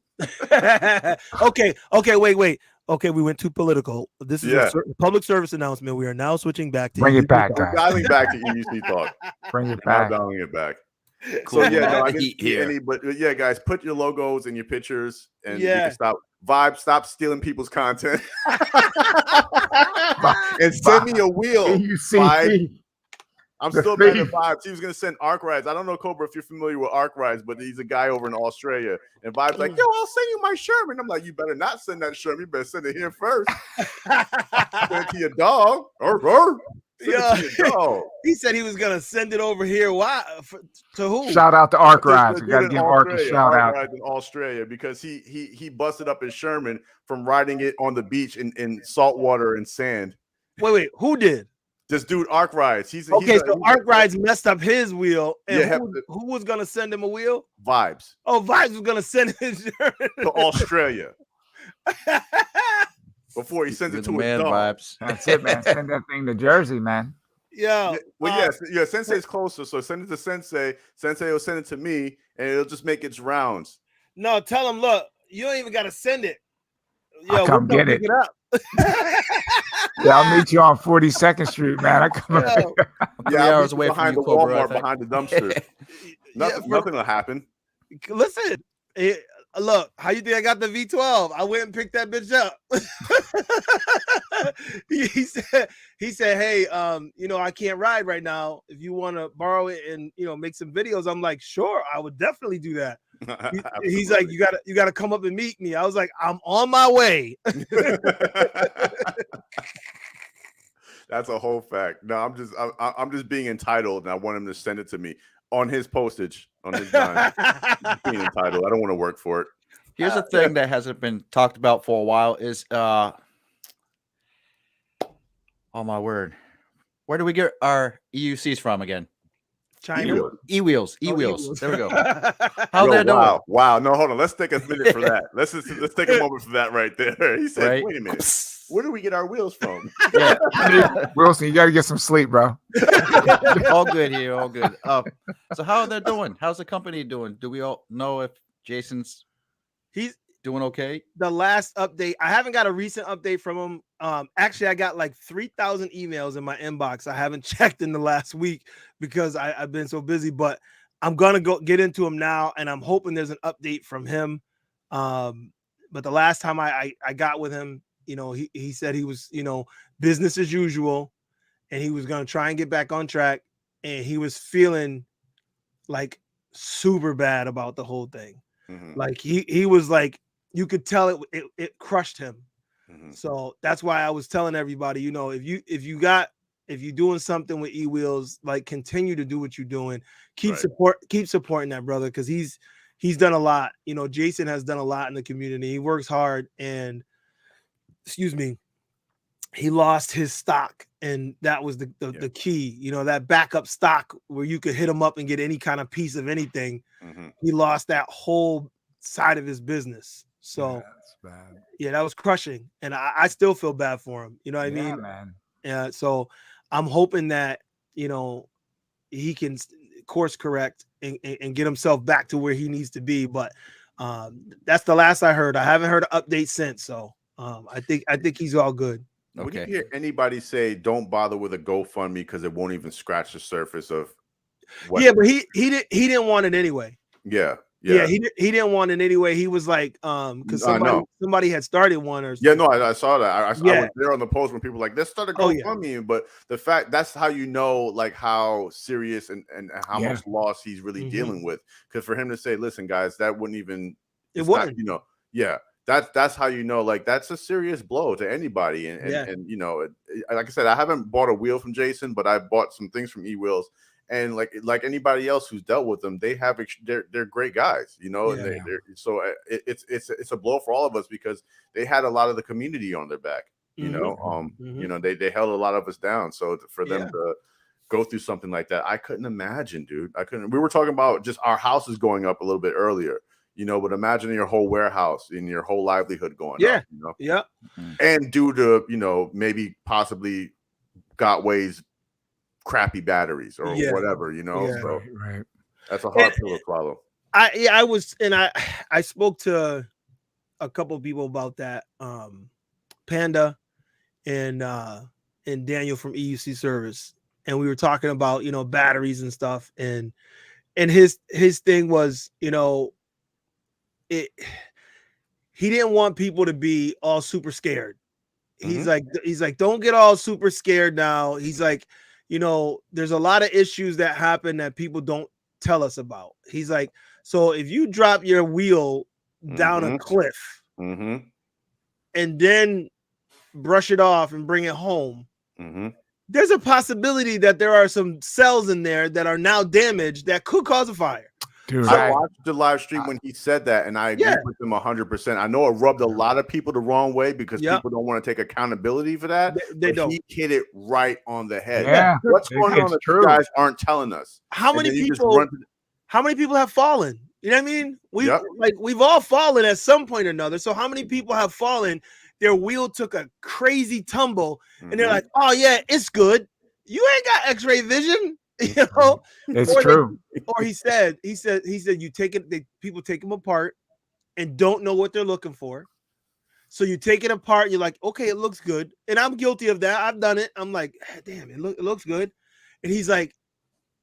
Okay, wait. Okay, we went too political. This is a public service announcement. We are now switching back to bring it back, guys. Dialing back to EUC talk. Bring it back. Dialing it back. Cool. So I didn't see any, but guys, put your logos and your pictures, and you can stop stealing people's content, and send me a wheel. EUC. I'm still mad at Vibes. He was going to send Arc Rides. I don't know, Cobra, if you're familiar with Arc Rides, but he's a guy over in Australia. And Vibes like, yo, I'll send you my Sherman. I'm like, you better not send that Sherman. You better send it here first. Send it to your dog. He said he was going to send it over here. Why? To who? Shout out to Arc Rides. We got to give Arc a shout out. In Australia, because he busted up his Sherman from riding it on the beach in salt water and sand. Wait, who did? This dude, Arc Rides. So Arc Rides messed up his wheel. And who was going to send him a wheel? Vibes. Oh, Vibes was going to send his to Australia. Before he sends it to his dog. Vibes. That's it, man. Send that thing to Jersey, man. Yeah. Well, Sensei's closer. So send it to Sensei. Sensei will send it to me, and it'll just make its rounds. No, tell him, look, you don't even got to send it. I'll come get it. Up. I'll meet you on 42nd Street, man. I come up here. 3 hours away behind from the Walmart, behind the dumpster. Nothing will happen. Listen, look, how you think I got the V12? I went and picked that bitch up. he said, hey, I can't ride right now. If you want to borrow it and make some videos, I'm like, sure, I would definitely do that. He's like, you gotta come up and meet me. I was like, I'm on my way. That's a whole fact. No, I'm just being entitled, and I want him to send it to me on his postage, on his dime. Being entitled. I don't want to work for it. Here's a thing that hasn't been talked about for a while is oh my word. Where do we get our EUCs from again? China. E-wheels. There we go. How they're doing? Wow. No, hold on. Let's take a minute for that. Let's take a moment for that right there. He said, wait a minute. Where do we get our wheels from? Yeah. Wilson, you got to get some sleep, bro. All good here. All good. So how are they doing? How's the company doing? Do we all know if Jason's doing okay? The last update, I haven't got a recent update from him. Actually, I got like 3,000 emails in my inbox. I haven't checked in the last week because I've been so busy, but I'm gonna go get into him now, and I'm hoping there's an update from him. But the last time I got with him, you know, he said he was, you know, business as usual, and he was gonna try and get back on track, and he was feeling like super bad about the whole thing. Like he was like, you could tell it crushed him. So that's why I was telling everybody, you know, if you're doing something with eWheels, like continue to do what you're doing. Keep supporting that brother, because he's done a lot. You know, Jason has done a lot in the community. He works hard, and he lost his stock, and that was the key. You know, that backup stock where you could hit him up and get any kind of piece of anything. He lost that whole side of his business. So that's bad. Yeah, that was crushing, and I still feel bad for him. You know what I mean? Man. Yeah. So I'm hoping that, you know, he can course correct and get himself back to where he needs to be. But that's the last I heard. I haven't heard an update since. So I think he's all good. Okay. When you hear anybody say don't bother with a GoFundMe because it won't even scratch the surface of what? Yeah, but he didn't want it anyway. Yeah, he didn't want it anyway. He was like, because somebody had started one or something. Yeah, no, I saw that. I was there on the post when people were like, let's start a GoFundMe. But the fact, that's how you know like how serious and how much loss he's really dealing with. Because for him to say, listen, guys, that wouldn't even wouldn't. You know, that's how you know, like that's a serious blow to anybody. And you know, like I said, I haven't bought a wheel from Jason, but I bought some things from eWheels. And like anybody else who's dealt with them, they're great guys, you know. And so it's a blow for all of us because they had a lot of the community on their back, you know. You know, they held a lot of us down. So for them to go through something like that, I couldn't imagine, dude. I couldn't. We were talking about just our houses going up a little bit earlier, you know, but imagine your whole warehouse and your whole livelihood going up, you know? Yeah. And due to, you know, maybe possibly Gotway's crappy batteries or whatever, you know. So that's a hard pill to swallow. I spoke to a couple of people about that. Panda and Daniel from EUC Service, and we were talking about, you know, batteries and stuff, and his thing was, you know, he didn't want people to be all super scared. He's like, don't get all super scared now. He's like, you know, there's a lot of issues that happen that people don't tell us about. He's like, so if you drop your wheel down a cliff and then brush it off and bring it home, there's a possibility that there are some cells in there that are now damaged that could cause a fire. Dude, I watched the live stream when he said that, and I agree with him 100%. I know it rubbed a lot of people the wrong way because people don't want to take accountability for that. They don't. He hit it right on the head. Yeah, what's going on that you guys aren't telling us? How many people have fallen? You know what I mean? We've all fallen at some point or another. So how many people have fallen? Their wheel took a crazy tumble, and they're like, "Oh yeah, it's good. You ain't got X-ray vision." You know, it's true. Or he said you take it. People take them apart and don't know what they're looking for. So you take it apart. You're like, okay, it looks good, and I'm guilty of that. I've done it. I'm like, damn, it looks good. And he's like,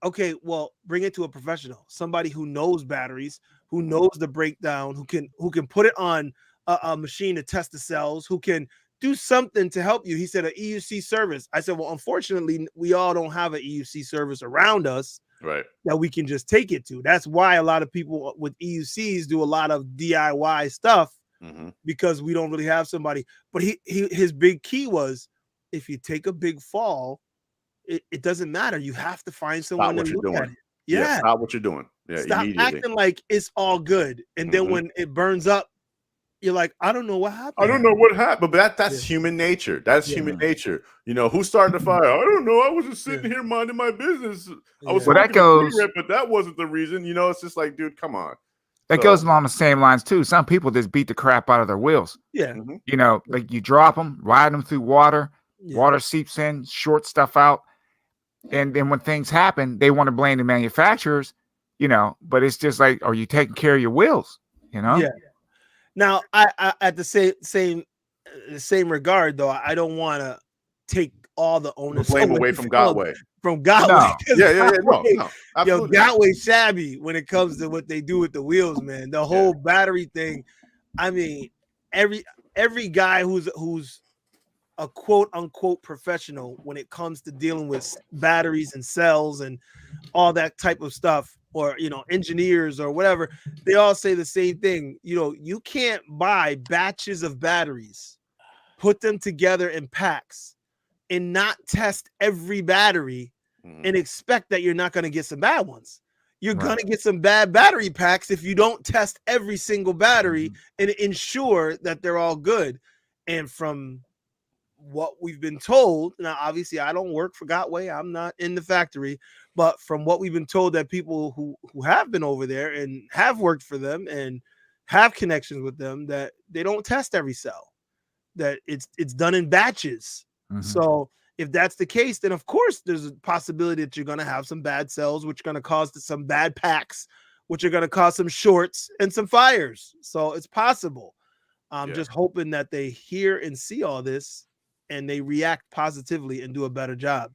okay, well, bring it to a professional, somebody who knows batteries, who knows the breakdown, who can put it on a machine to test the cells, who can do something to help you. He said, an EUC service. I said, well, unfortunately, we all don't have an EUC service around us that we can just take it to. That's why a lot of people with EUCs do a lot of DIY stuff because we don't really have somebody. But his big key was, if you take a big fall, it doesn't matter. You have to find someone to look at it. Yeah, stop what you're doing. Yeah, stop acting like it's all good. And then when it burns up, you're like, I don't know what happened. I don't know what happened, but that's human nature. That's human nature. You know, who started the fire? I don't know. I was just sitting here minding my business. I was that goes, but that wasn't the reason. You know, it's just like, dude, come on. That goes along the same lines too. Some people just beat the crap out of their wheels. Yeah. You know, like you drop them, ride them through water, water seeps in, short stuff out. And then when things happen, they want to blame the manufacturers, you know, but it's just like, are you taking care of your wheels? You know? Yeah. Now, I at the same regard though, I don't want to take all the onus blame away from Gotway. From Gotway. No. Yeah, no, Yo, absolutely. Gotway shabby when it comes to what they do with the wheels, man. The whole battery thing. I mean, every guy who's a quote unquote professional when it comes to dealing with batteries and cells and all that type of stuff, or engineers or whatever, they all say the same thing. You can't buy batches of batteries, put them together in packs, and not test every battery and expect that you're not going to get some bad ones. You're going to get some bad battery packs if you don't test every single battery and ensure that they're all good. And from what we've been told, now obviously I don't work for Gotway, I'm not in the factory, but from what we've been told, that people who have been over there and have worked for them and have connections with them, that they don't test every cell, that it's done in batches. So if that's the case, then of course there's a possibility that you're going to have some bad cells, which are going to cause some bad packs, which are going to cause some shorts and some fires. So it's possible. I'm just hoping that they hear and see all this and they react positively and do a better job.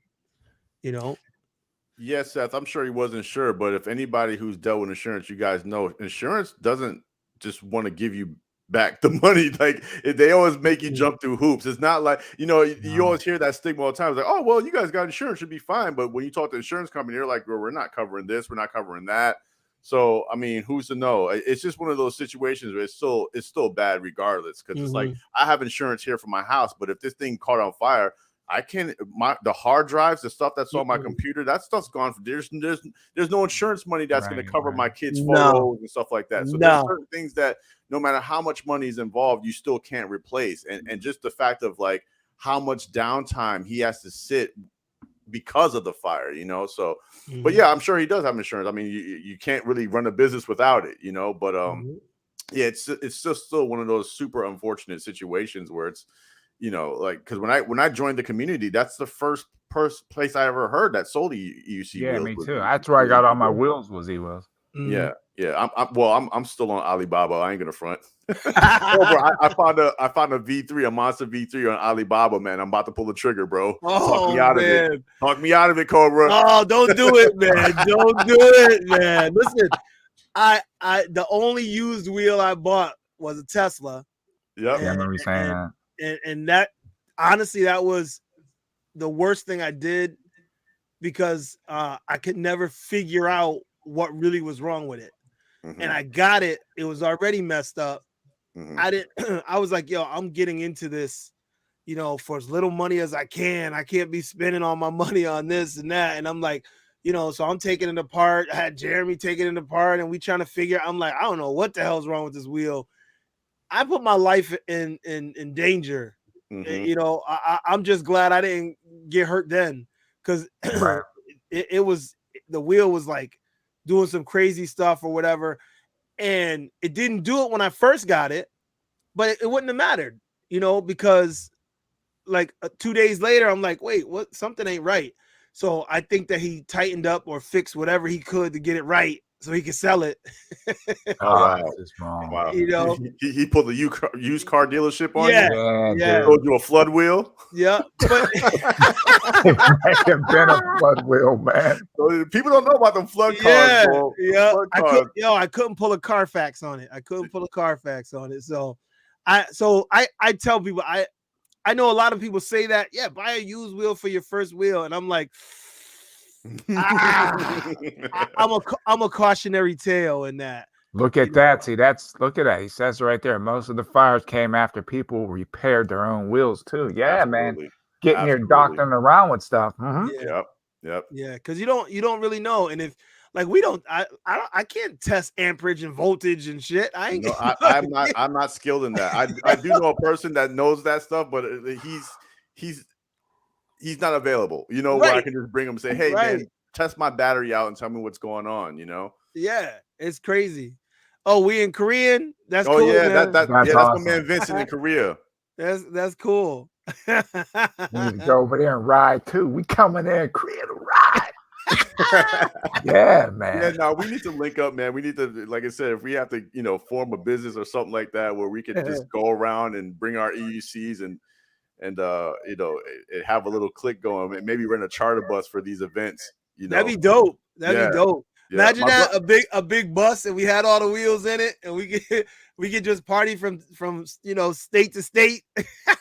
Yes, Seth, I'm sure he wasn't sure, but if anybody who's dealt with insurance, you guys know insurance doesn't just want to give you back the money. Like, they always make you jump through hoops. It's not like, you always hear that stigma all the time. It's like, oh, well, you guys got insurance, should be fine. But when you talk to the insurance company, they're like, well, we're not covering this, we're not covering that. So, I mean, who's to know? It's just one of those situations where it's still bad regardless. Because it's like, I have insurance here for my house, but if this thing caught on fire, I can't. The hard drives, the stuff that's on my computer, that stuff's gone. There's no insurance money that's going to cover my kids' photos and stuff like that. So there's certain things that no matter how much money is involved, you still can't replace. And just the fact of like how much downtime he has to sit because of the fire, So, but yeah, I'm sure he does have insurance. I mean, you can't really run a business without it, But yeah, it's just still one of those super unfortunate situations where it's. Like, because when I joined the community, that's the first place I ever heard that sold EUC. Yeah, wheels me too. That's where I got all my wheels. Was E-wheels. Yeah. I'm still on Alibaba. I ain't gonna front. I found a V3, a Monster V3 on Alibaba, man. I'm about to pull the trigger, bro. Talk me out of it. Talk me out of it, Cobra. Oh, don't do it, man. Don't do it, man. Listen, I the only used wheel I bought was a Tesla. Yep. Yeah, I remember you saying that. And that, honestly, that was the worst thing I did, because I could never figure out what really was wrong with it. And I got it. It was already messed up. I was like, yo, I'm getting into this, for as little money as I can. I can't be spending all my money on this and that. And I'm like, so I'm taking it apart. I had Jeremy taking it apart, and we trying to figure. I'm like, I don't know what the hell's wrong with this wheel. I put my life in danger. I'm just glad I didn't get hurt then, because it was, the wheel was like doing some crazy stuff or whatever, and it didn't do it when I first got it, but it wouldn't have mattered, because like 2 days later, I'm like, wait, what? Something ain't right. So I think that he tightened up or fixed whatever he could to get it right, so he could sell it. Wow. That's wrong. Wow. He pulled the used car dealership on you. Yeah. Sold you a flood wheel. Yeah. But It might have been a flood wheel, man. So people don't know about the flood cars, bro. Yeah. Flood cars. I couldn't pull a Carfax on it. So I tell people, I know a lot of people say that, buy a used wheel for your first wheel, and I'm like, I'm a cautionary tale in that. Look at that. See, look at that. He says right there, most of the fires came after people repaired their own wheels too. Yeah, Absolutely. man. Getting your doctoring around with stuff. Yep. Yeah, because you don't really know. And if like I can't test amperage and voltage and shit. I'm not skilled in that. I do know a person that knows that stuff, but he's not available. Where I can just bring him and say, hey, man, test my battery out and tell me what's going on. Yeah, it's crazy. Oh, we in Korean? That's cool. Yeah, that's awesome. my man Vincent in Korea. That's cool. We need to go over there and ride too. We coming there in Korea to ride. Yeah, man. Yeah, no, we need to link up, man. We need to, like I said, if we have to, form a business or something like that, where we could just go around and bring our EUCs and have a little click going, and maybe rent a charter bus for these events. That'd be dope. That'd be dope. Yeah. Imagine that a big bus, and we had all the wheels in it, and we could just party from state to state.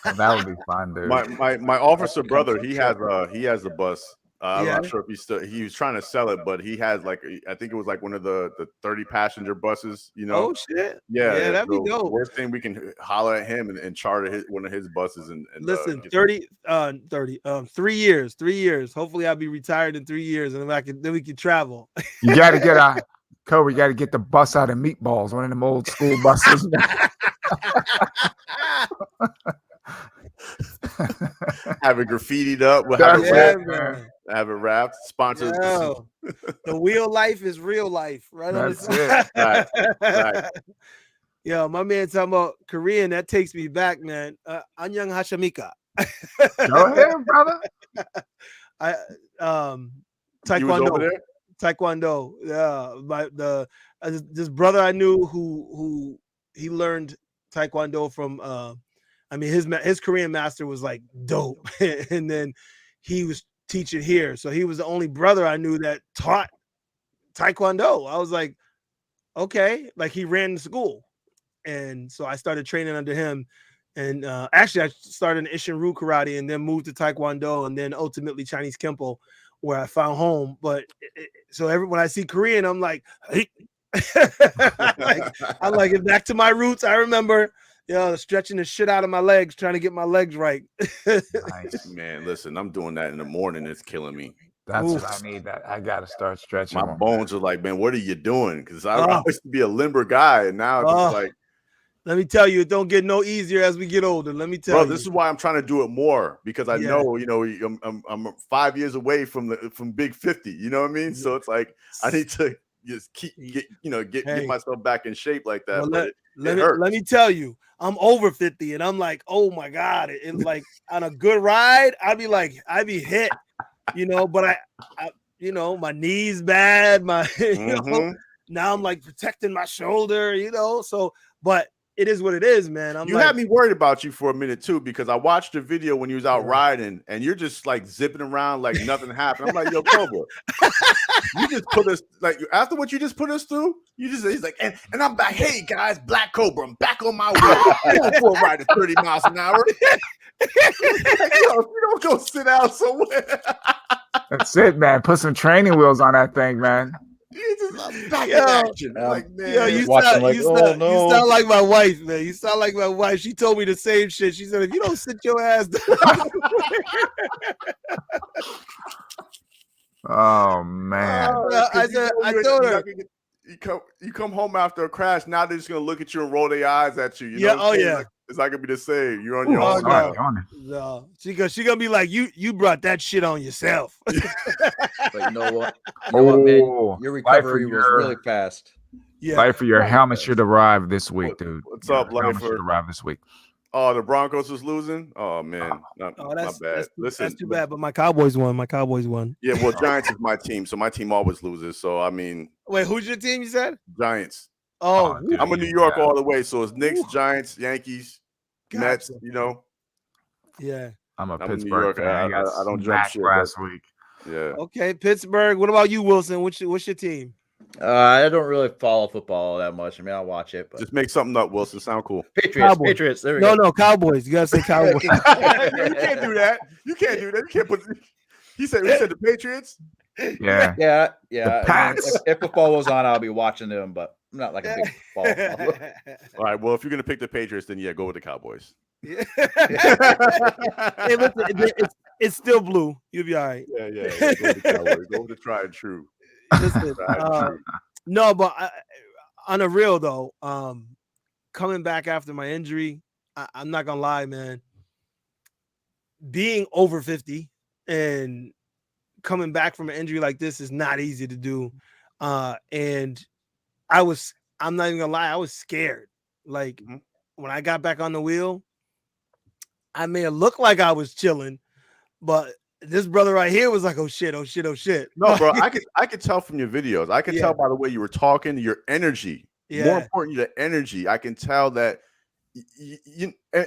Oh, that would be fun, dude. My officer brother, he has a bus. I'm Yeah. not sure if he was trying to sell it, but he has I think it was like one of the 30 passenger buses. Oh shit! Yeah, that'd be dope. Worst thing, we can holler at him and charter one of his buses and listen. 3 years. 3 years. Hopefully, I'll be retired in 3 years, and then we can travel. You got to get Cobra. You got to get the bus out of Meatballs, one of them old school buses. Have it graffitied up. We'll have it wrapped. Sponsored. Yo, the wheel life is real life, right? That's it. Right. Yo, my man talking about Korean. That takes me back, man. Anyang Hashamika. Go ahead, brother. Taekwondo. Taekwondo. Yeah, this brother I knew who he learned Taekwondo from. His Korean master was like dope, and then he was teaching here. So he was the only brother I knew that taught Taekwondo. I was like, okay, like he ran the school, and so I started training under him. And actually, I started in Ishinryu karate, and then moved to Taekwondo, and then ultimately Chinese Kempo, where I found home. But when I see Korean, I'm like, hey. I'm like, back to my roots. I remember. Stretching the shit out of my legs, trying to get my legs right. Nice, man. Listen, I'm doing that in the morning. It's killing me. That's what I need. That I gotta start stretching. My bones are like, man, what are you doing? Because I used to be a limber guy, and now it's like. Let me tell you, it don't get no easier as we get older. Let me tell you. This is why I'm trying to do it more, because I know, I'm 5 years away from Big 50. You know what I mean? So it's like I need to just get myself back in shape like that. Well, let me tell you, I'm over 50, and I'm like, oh my God, it's like on a good ride, I'd be hit, but I my knees bad, my now I'm like protecting my shoulder, so, but it is what it is, man. You had me worried about you for a minute too, because I watched the video when you was out riding, and you're just like zipping around like nothing happened. I'm like, yo, Cobra, you just put us like after what you just put us through. He's like, and I'm back. Hey guys, Black Cobra, I'm back on my way. I'm for a ride at 30 miles an hour. Like, yo, you don't go sit down somewhere. That's it, man. Put some training wheels on that thing, man. You just back in action. Like, man. You sound like my wife, man. You sound like my wife. She told me the same shit. She said, if you don't sit your ass down. Oh man. I told her. You come home after a crash. Now they're just gonna look at you and roll their eyes at you. Yeah. Oh yeah. Like, it's not gonna be the same. You're on your own. No. She gonna be like, you brought that shit on yourself. But you know what? Man? Your recovery was really fast. Yeah. Life for your helmet should arrive this week, dude. What's up, Life? Should arrive this week. Oh, the Broncos was losing. Oh man, my bad. That's too bad. But my Cowboys won. Yeah, well, Giants is my team, so my team always loses. So I mean, wait, who's your team? You said Giants. Oh, dude, I'm a New York all the way. So it's Knicks, Giants, Yankees, Mets. Yeah. I'm a New Pittsburgh York. fan. I don't jump shit last week. Yeah. Okay, Pittsburgh. What about you, Wilson? What's your team? I don't really follow football that much. I mean, I'll watch it, but just make something up, Wilson. Sound cool. Patriots. There we go. No, Cowboys. You gotta say Cowboys. You can't do that. You can't put. He said the Patriots. Yeah. The Pats. If football was on, I'll be watching them, but I'm not like a big football. All right. Well, if you're gonna pick the Patriots, then go with the Cowboys. Yeah. Hey, listen, it's still blue. You'll be all right. Yeah. Go with the Cowboys. Go with the tried and true. Listen, no, but on a real though, coming back after my injury, I'm not gonna lie, man. Being over 50 and coming back from an injury like this is not easy to do. And I'm not even gonna lie, I was scared. Like when I got back on the wheel, I may have looked like I was chilling, but this brother right here was like, oh shit. No, bro, I could tell from your videos. I could tell by the way you were talking, your energy. More important, the energy. I can tell that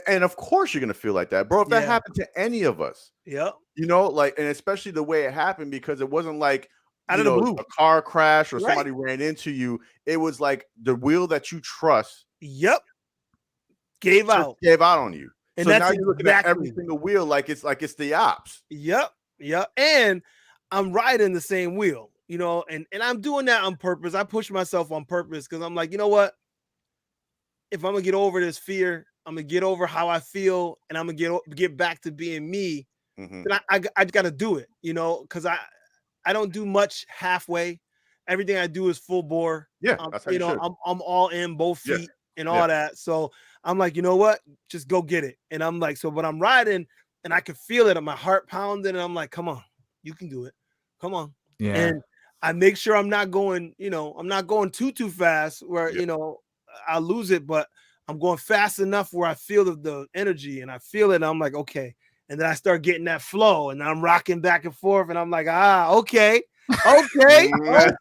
and of course you're gonna feel like that, bro. If that happened to any of us, and especially the way it happened, because it wasn't like out of the blue, a car crash or somebody ran into you. It was like the wheel that you trust. Gave out on you. And so now you're looking at every exactly. single wheel like it's the ops. Yep. And I'm riding the same wheel, and I'm doing that on purpose. I push myself on purpose because I'm like, you know what? If I'm gonna get over this fear, I'm gonna get over how I feel, and I'm gonna get back to being me. Then I gotta do it, because I don't do much halfway. Everything I do is full bore. Yeah, that's how you should. I'm all in, both feet and all that. So I'm like, you know what? Just go get it. And I'm like, so when I'm riding and I can feel it, and my heart pounding, and I'm like, come on, you can do it. Come on. Yeah. And I make sure I'm not going, I'm not going too fast where, I lose it, but I'm going fast enough where I feel the energy, and I feel it. And I'm like, okay. And then I start getting that flow, and I'm rocking back and forth, and I'm like, okay.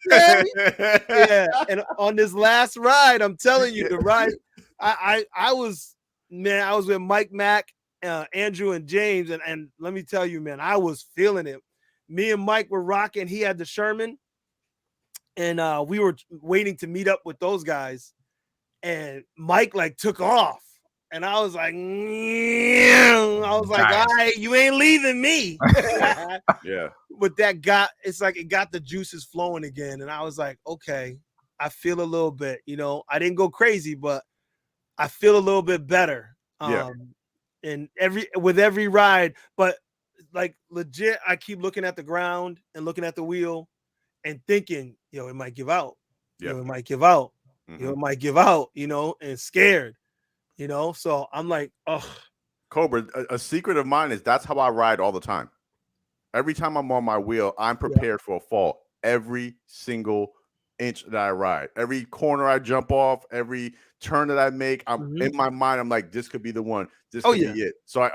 Yeah. And on this last ride, I'm telling you, the ride, I was with Mike Mack, Andrew, and James, and let me tell you, man, I was feeling it. Me and Mike were rocking. He had the Sherman, and we were waiting to meet up with those guys. And Mike took off, and I was like, all right, you ain't leaving me. Yeah. But it got the juices flowing again. And I was like, okay, I feel a little bit, I didn't go crazy, but I feel a little bit better. And with every ride, but legit, I keep looking at the ground and looking at the wheel and thinking, it might give out. It might give out. It might give out, and scared, So I'm like, oh, Cobra, a secret of mine is that's how I ride all the time. Every time I'm on my wheel, I'm prepared for a fall. Every single inch that I ride, every corner I jump off, every turn that I make, I'm in my mind. I'm like, this could be the one. This could be it. So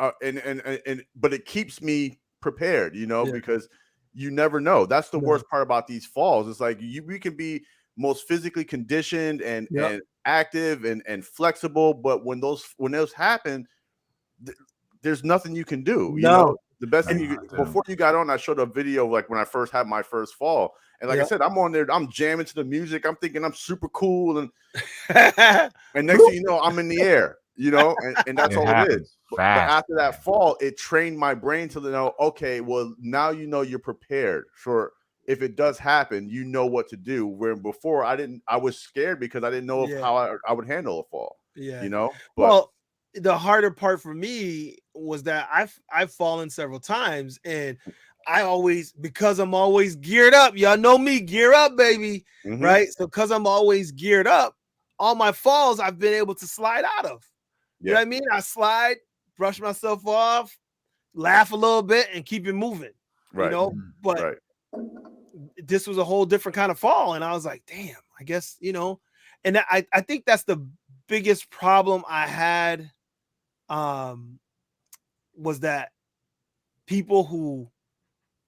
but it keeps me prepared, because you never know. That's the worst part about these falls. It's like we can be most physically conditioned and active and flexible, but when those happen, there's nothing you can do. The best thing before you got on, I showed a video when I first had my first fall, and I said, I'm on there, I'm jamming to the music, I'm thinking I'm super cool, and next thing you know, I'm in the air, and that's all it is. But after that fall, it trained my brain to know, okay, well, now you're prepared for. If it does happen, you know what to do. Where before I was scared because I didn't know how I would handle a fall. But, well, the harder part for me was that I've fallen several times, and because I'm always geared up. Y'all know me, gear up, baby. Right? So because I'm always geared up, all my falls I've been able to slide out of. You know what I mean? I slide, brush myself off, laugh a little bit, and keep it moving. Right. But this was a whole different kind of fall, and I was like, damn, I guess, and I think that's the biggest problem I had, was that people who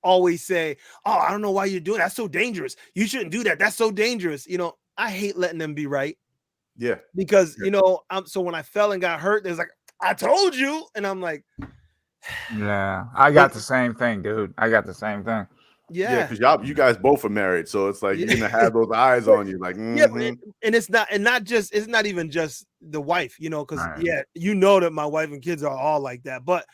always say, oh, I don't know why you're doing that. That's so dangerous. You shouldn't do that. That's so dangerous. I hate letting them be right. Yeah. Because, so when I fell and got hurt, there's like, I told you. And I'm like, yeah, I got the same thing, dude. I got the same thing. Yeah, because you guys both are married, so it's like you're gonna have those eyes on you, like and it's not even just the wife, because that my wife and kids are all like that, but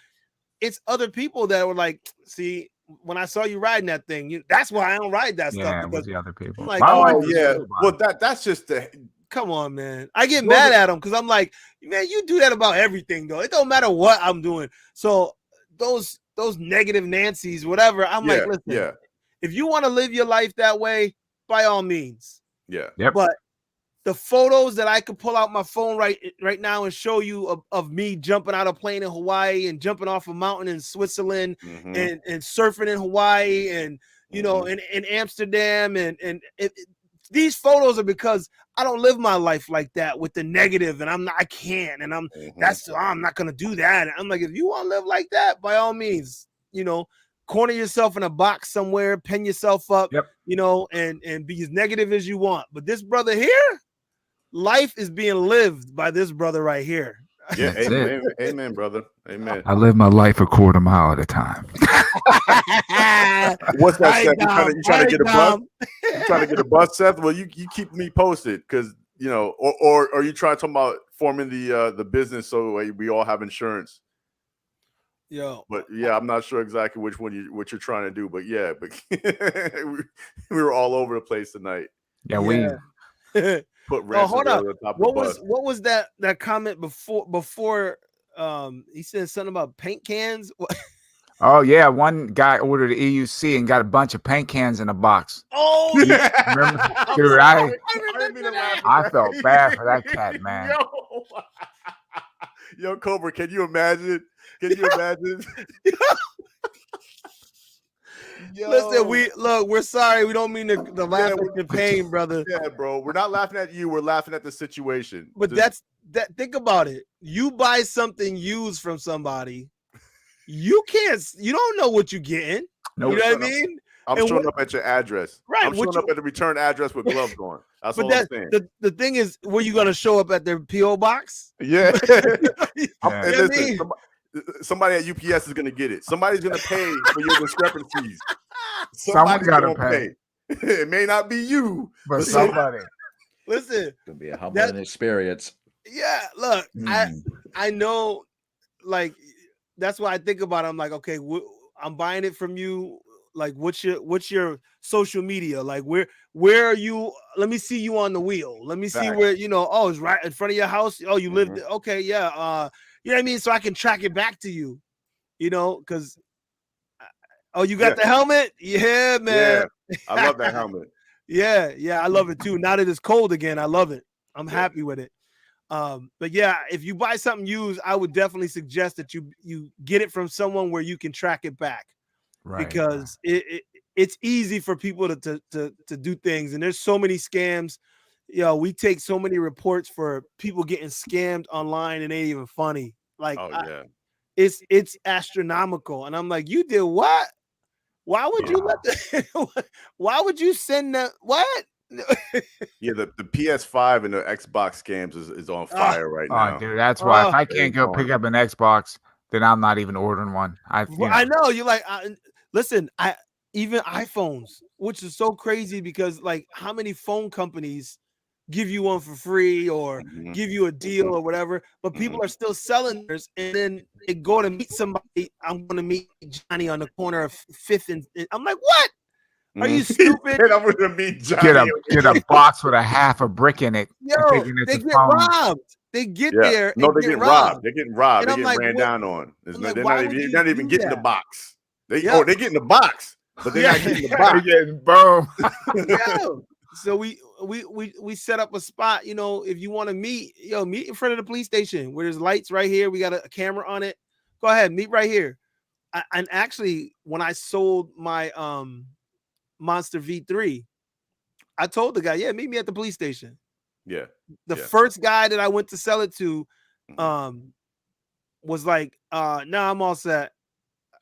it's other people that were like, see, when I saw you riding that thing, that's why I don't ride that stuff. Because the other people, like, well, that's just the. Come on, man. I get mad at them because I'm like, man, you do that about everything, though. It don't matter what I'm doing. So those negative Nancy's, whatever. I'm like, listen, if you want to live your life that way, by all means. Yeah. Yep. But the photos that I could pull out my phone right now and show you of me jumping out of a plane in Hawaii and jumping off a mountain in Switzerland and surfing in Hawaii and in Amsterdam and these photos are because I don't live my life like that with the negative, and I can't, and I'm not gonna do that. And I'm like, if you want to live like that, by all means, corner yourself in a box somewhere, pin yourself up, Yep. you know, and be as negative as you want. But this brother here, life is being lived by this brother right here. Yeah, That's amen, amen, brother. Amen. I live my life a quarter mile at a time. What's that, Hi, Seth? Dom. You trying to get a bus? Dom. You trying to get a bus, Seth? Well, you keep me posted, because you know, or are you trying to talk about forming the business so we all have insurance? Yo, But yeah, I'm not sure exactly what you're trying to do, but yeah, but we were all over the place tonight. Yeah, we. Put hold ransomware up. on the top What of the bus. was that comment before he said something about paint cans? Oh yeah, one guy ordered an EUC and got a bunch of paint cans in a box. Oh yeah. Remember, I'm dude, sorry. remember that. I felt bad for that cat, man. Yo, Cobra, can you imagine? Can you imagine? Yo. Listen, we're sorry. We don't mean to laugh at your pain, brother. Yeah, bro. We're not laughing at you. We're laughing at the situation. But that's that. Think about it. You buy something used from somebody, you don't know what you're getting. Nope. You know what I mean? I'm And showing up at your address. Right, I'm showing up at the return address with gloves on. That's But all I'm saying. the thing is, were you gonna show up at their PO box? Yeah. Yeah. And You know what I listen, mean? somebody at UPS is gonna get it. Somebody's gonna pay for your discrepancies. Someone gotta gonna pay. It may not be you, But somebody. Listen, It's gonna be a humbling experience. yeah. Look, I know, like that's why I think about it. I'm like, okay, I'm buying it from you. Like, what's your social media? Like, where are you? Let me see you on the wheel. Let me see Facts. where, oh, it's right in front of your house. Oh, you live Mhm. there. Okay, yeah. You know what I mean? So I can track it back to you, because you got the helmet? Yeah, man. Yeah, I love that helmet. Yeah, I love it too. Now that it's cold again, I love it. I'm happy with it. But yeah, if you buy something used, I would definitely suggest that you get it from someone where you can track it back. Right. Because it's easy for people to do things, and there's so many scams. We take so many reports for people getting scammed online, and it ain't even funny. Like, it's astronomical, and I'm like, you did what? Why would you why would you send that? What? Yeah, the PS5 and the Xbox scams is on fire right now. Oh, dude, that's why if I can't go pick up an Xbox, then I'm not even ordering one. I know you're like, listen, even iPhones, which is so crazy because like how many phone companies give you one for free or give you a deal or whatever, but people are still selling theirs, and then they go to meet somebody. I'm going to meet Johnny on the corner of 5th and I'm like, what? Are you stupid? I'm going to meet Johnny. Get a box with a half a brick in it. Yo, they get robbed. They get there. No, they get robbed. They're getting robbed. And They're getting ran down on. They're not even getting the box. They getting the box, but they're not getting the box. They're getting boom. So we set up a spot. If you want to meet, meet in front of the police station where there's lights right here. We got a camera on it. Go ahead, meet right here. And actually, when I sold my Monster V3, I told the guy, meet me at the police station. Yeah. The first guy that I went to sell it to was like, no, I'm all set.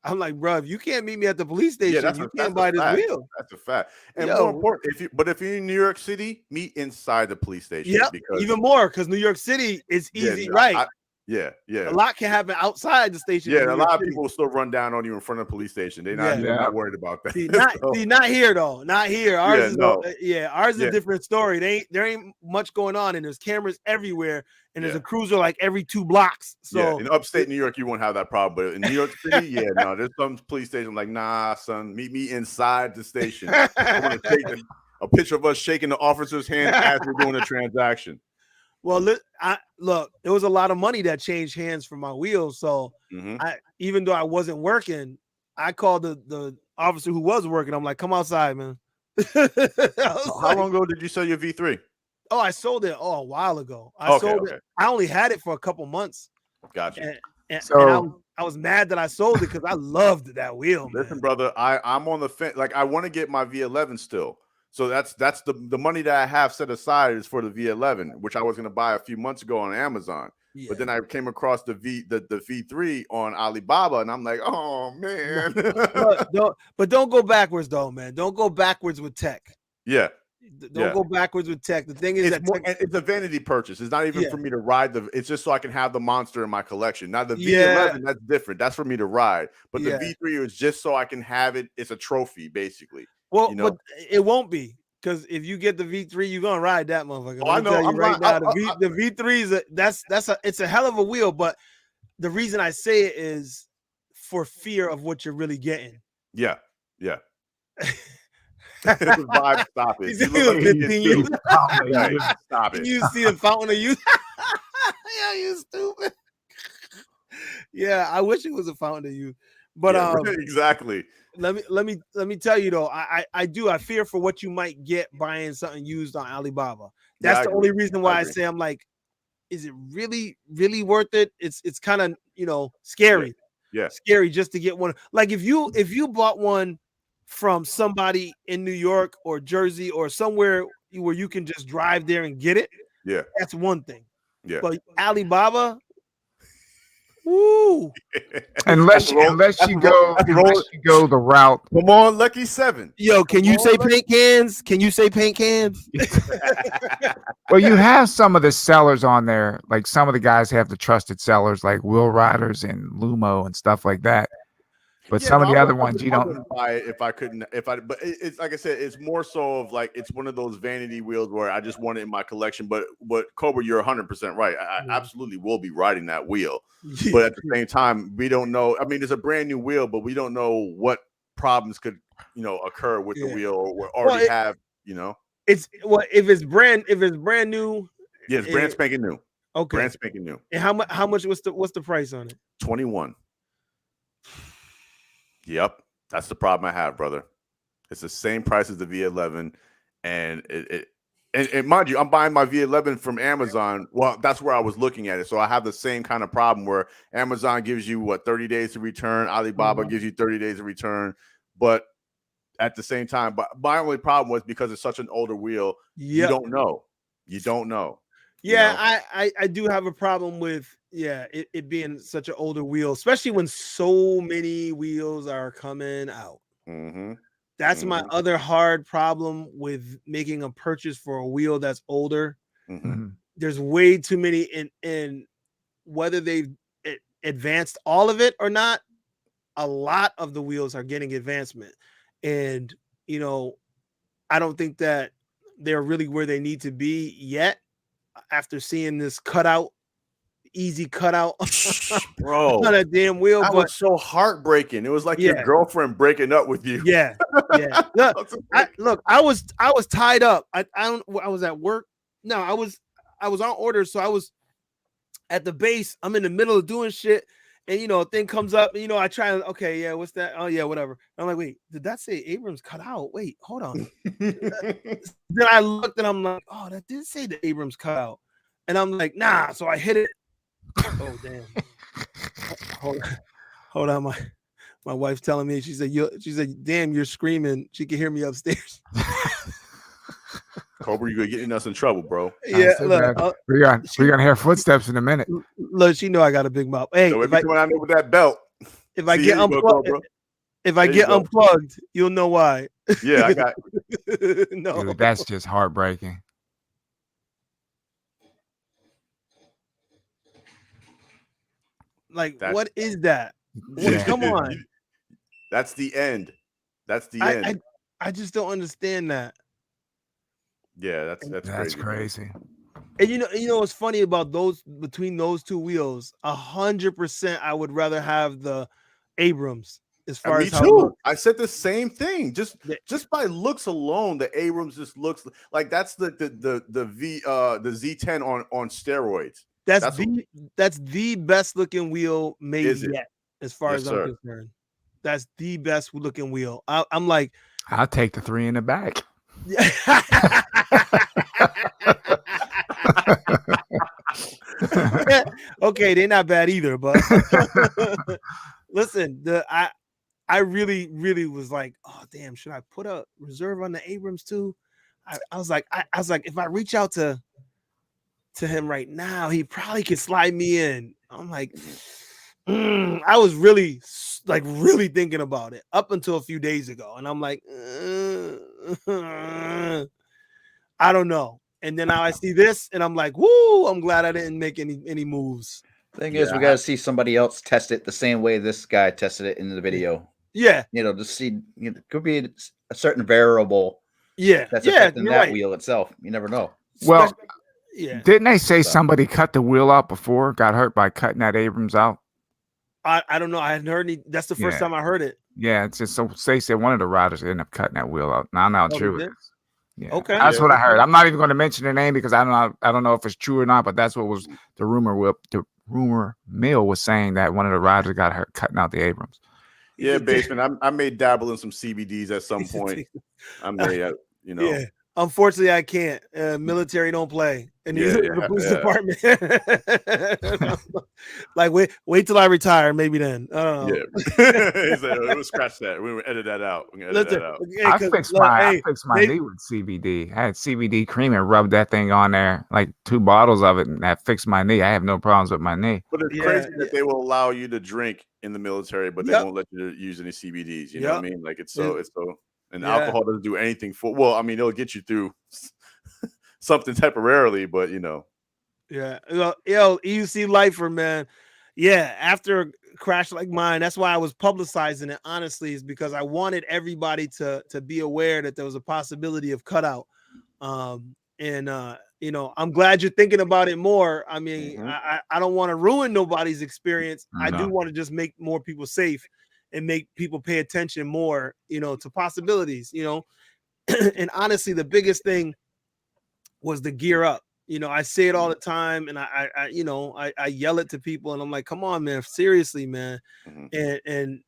I'm like, bro, if you can't meet me at the police station, you can't buy this wheel. That's a fact. And more important, if you're in New York City, meet inside the police station. Yeah, even more because New York City is easy, right? Yeah. A lot can happen outside the station. Yeah, a lot of people will still run down on you in front of the police station. They're not worried about that. Not here though. Not here. Ours is a different story. There ain't much going on, and there's cameras everywhere, and there's a cruiser like every 2 blocks. So in upstate New York, you won't have that problem. But in New York City, there's some police station like, nah, son, meet me inside the station. I want to take a picture of us shaking the officer's hand as we're doing a transaction. Well, look, there was a lot of money that changed hands from my wheels. So even though I wasn't working, I called the officer who was working. I'm like, come outside, man. How long ago did you sell your V3? Oh, I sold it a while ago. I sold it. I only had it for a couple months. Gotcha. And I was mad that I sold it because I loved that wheel. Listen, brother, I'm on the fence. Like, I want to get my V11 still. So that's the money that I have set aside is for the V11, which I was going to buy a few months ago on Amazon. Yeah. But then I came across the V3 on Alibaba, and I'm like, oh man. But don't go backwards though, man. Don't go backwards with tech. Yeah. Don't go backwards with tech. The thing is it's a vanity purchase. It's not even for me to ride it's just so I can have the monster in my collection. Now the V11, that's different. That's for me to ride. But the V3 is just so I can have it. It's a trophy, basically. Well, but it won't be. Because if you get the V3, you're gonna ride that motherfucker. Oh, I know. The V3 is it's a hell of a wheel, but the reason I say it is for fear of what you're really getting. Yeah. Vibe, stop it. Stop it. You see the fountain of youth. Yeah, you stupid. Yeah, I wish it was a fountain of youth. But exactly. Let me tell you though, I fear for what you might get buying something used on Alibaba. That's the only reason why I say I'm like, is it really worth it? It's kind of scary. Yeah. Scary just to get one. Like if you bought one from somebody in New York or Jersey or somewhere where you can just drive there and get it, that's one thing. Yeah. But Alibaba, woo. Unless you go the route. Come on, Lucky 7. Yo, can you say paint cans? Can you say paint cans? Well, you have some of the sellers on there. Like some of the guys have the trusted sellers like Will Riders and Lumo and stuff like that. But some of the other ones you don't buy it but it's like I said, it's more so of like it's one of those vanity wheels where I just want it in my collection. But Cobra, you're 100% right. I absolutely will be riding that wheel. But at the same time, we don't know. I mean, it's a brand new wheel, but we don't know what problems could occur with the wheel or already have. It's if it's brand new. Yeah, it's brand spanking new. Okay, brand spanking new. And how much what's the price on it? 21. Yep, that's the problem I have, brother. It's the same price as the V11, and and mind you, I'm buying my V11 from Amazon. Well, that's where I was looking at it, so I have the same kind of problem where Amazon gives you 30 days to return, Alibaba gives you 30 days to return, but at the same time, but my only problem was because it's such an older wheel, you don't know. Yeah, I do have a problem with it being such an older wheel, especially when so many wheels are coming out. That's my other hard problem with making a purchase for a wheel that's older. There's way too many, in whether they've advanced all of it or not, a lot of the wheels are getting advancement. And, I don't think that they're really where they need to be yet after seeing this easy cutout bro on a damn wheel. That was so heartbreaking. It was like your girlfriend breaking up with you. Yeah. Look, I was tied up. I was at work. No, I was on order, so I was at the base. I'm in the middle of doing shit, and a thing comes up. I try and what's that? Oh yeah, whatever. I'm like, wait, did that say Abrams cut out? Wait, hold on. Then I looked and I'm like, oh, that did say the Abrams cut out, and I'm like, nah. So I hit it. Oh damn! Hold on, my wife's telling me. She said, damn, you're screaming. She can hear me upstairs. Cobra, you're getting us in trouble, bro. Yeah, look, we're gonna hear footsteps in a minute. Look, she know I got a big mouth. Hey, if I come out with that belt, if I get unplugged, unplugged, you'll know why. Yeah, I got. No, dude, that's just heartbreaking. Like, what is that? Come on. That's the end. That's the end. I just don't understand that. Yeah, that's crazy. And you know what's funny about between those two wheels? 100%, I would rather have the Abrams. As far as too. I said the same thing. Just by looks alone, the Abrams just looks like that's the Z10 on steroids. That's the best looking wheel made yet, as far as I'm concerned. That's the best looking wheel. I'm like, I'll take the 3 in the back. Okay, they're not bad either, but listen, I really, really was like, oh damn, should I put a reserve on the Abrams too? I was like, if I reach out to to him right now, he probably could slide me in. I'm like, I was really thinking about it up until a few days ago, and I'm like, I don't know. And then now I see this, and I'm like, woo! I'm glad I didn't make any moves. Thing is, we got to see somebody else test it the same way this guy tested it in the video. Yeah, to see, could be a certain variable. Yeah, that's affecting that wheel itself. You never know. Well, yeah. Didn't they say somebody cut the wheel out before, got hurt by cutting that Abrams out? I don't know. I hadn't heard any. That's the first time I heard it. Yeah, it's just so they said one of the riders ended up cutting that wheel out. Now, not true. Yeah. Okay, that's what I heard. I'm not even going to mention the name because I don't know if it's true or not. But that's what was the rumor. The rumor mill was saying that one of the riders got hurt cutting out the Abrams. Yeah, Basement. I may dabble in some CBDs at some point. I may, Yeah. Unfortunately, I can't. Military don't play, and the police department. Like, wait till I retire, maybe then. I don't know. Yeah, we'll scratch that. We'll edit that out. I fixed my knee with CBD. I had CBD cream and rubbed that thing on there, like 2 bottles of it, and that fixed my knee. I have no problems with my knee. But it's crazy that they will allow you to drink in the military, but they won't let you use any CBDs. You know what I mean? Like it's so. And alcohol doesn't do anything for. Well, I mean, it'll get you through something temporarily, but Yeah. Yo, EUC lifer, man. Yeah. After a crash like mine, that's why I was publicizing it. Honestly, is because I wanted everybody to be aware that there was a possibility of cutout. I'm glad you're thinking about it more. I mean, I don't want to ruin nobody's experience. I do want to just make more people safe and make people pay attention more, to possibilities, and honestly, the biggest thing was the gear up. I say it all the time, and I yell it to people, and I'm like, come on, man, seriously, man. And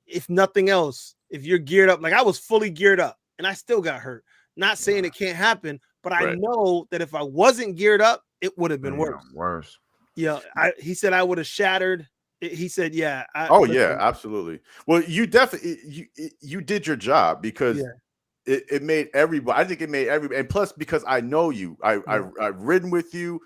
if nothing else, if you're geared up, like I was fully geared up and I still got hurt. Not saying it can't happen, but I know that if I wasn't geared up, it would have been worse. Yeah. He said I would have shattered. He said, yeah. Absolutely. Well, you definitely, you did your job because it made everybody, I think it made everybody, and plus because I know you, I've ridden with you.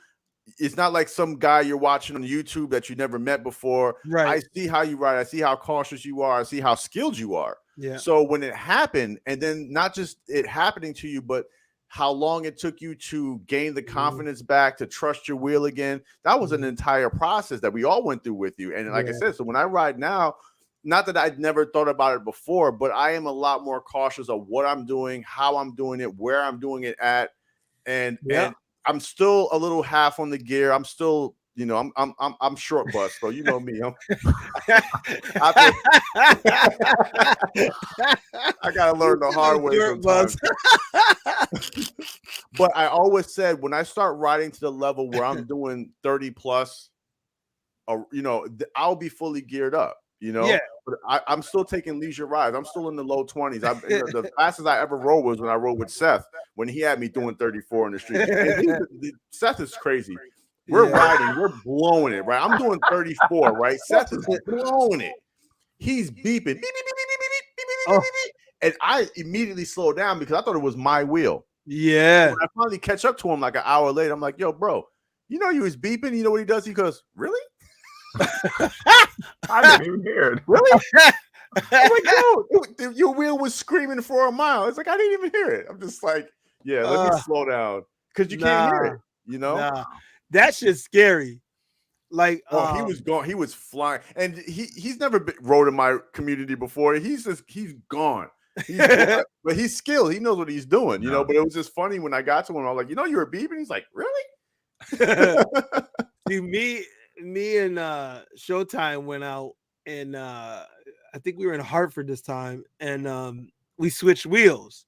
It's not like some guy you're watching on YouTube that you never met before. Right. I see how you ride. I see how cautious you are. I see how skilled you are. Yeah. So when it happened, and then not just it happening to you, but how long it took you to gain the confidence back, to trust your wheel again. That was an entire process that we all went through with you. And like I said, so when I ride now, not that I'd never thought about it before, but I am a lot more cautious of what I'm doing, how I'm doing it, where I'm doing it at. And I'm still a little half on the gear. I'm still, I'm short bus, so you know me. I gotta learn the hard way sometimes. But I always said when I start riding to the level where I'm doing 30 plus, I'll be fully geared up. But I'm still taking leisure rides. I'm still in the low 20s. The fastest I ever rode was when I rode with Seth when he had me doing 34 in the street. Seth is crazy. We're riding, we're blowing it, right? I'm doing 34, right? Seth is blowing it. He's beeping, beep, beep, beep, beep, beep, beep, beep, beep, and I immediately slowed down because I thought it was my wheel. Yeah. When I finally catch up to him like an hour later, I'm like, yo, bro, you was beeping. You know what he does? He goes, really? I didn't even hear it. Really? I'm like, yo, your wheel was screaming for a mile. It's like, I didn't even hear it. I'm just like, let me slow down because you can't hear it, Nah. That shit's scary. Like, he was going, he was flying, and he's never rode in my community before. He's gone. But he's skilled. He knows what he's doing, But it was just funny when I got to him. I was like, you were beeping. He's like, really? See, me and Showtime went out, and I think we were in Hartford this time, and we switched wheels.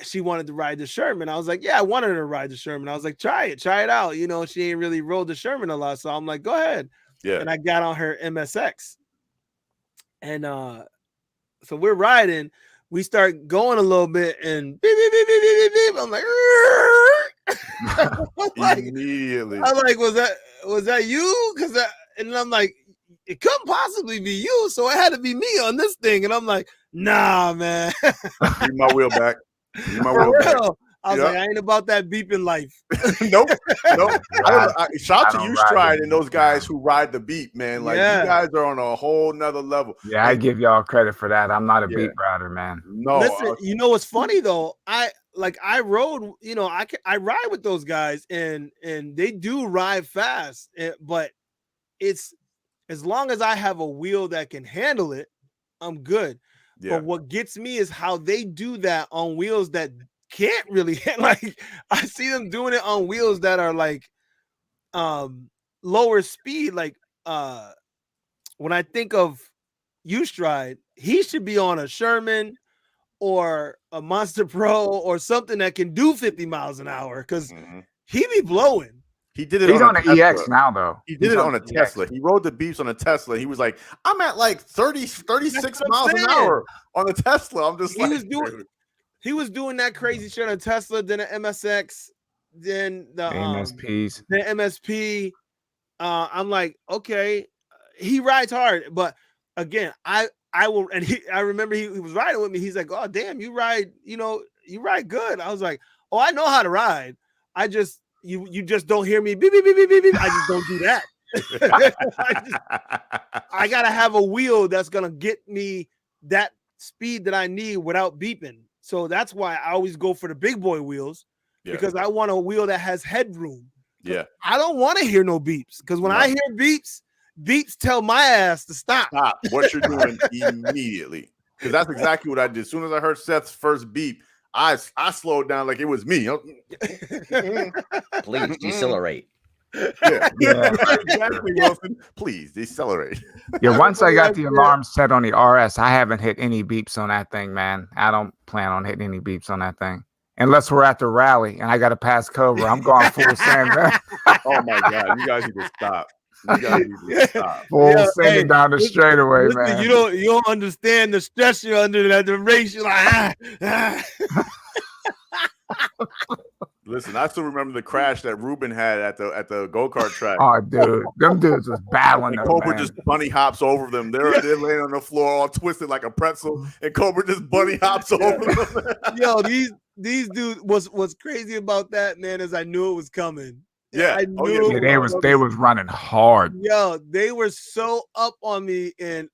She wanted to ride the Sherman. I was like, yeah, I wanted her to ride the Sherman. I was like, try it out. She ain't really rode the Sherman a lot. So I'm like, go ahead. Yeah. And I got on her MSX. And so we're riding. We start going a little bit and beep, beep, beep, beep, beep, beep. I'm like, immediately. I'm like, was that you? And I'm like, it couldn't possibly be you. So it had to be me on this thing. And I'm like, nah, man. Give my wheel back. I was like, I ain't about that beeping life. Nope. Shout out to you, Stride, and those guys man. who ride the beep, man. Like Yeah. you guys are on a whole nother level. Yeah, I give y'all credit for that. I'm not a Yeah. beat rider, man. No, Listen, you know what's funny though? I rode, you know, I ride with those guys and they do ride fast, but it's as long as I have a wheel that can handle it, I'm good. yeah. But what gets me is how they do that on wheels that can't really like I see them doing it on wheels that are like lower speed. Like when I think of U-Stride, he should be on a Sherman or a Monster Pro or something that can do 50 miles an hour because he be blowing. He did it. He's on a an EX now, though. He did it on a Tesla. He rode the beeps on a Tesla. He was like, I'm at like 36 miles an hour on a Tesla. I'm just he was doing that crazy shit on a Tesla, then an MSX, then the MSPs. The MSP. I'm like, okay, he rides hard, but again, I will, and I remember he was riding with me. He's like, oh damn, you ride good. I was like, oh, I know how to ride. I just you just don't hear me beep beep beep beep beep beep. I just don't do that. I gotta have a wheel that's gonna get me that speed that I need without beeping. So that's why I always go for the big boy wheels because I want a wheel that has headroom. Yeah, I don't want to hear no beeps because when I hear beeps tell my ass to stop. Stop what you're doing immediately because that's exactly what I did. As soon as I heard Seth's first beep, I slowed down like it was me. Please decelerate. Yeah. Exactly, Wilson. Please decelerate. Yeah, once I got the alarm set on the RS, I haven't hit any beeps on that thing, man. I don't plan on hitting any beeps on that thing. Unless we're at the rally and I got to pass Cobra. I'm going full send, man. Oh my God. You guys need to stop. Full sending down the straightaway, man. You don't understand the stress you're under that the race. You're like, Listen, I still remember the crash that Ruben had at the go-kart track. Oh, dude, them dudes was battling. And Cobra just bunny hops over them. They're laying on the floor all twisted like a pretzel, and Cobra just bunny hops over them. Yo, these dudes what's crazy about that, man, is I knew it was coming. Yeah, I knew they was running hard. Yo, they were so up on me, and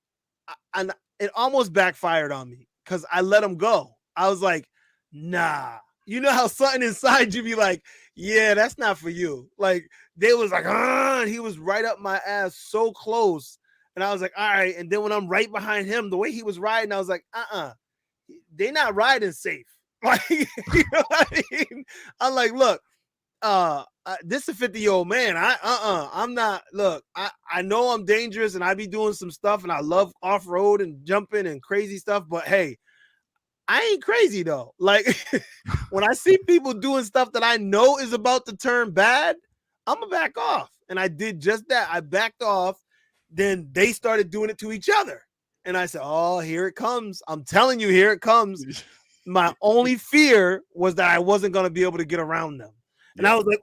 it almost backfired on me because I let them go. I was like, nah. You know how something inside you be like, yeah, that's not for you. Like they was like, and he was right up my ass so close. And I was like, all right. And then when I'm right behind him, the way he was riding, I was like, they not riding safe. Like, you know what I mean? I'm like, look, this is a 50-year-old man. I'm not, look, I know I'm dangerous and I be doing some stuff and I love off-road and jumping and crazy stuff, but hey, I ain't crazy though. Like when I see people doing stuff that I know is about to turn bad, I'm gonna back off. And I did just that. I backed off. Then they started doing it to each other. And I said, oh, here it comes. I'm telling you, here it comes. My only fear was that I wasn't gonna be able to get around them. And I was like,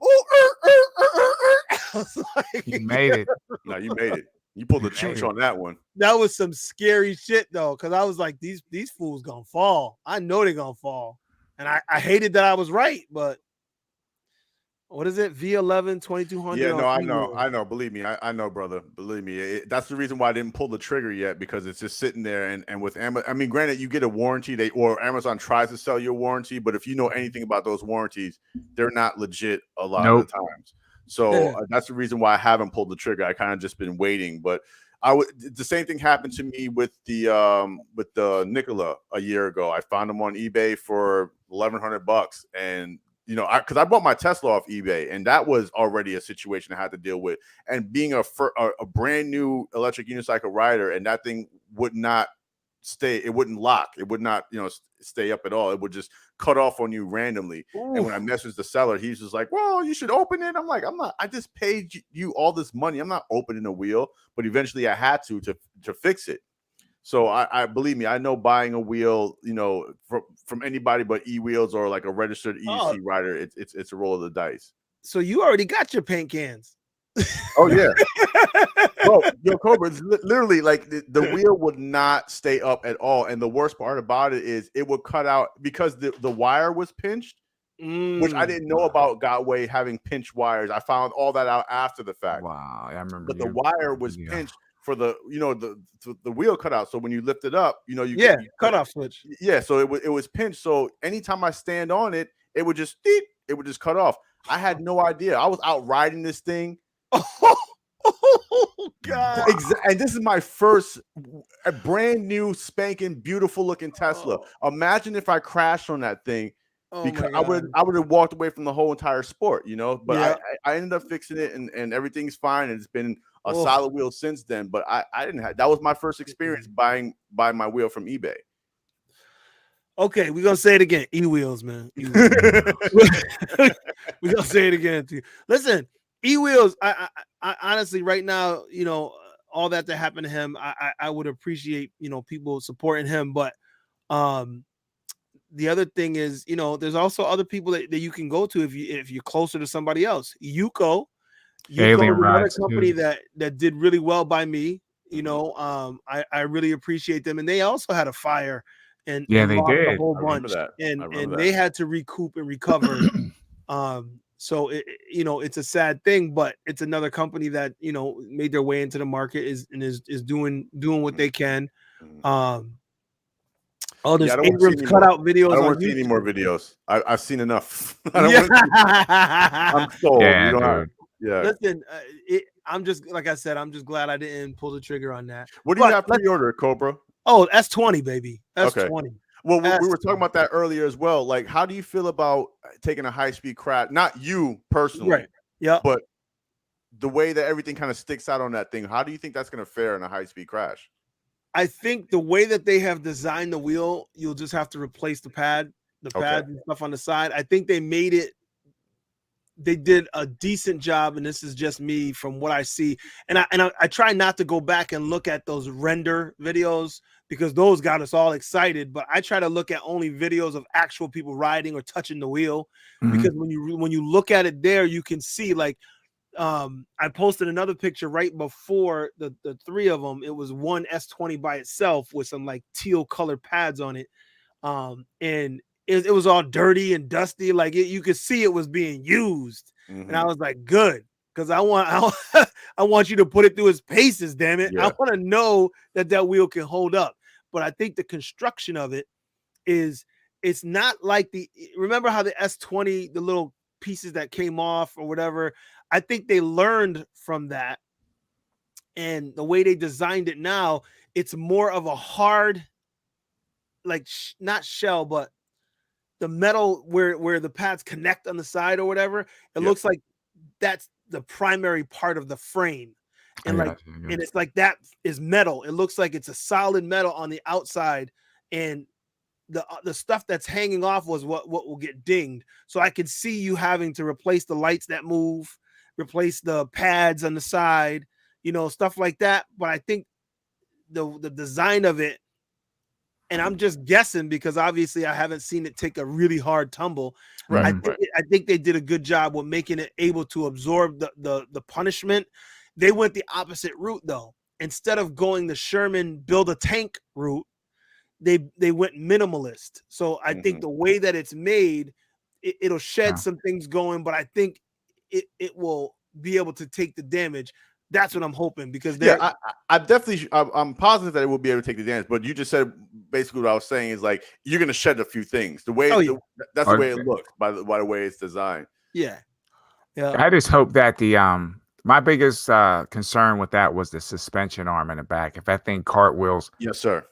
I was like, you made it. No, you made it. You pulled the chooch on that one. That was some scary shit though, because I was like, these fools gonna fall. I know they're gonna fall. And I hated that I was right, but what is it? V11 2200. Yeah, no, I know. Believe me, I know, brother. Believe me, that's the reason why I didn't pull the trigger yet, because it's just sitting there. And with Amazon, I mean, granted, you get a warranty, or Amazon tries to sell you a warranty, but if you know anything about those warranties, they're not legit a lot of the times. So that's the reason why I haven't pulled the trigger. I kind of just been waiting. But the same thing happened to me with the Nikola a year ago. I found them on eBay for $1,100, and because I bought my Tesla off eBay, and that was already a situation I had to deal with. And being a brand new electric unicycle rider, and that thing would not stay, it wouldn't lock, it would not stay up at all. It would just cut off on you randomly. Ooh. And when I messaged the seller, he's just like, well, you should open it. I'm like, I'm not, I just paid you all this money, I'm not opening a wheel. But eventually I had to fix it. So I believe me, I know buying a wheel, from anybody but E-Wheels or like a registered EC rider, it's a roll of the dice. So you already got your paint cans. Oh yeah. Bro, Cobra, it's literally like the wheel would not stay up at all. And the worst part about it is it would cut out because the wire was pinched. which I didn't know about Gotway having pinch wires. I found all that out after the fact. Wow, I remember. But the wire was pinched for the the wheel cutout. So when you lift it up, you cutoff switch. Yeah, so it was pinched. So anytime I stand on it, it would just cut off. I had no idea. I was out riding this thing. Oh God! And this is my first a brand new spanking beautiful looking Tesla. Imagine if I crashed on that thing, because I would have walked away from the whole entire sport, But I ended up fixing it, and everything's fine. And it's been a solid wheel since then. But I didn't have, that was my first experience buying my wheel from eBay. Okay, we're gonna say it again. E-wheels, man. E-wheels. We're gonna say it again to you. Listen, E-wheels, I honestly right now, all that happened to him, I would appreciate, people supporting him. But the other thing is, there's also other people that you can go to if you're closer to somebody else. Yuko is another company that did really well by me. I really appreciate them, and they also had a fire and they lost did a whole bunch, and they had to recoup and recover. So it's a sad thing, but it's another company that made their way into the market is doing what they can. There's Abrams cutout videos. I don't want to see any more videos. I've seen enough. I'm sold. Listen, I'm just, like I said, I'm just glad I didn't pull the trigger on that. What do you have pre-order, Cobra? Oh, S20, baby. S20. Okay. Well, we were talking about that earlier as well. Like, how do you feel about taking a high-speed crash? Not you personally, right? Yeah. But the way that everything kind of sticks out on that thing, how do you think that's going to fare in a high-speed crash? I think the way that they have designed the wheel, you'll just have to replace the pads and stuff on the side. I think they did a decent job, and this is just me from what I see. And I try not to go back and look at those render videos because those got us all excited. But I try to look at only videos of actual people riding or touching the wheel, because when you look at it there, you can see, like, I posted another picture right before the three of them. It was one S20 by itself with some like teal colored pads on it, and it was all dirty and dusty. Like you could see it was being used, and I was like, good, because I want you to put it through its paces. Damn it, I want to know that wheel can hold up. But I think the construction of it it's not like remember how the S20, the little pieces that came off or whatever. I think they learned from that, and the way they designed it now, it's more of a hard, like not shell, but the metal where the pads connect on the side or whatever. It looks like that's the primary part of the frame, and and it's like that is metal. It looks like it's a solid metal on the outside, and the stuff that's hanging off was what will get dinged. So I could see you having to replace the lights that move, replace the pads on the side, stuff like that. But I think the design of it, and I'm just guessing because obviously I haven't seen it take a really hard tumble. I think they did a good job with making it able to absorb the punishment. They went the opposite route though. Instead of going the Sherman build a tank route, they went minimalist. So I think the way that it's made, it'll shed some things going, but I think it will be able to take the damage. That's what I'm hoping, because I'm positive that it will be able to take the damage. But you just said basically what I was saying is, like, you're going to shed a few things. The way that's the way it looks by the way it's designed. Yeah. I just hope that my biggest concern with that was the suspension arm in the back. If that thing cartwheels, yes, sir,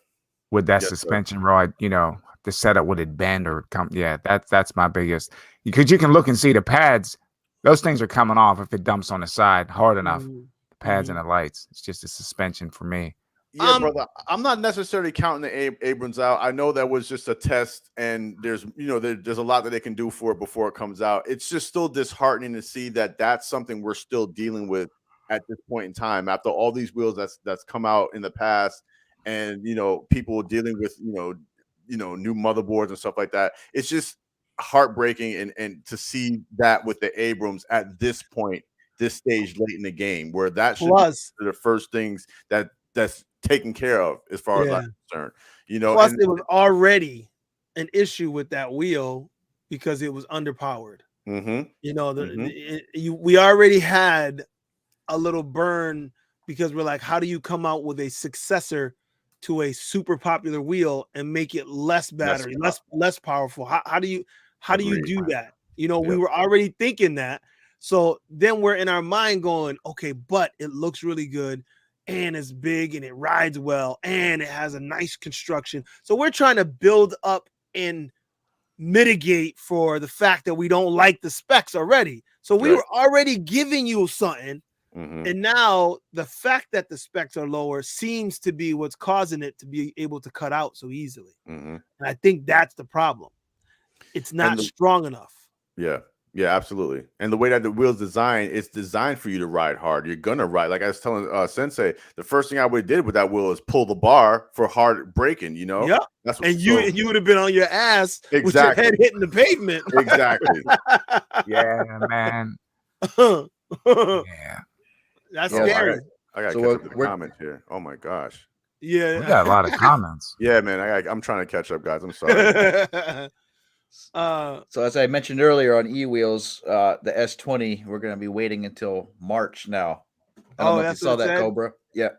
with that suspension rod, the setup would it bend or come? Yeah, that's my biggest, because you can look and see the pads. Those things are coming off if it dumps on the side hard enough. The pads and the lights. It's just a suspension for me. Yeah, brother. I'm not necessarily counting the Abrams out. I know that was just a test, and there's a lot that they can do for it before it comes out. It's just still disheartening to see that that's something we're still dealing with at this point in time after all these wheels that's come out in the past, and people dealing with new motherboards and stuff like that. It's just heartbreaking, and to see that with the Abrams at this point, this stage late in the game, where that should be the first things that's taken care of as far as I'm concerned. Plus, it was already an issue with that wheel because it was underpowered. Mm-hmm. You know, we already had a little burn because we're like, how do you come out with a successor to a super popular wheel and make it less battery, less powerful? How do you do that? You know, we were already thinking that. So then we're in our mind going, okay, but it looks really good and it's big and it rides well and it has a nice construction. So we're trying to build up and mitigate for the fact that we don't like the specs already. So we were already giving you something. And now the fact that the specs are lower seems to be what's causing it to be able to cut out so easily. And I think that's the problem. It's not strong enough. Yeah, absolutely. And the way that the wheel's designed, it's designed for you to ride hard. You're gonna ride. Like I was telling Sensei, the first thing I would have did with that wheel is pull the bar for hard braking. You know, that's what, and you would have been on your ass with your head hitting the pavement. Exactly. Yeah, man. Yeah. That's scary. I got to catch up with the comments here. Oh my gosh. Yeah, we got a lot of comments. Yeah, man. I'm trying to catch up, guys. I'm sorry. So as I mentioned earlier on e-wheels, the S20, we're going to be waiting until March now. I don't know if you saw that, Cobra. Yeah.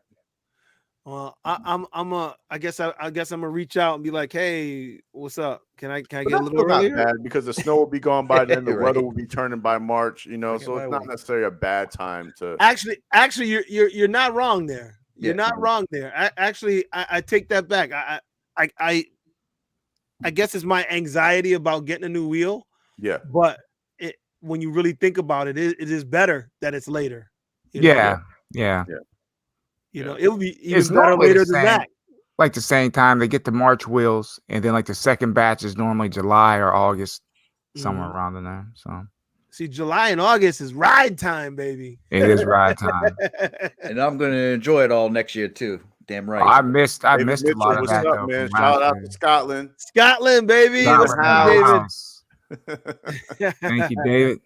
Well, I guess I'm gonna reach out and be like, hey, what's up? Can I get a little earlier? Bad because the snow will be gone by then. The weather will be turning by March. You know, so it's not necessarily a bad time to. Actually, you're not wrong there. You're not wrong there. I take that back. I guess it's my anxiety about getting a new wheel. Yeah. But when you really think about it, it is better that it's later. Yeah. You know, it would be even better later than that. Like the same time they get the March wheels, and then like the second batch is normally July or August, somewhere around in there. So see, July and August is ride time, baby. It is ride time, and I'm going to enjoy it all next year too. Damn right. Oh, I missed a lot of that. Though, man. Shout out to Scotland, baby. David. Thank you, David.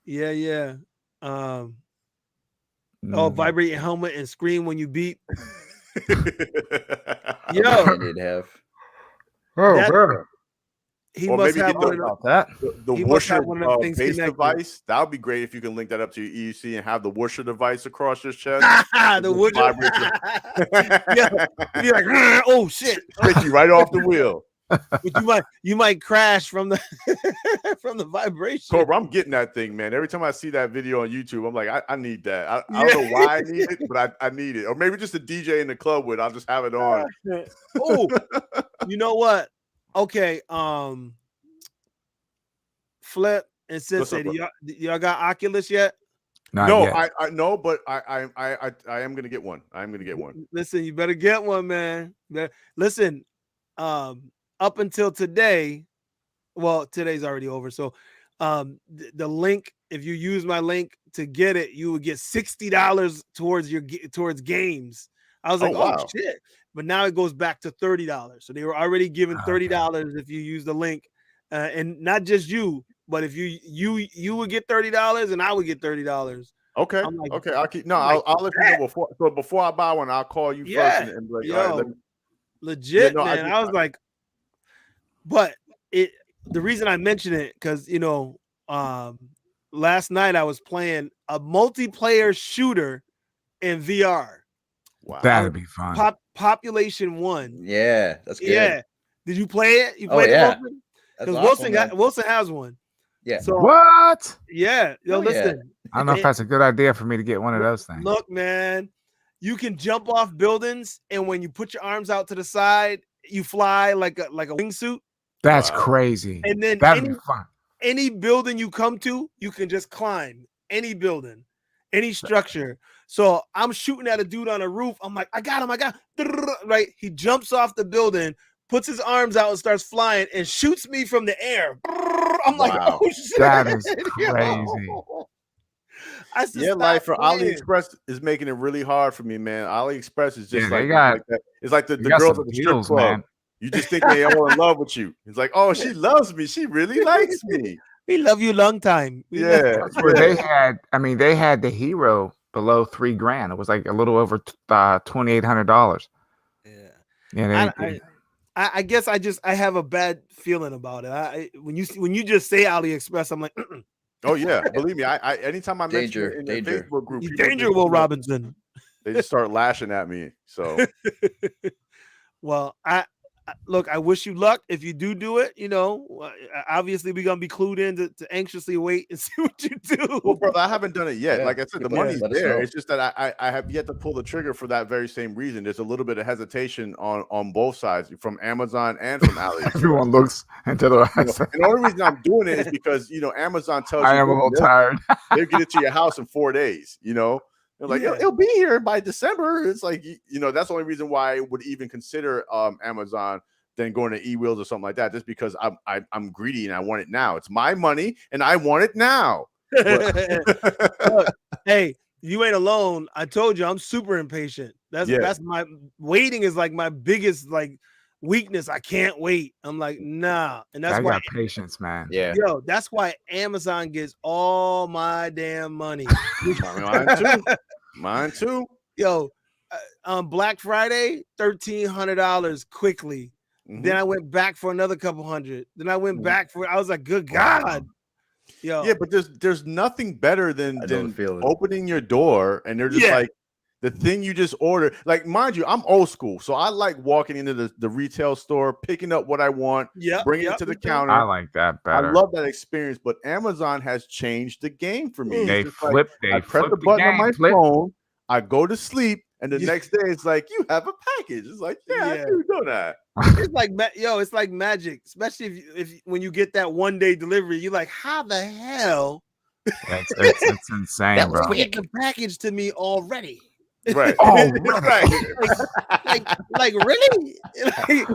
Yeah. Vibrate your helmet and scream when you beat. Yo, did have. He must have one of that. The whoosher base device. That would be great if you can link that up to your EUC and have the whoosher device across your chest. The whoosher. You're like, oh shit! Take you right off the wheel. But you might crash from the from the vibration. Cobra, I'm getting that thing, man. Every time I see that video on YouTube, I'm like, I need that. I don't know why I need it, but I need it. Or maybe just a DJ in the club with. I'll just have it on. Oh, you know what? Okay, Flip and Sensei, do y'all got Oculus yet? No, I know, but I am gonna get one. I'm gonna get one. Listen, you better get one, man. Listen, up until today, well, today's already over. So, the link, if you use my link to get it, you would get $60 towards games. I was like, oh shit. But now it goes back to $30. So they were already giving $30 if you use the link, and not just you, but if you would get $30 and I would get $30. Okay. Like, okay. I'll keep. No, I'll let you know before. So before I buy one, I'll call you first and be like, all right, legit, man. I was like, but the reason I mentioned it because last night I was playing a multiplayer shooter in VR. Wow, that'd be fun. Population 1. Yeah, that's good. Yeah. Did you play it? You played it? Because Wilson has one. Yeah. So what? Yeah. Listen. I don't know if that's a good idea for me to get one of those things. Look, man, you can jump off buildings, and when you put your arms out to the side, you fly like a wingsuit. That's crazy. And then that'd be fun. Any building you come to, you can just climb any building, any structure. So I'm shooting at a dude on a roof. I'm like, I got him. Right. He jumps off the building, puts his arms out and starts flying and shoots me from the air. I'm like, oh shit. That is crazy. Life for AliExpress is making it really hard for me, man. AliExpress is just like that. It's like the girls at the strip club. Man. You just think they all in love with you. It's like, oh, she loves me. She really likes me. We love you long time. Yeah. Where they had the Hero below $3,000. It was like a little over $2,800. Yeah. I guess I have a bad feeling about it. When you just say AliExpress, I'm like, Oh yeah, believe me. I anytime I mention Danger, it in the danger. Facebook group, people danger, just, Will you know, Robinson. they just start lashing at me. So Well, look, I wish you luck if you do it. You know, obviously we're gonna be clued in to anxiously wait and see what you do. well, brother, I haven't done it yet. Yeah, Like I said, the people money's let us there. know. It's just that I have yet to pull the trigger for that very same reason. There's a little bit of hesitation on both sides, from Amazon and from AliExpress. Everyone looks into the You know, eyes. and the only reason I'm doing it is because, you know, Amazon tells you I am a little tired. they'll get it to your house in 4 days. You know, they're like, Yeah. it'll be here by December. It's like, you know, that's the only reason why I would even consider Amazon than going to eWheels or something like that, just because I'm greedy and I want it now. It's my money and I want it now. Look, hey, you ain't alone. I told you I'm super impatient. That's my waiting is like my biggest like weakness. I can't wait. I'm like, nah. And that's I why got patience, man. Yeah. yo, that's why Amazon gets all my damn money. Mine too. Yo, on Black Friday, $1,300 quickly. Mhm. Then I went back for another couple hundred. Then I went back for. I was like, good God, yo. Yeah, but there's nothing better I than know the feeling. opening your door and they're just like the thing you just ordered. Like, mind you, I'm old school, so I like walking into the retail store, picking up what I want, bringing it to the counter. I like that better. I love that experience, but Amazon has changed the game for me. They It's just like, flip. I press the button on my phone, I go to sleep, and the next day it's like, you have a package. It's like, I do know that. It's like it's like magic, especially if when you get that 1 day delivery, you're like, how the hell? It's insane, That bro. was get the package to me already. Right. Oh, like really? Like,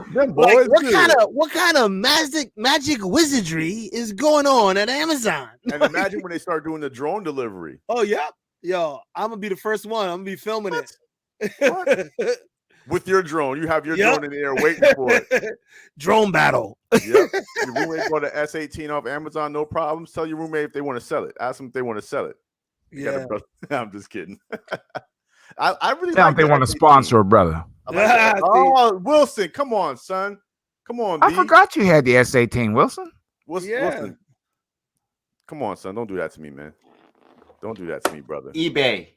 what kind of magic wizardry is going on at Amazon? And imagine when they start doing the drone delivery. Oh yeah, yo, I'm gonna be the first one. I'm gonna be filming it. With your drone, you have your drone in the air waiting for it. Drone battle. Yep. Your roommate bought an S18 off Amazon, no problems. Tell your roommate if they want to sell it. Ask them if they want to sell it. I'm just kidding. I really Tell like them they want to sponsor a brother. Like oh, Wilson, come on, son. Come on, B. I forgot you had the S18, Wilson. Wilson. Come on, son. Don't do that to me, man. Don't do that to me, brother. eBay.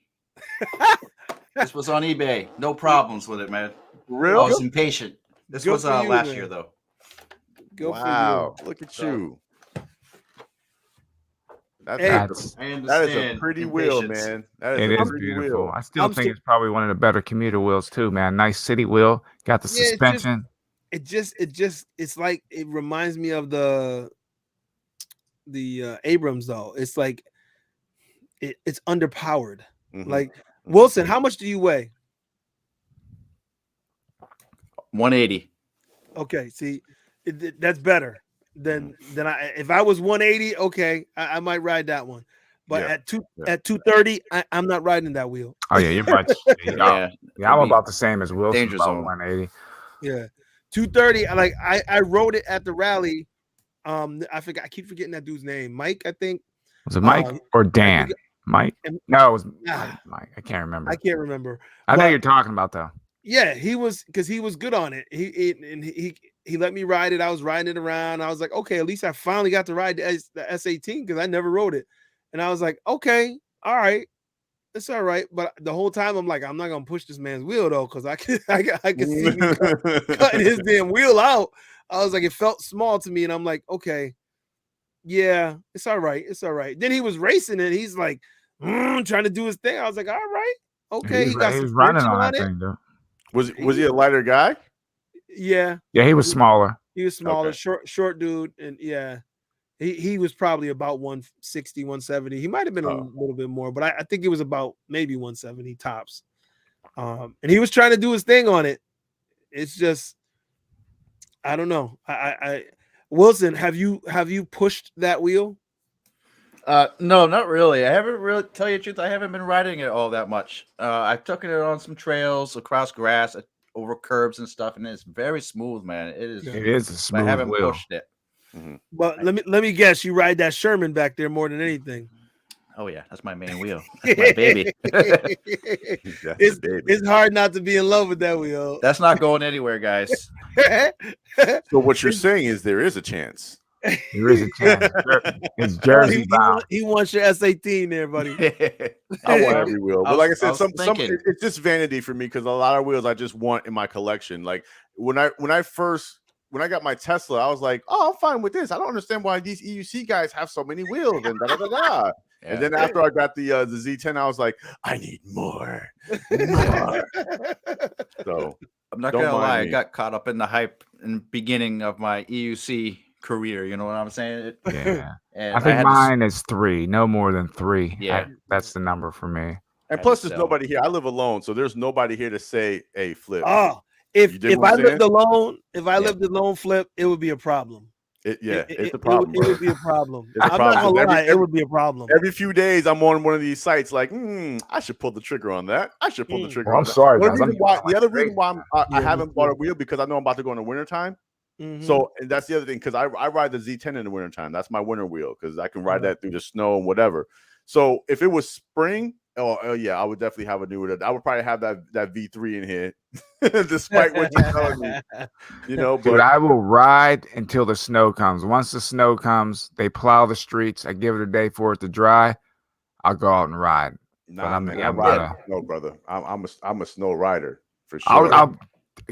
This was on eBay. No problems with it, man. Real? I was impatient. This was last year, though. Wow. Look at you. I That is understand a pretty wheel, man. It is beautiful. I still think it's probably one of the better commuter wheels too, man. Nice city wheel. Got the suspension. It's like it reminds me of the Abrams though. It's like it's underpowered. Mhm. Like Wilson, how much do you weigh? 180. Okay, see, that's better than I. If I was 180, okay, I might ride that one. But at 230, I'm not riding that wheel. Oh yeah, you're much. Yeah, I'm about the same as Wilson. Danger about zone. 180. Yeah, 230. Like I rode it at the rally. I forgot. I keep forgetting that dude's name. Mike, I think. Was it Mike or Dan? Mike? No, it was Mike. I can't remember. I can't remember. I know you're talking about though. Yeah, he was because he was good on it. He let me ride it. I was riding it around. I was like, okay, at least I finally got to ride the S18 because I never rode it. And I was like, okay, all right, it's all right. But the whole time I'm like, I'm not gonna push this man's wheel though, because I could see me cutting his damn wheel out. I was like, it felt small to me, and I'm like, okay, yeah, it's all right, it's all right. Then he was racing it. He's like trying to do his thing. I was like, all right, okay. He was running on that thing though. Was he a lighter guy? Yeah. Yeah, he was smaller. He was smaller, Okay. short dude, and yeah, he was probably about 160, 170. He might have been a little bit more, but I think it was about maybe 170 tops. And he was trying to do his thing on it. It's just, I don't know. I Wilson, have you pushed that wheel? No, not really. I haven't really, tell you the truth, I haven't been riding it all that much. I've taken it on some trails across grass, over curbs and stuff, and it's very smooth, man. It is a smooth I haven't wheel. pushed it. But let me guess, you ride that Sherman back there more than anything. Oh yeah, that's my main wheel. That's my baby. It's hard not to be in love with that wheel. That's not going anywhere, guys. So what you're saying is there is a chance. There is a chance. It's Jersey bound. He wants your S18 there, buddy. I want every wheel, but like I said, some thinking. it's just vanity for me because a lot of wheels I just want in my collection. Like when I got my Tesla, I was like, oh, I'm fine with this. I don't understand why these EUC guys have so many wheels and da da da da. Yeah. And then after I got the Z10, I was like, I need more. So I'm not Don't gonna mind lie, I me. got caught up in the hype in the beginning of my EUC career. You know what I'm saying? Yeah. And I think had to mine is 3, no more than 3. Yeah. That's the number for me. and had plus to there's sell. nobody here. I live alone, so there's nobody here to say, hey, flip. Oh, You if dig what I I'm lived saying? alone, lived alone, flip, it would be a problem. It's a problem. It would be a problem. It's a I'm problem. not gonna lie, Every- it would be a problem. Every few days, I'm on one of these sites like, I should pull the trigger on that. I should pull the trigger Well, on I'm that. sorry, One guys. reason why- the other reason why I Yeah, haven't me bought a too. wheel because I know I'm about to go in the wintertime. Mhm. So and that's the other thing because I ride the Z10 in the wintertime. That's my winter wheel because I can ride that through the snow and whatever. So if it was spring, oh yeah, I would definitely have a new one. I would probably have that V3 in here, despite what you're telling me. You know, Dude, but I will ride until the snow comes. Once the snow comes, they plow the streets. I give it a day for it to dry. I'll go out and ride. nah, I'm- man, I'm I ride not no, brother. I'm a snow rider for sure. I'll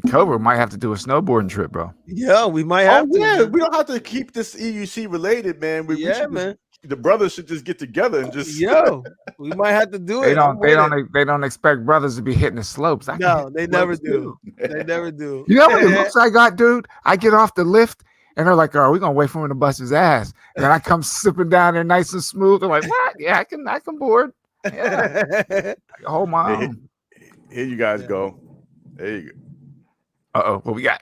Cobra might have to do a snowboarding trip, bro. Yeah, we might Oh have to. yeah, man. we don't have to keep this EUC related, man. We Yeah, should just- man. the brothers should just get together and just Yo, we might have to do it. They I'm don't with it. they don't expect brothers to be hitting the slopes. I can No, hit they the never slopes, do. too. They never do. You know what the looks I got, dude? I get off the lift and they're like, "Oh, we're gonna wait for him to bust his ass." And then I come sipping down there nice and smooth. They're like, "What? Yeah, I can board. Yeah, I can hold my Hey, own." here you guys Yeah. go. There you go. Uh-oh, what we got?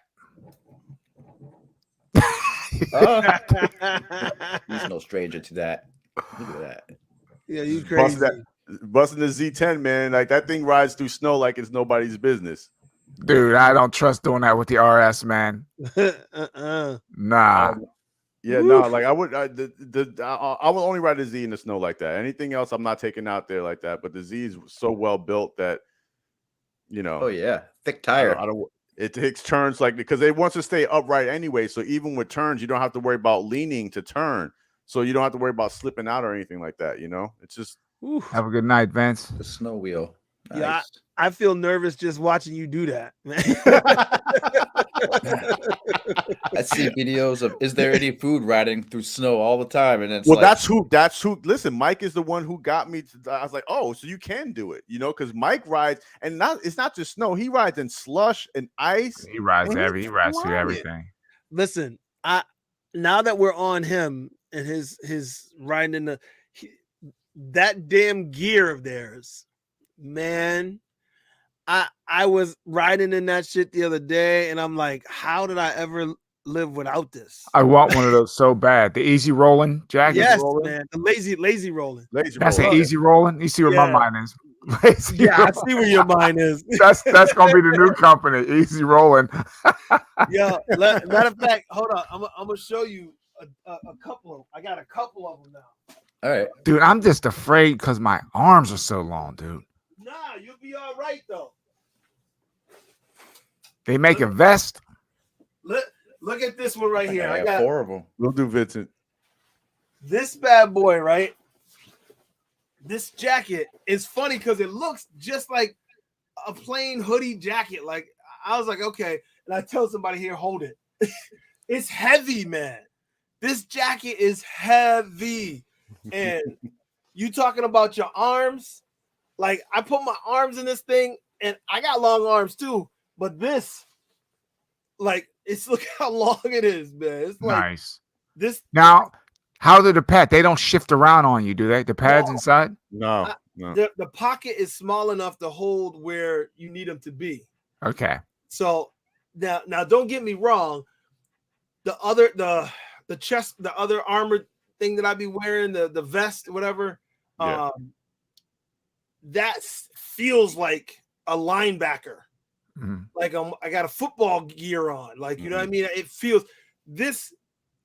He's no stranger to that. Look at that. Yeah, you crazy. Busting the Z10, man. Like that thing rides through snow like it's nobody's business. Dude, I don't trust doing that with the RS, man. Nah. Yeah, no, like I would. I will only ride the Z in the snow like that. Anything else, I'm not taking out there like that. But the Z is so well built that, you know. Oh yeah, thick I tire. don't. It takes turns like because they want to stay upright anyway. So even with turns, you don't have to worry about leaning to turn. So you don't have to worry about slipping out or anything like that. You know, it's just. Have a good night, Vince. The snow wheel. Nice. Yeah, I feel nervous just watching you do that. I see videos of is there any food riding through snow all the time, and it's Well, like, that's who. Listen, Mike is the one who got me. I was like, oh, so you can do it, you know, because Mike rides, and it's not just snow. He rides in slush and ice. He rides And he rides through flying. everything. Listen, now that we're on him and his riding in that damn gear of theirs, man. I was riding in that shit the other day, and I'm like, how did I ever live without this? I want one of those so bad. The easy rolling jacket. Yes, rolling. man. The lazy rolling. Lazy That's roller. an easy rolling. You see where my Yeah. mind is. Lazy Yeah, I rolling. see where your mind is. That's gonna be the new company. Easy rolling. Yo, matter of fact, hold on. I'm gonna show you a couple of. I got a couple of them now. all right. Dude, I'm just afraid because my arms are so long, dude. Nah, you'll be all right though. They make a vest. Look at this one right here. I I have got 4 of them. We'll do Vincent. this bad boy, right? This jacket is funny because it looks just like a plain hoodie jacket. Like I was like, okay, and I tell somebody here, hold it. It's heavy, man. This jacket is heavy, and you talking about your arms? Like I put my arms in this thing, and I got long arms too. But this, like, look how long it is, man. It's like Nice. this. Now, how do the pad? They don't shift around on you, do they? The pads No. inside? No. The pocket is small enough to hold where you need them to be. Okay. So now don't get me wrong. The chest, the other armored thing that I be wearing, the vest, whatever, Yeah. that feels like a linebacker. Mhm. Like I got a football gear on. Like, you know what I mean? It feels this.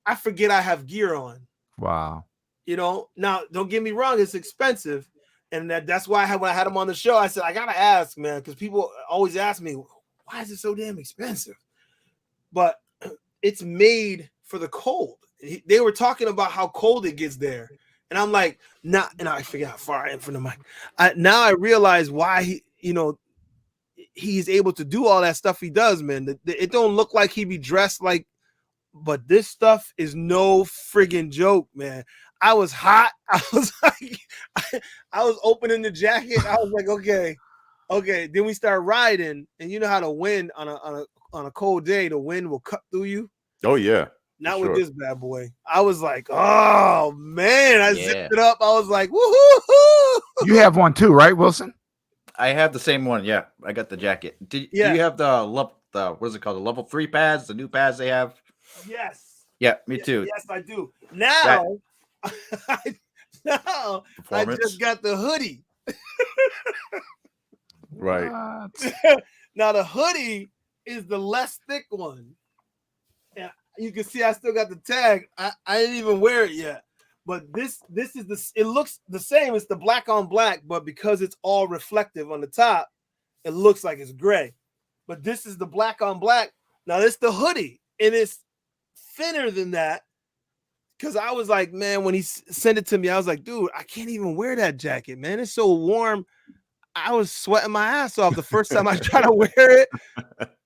I forget I have gear on. Wow. Now don't get me wrong, it's expensive, and that's why when I had him on the show, I said I gotta ask, man, because people always ask me why is it so damn expensive, but it's made for the cold. They were talking about how cold it gets there, and I'm like, nah, and I forget how far I am from the mic. Now I realize why he's able to do all that stuff he does, man. It don't look like he be dressed like, but this stuff is no friggin' joke, man. I was hot. I was like, I was opening the jacket. I was like, okay. Then we start riding, and you know how the wind on a cold day, the wind will cut through you. Oh yeah. Not with this bad boy. I was like, oh man, I zipped it up. I was like, woohoo! You have one too, right, Wilson? I have the same one. Yeah, I got the jacket. Do you have the what is it called? The level 3 pads, the new pads they have? Yes. Yeah, me too. Yes, I do. Now, I just got the hoodie. Right. Now the hoodie is the less thick one. Yeah, you can see I still got the tag. I didn't even wear it yet. But this is it looks the same. It's the black on black, but because it's all reflective on the top, it looks like it's gray. But this is the black on black. Now it's the hoodie, and it's thinner than that. Because I was like, man, when he sent it to me, I was like, dude, I can't even wear that jacket, man. It's so warm. I was sweating my ass off the first time I tried to wear it.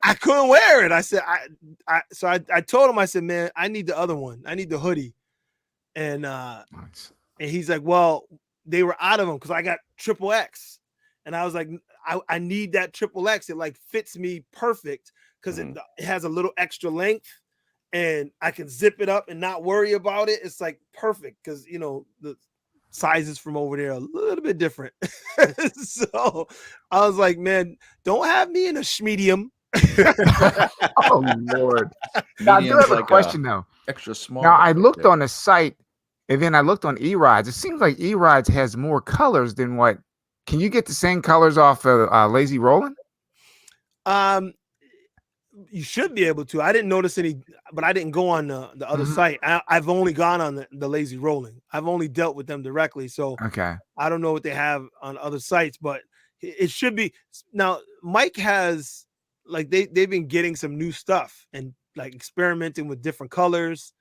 I couldn't wear it. I said, I told him, I said, man, I need the other one. I need the hoodie. And Nice. and he's like, well, they were out of them because I got XXX. And I was like, I need that XXX. It like fits me perfect because it has a little extra length and I can zip it up and not worry about it. It's like perfect because, the sizes from over there are a little bit different. So I was like, man, don't have me in a medium. Oh Lord. Now, I do have a question though. Extra small. Now I looked on the site and then I looked on eRides. It seems like eRides has more colors than what. Can you get the same colors off of Lazy Rolling? You should be able to. I didn't notice any, but I didn't go on the other site. I've only gone on the Lazy Rolling. I've only dealt with them directly. So Okay. I don't know what they have on other sites, but it should be. Now, Mike has, like, they've been getting some new stuff and like experimenting with different colors.